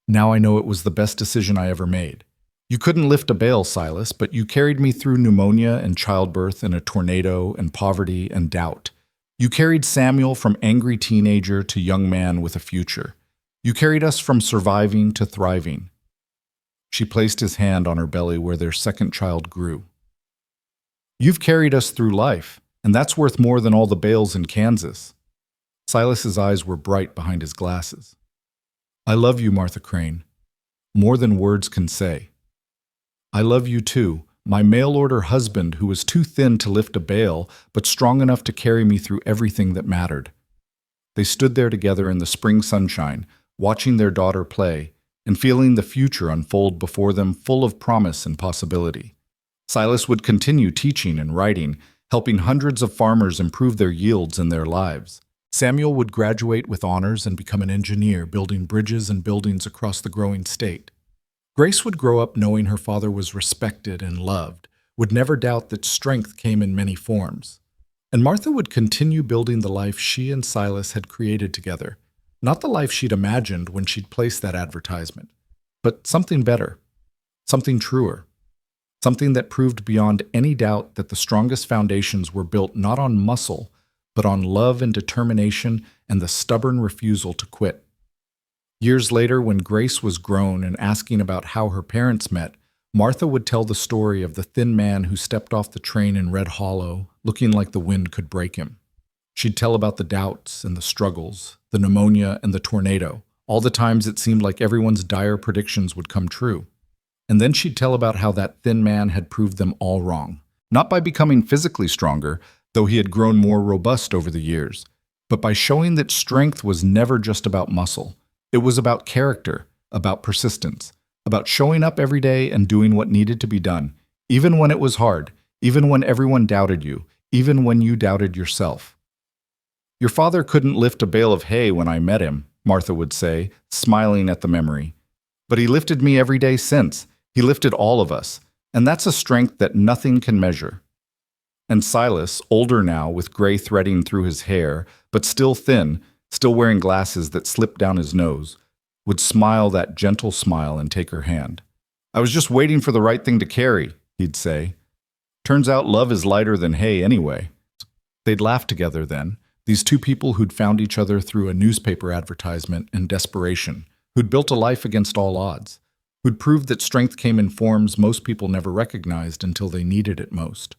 Now I know it was the best decision I ever made. You couldn't lift a bale, Silas, but you carried me through pneumonia and childbirth and a tornado and poverty and doubt. You carried Samuel from angry teenager to young man with a future. You carried us from surviving to thriving." She placed his hand on her belly where their second child grew. "You've carried us through life, and that's worth more than all the bales in Kansas." Silas's eyes were bright behind his glasses. "I love you, Martha Crane, more than words can say. I love you too, my mail-order husband who was too thin to lift a bale, but strong enough to carry me through everything that mattered." They stood there together in the spring sunshine, watching their daughter play, and feeling the future unfold before them full of promise and possibility. Silas would continue teaching and writing, helping hundreds of farmers improve their yields and their lives. Samuel would graduate with honors and become an engineer, building bridges and buildings across the growing state. Grace would grow up knowing her father was respected and loved, would never doubt that strength came in many forms. And Martha would continue building the life she and Silas had created together, not the life she'd imagined when she'd placed that advertisement, but something better, something truer, something that proved beyond any doubt that the strongest foundations were built not on muscle, but on love and determination and the stubborn refusal to quit. Years later, when Grace was grown and asking about how her parents met, Martha would tell the story of the thin man who stepped off the train in Red Hollow, looking like the wind could break him. She'd tell about the doubts and the struggles, the pneumonia and the tornado, all the times it seemed like everyone's dire predictions would come true. And then she'd tell about how that thin man had proved them all wrong, Not by becoming physically stronger, though he had grown more robust over the years, but by showing that strength was never just about muscle. It was about character, about persistence, about showing up every day and doing what needed to be done, even when it was hard, even when everyone doubted you, even when you doubted yourself. Your father couldn't lift a bale of hay when I met him, Martha would say, smiling at the memory. But he lifted me every day since. He lifted all of us, and that's a strength that nothing can measure. And Silas, older now with gray threading through his hair, but still thin, still wearing glasses that slipped down his nose, would smile that gentle smile and take her hand. I was just waiting for the right thing to carry, he'd say. Turns out love is lighter than hay anyway. They'd laugh together then, these two people who'd found each other through a newspaper advertisement in desperation, who'd built a life against all odds, who'd proved that strength came in forms most people never recognized until they needed it most.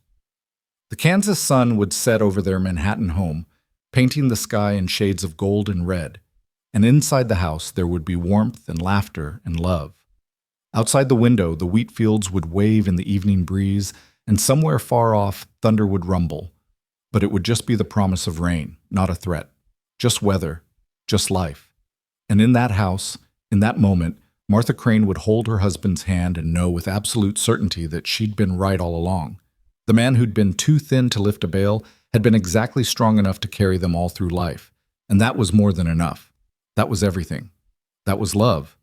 The Kansas sun would set over their Manhattan home, painting the sky in shades of gold and red, and inside the house there would be warmth and laughter and love. Outside the window, the wheat fields would wave in the evening breeze, and somewhere far off, thunder would rumble. But it would just be the promise of rain, not a threat. Just weather, just life. And in that house, in that moment, Martha Crane would hold her husband's hand and know with absolute certainty that she'd been right all along. The man who'd been too thin to lift a bale had been exactly strong enough to carry them all through life. And that was more than enough. That was everything. That was love.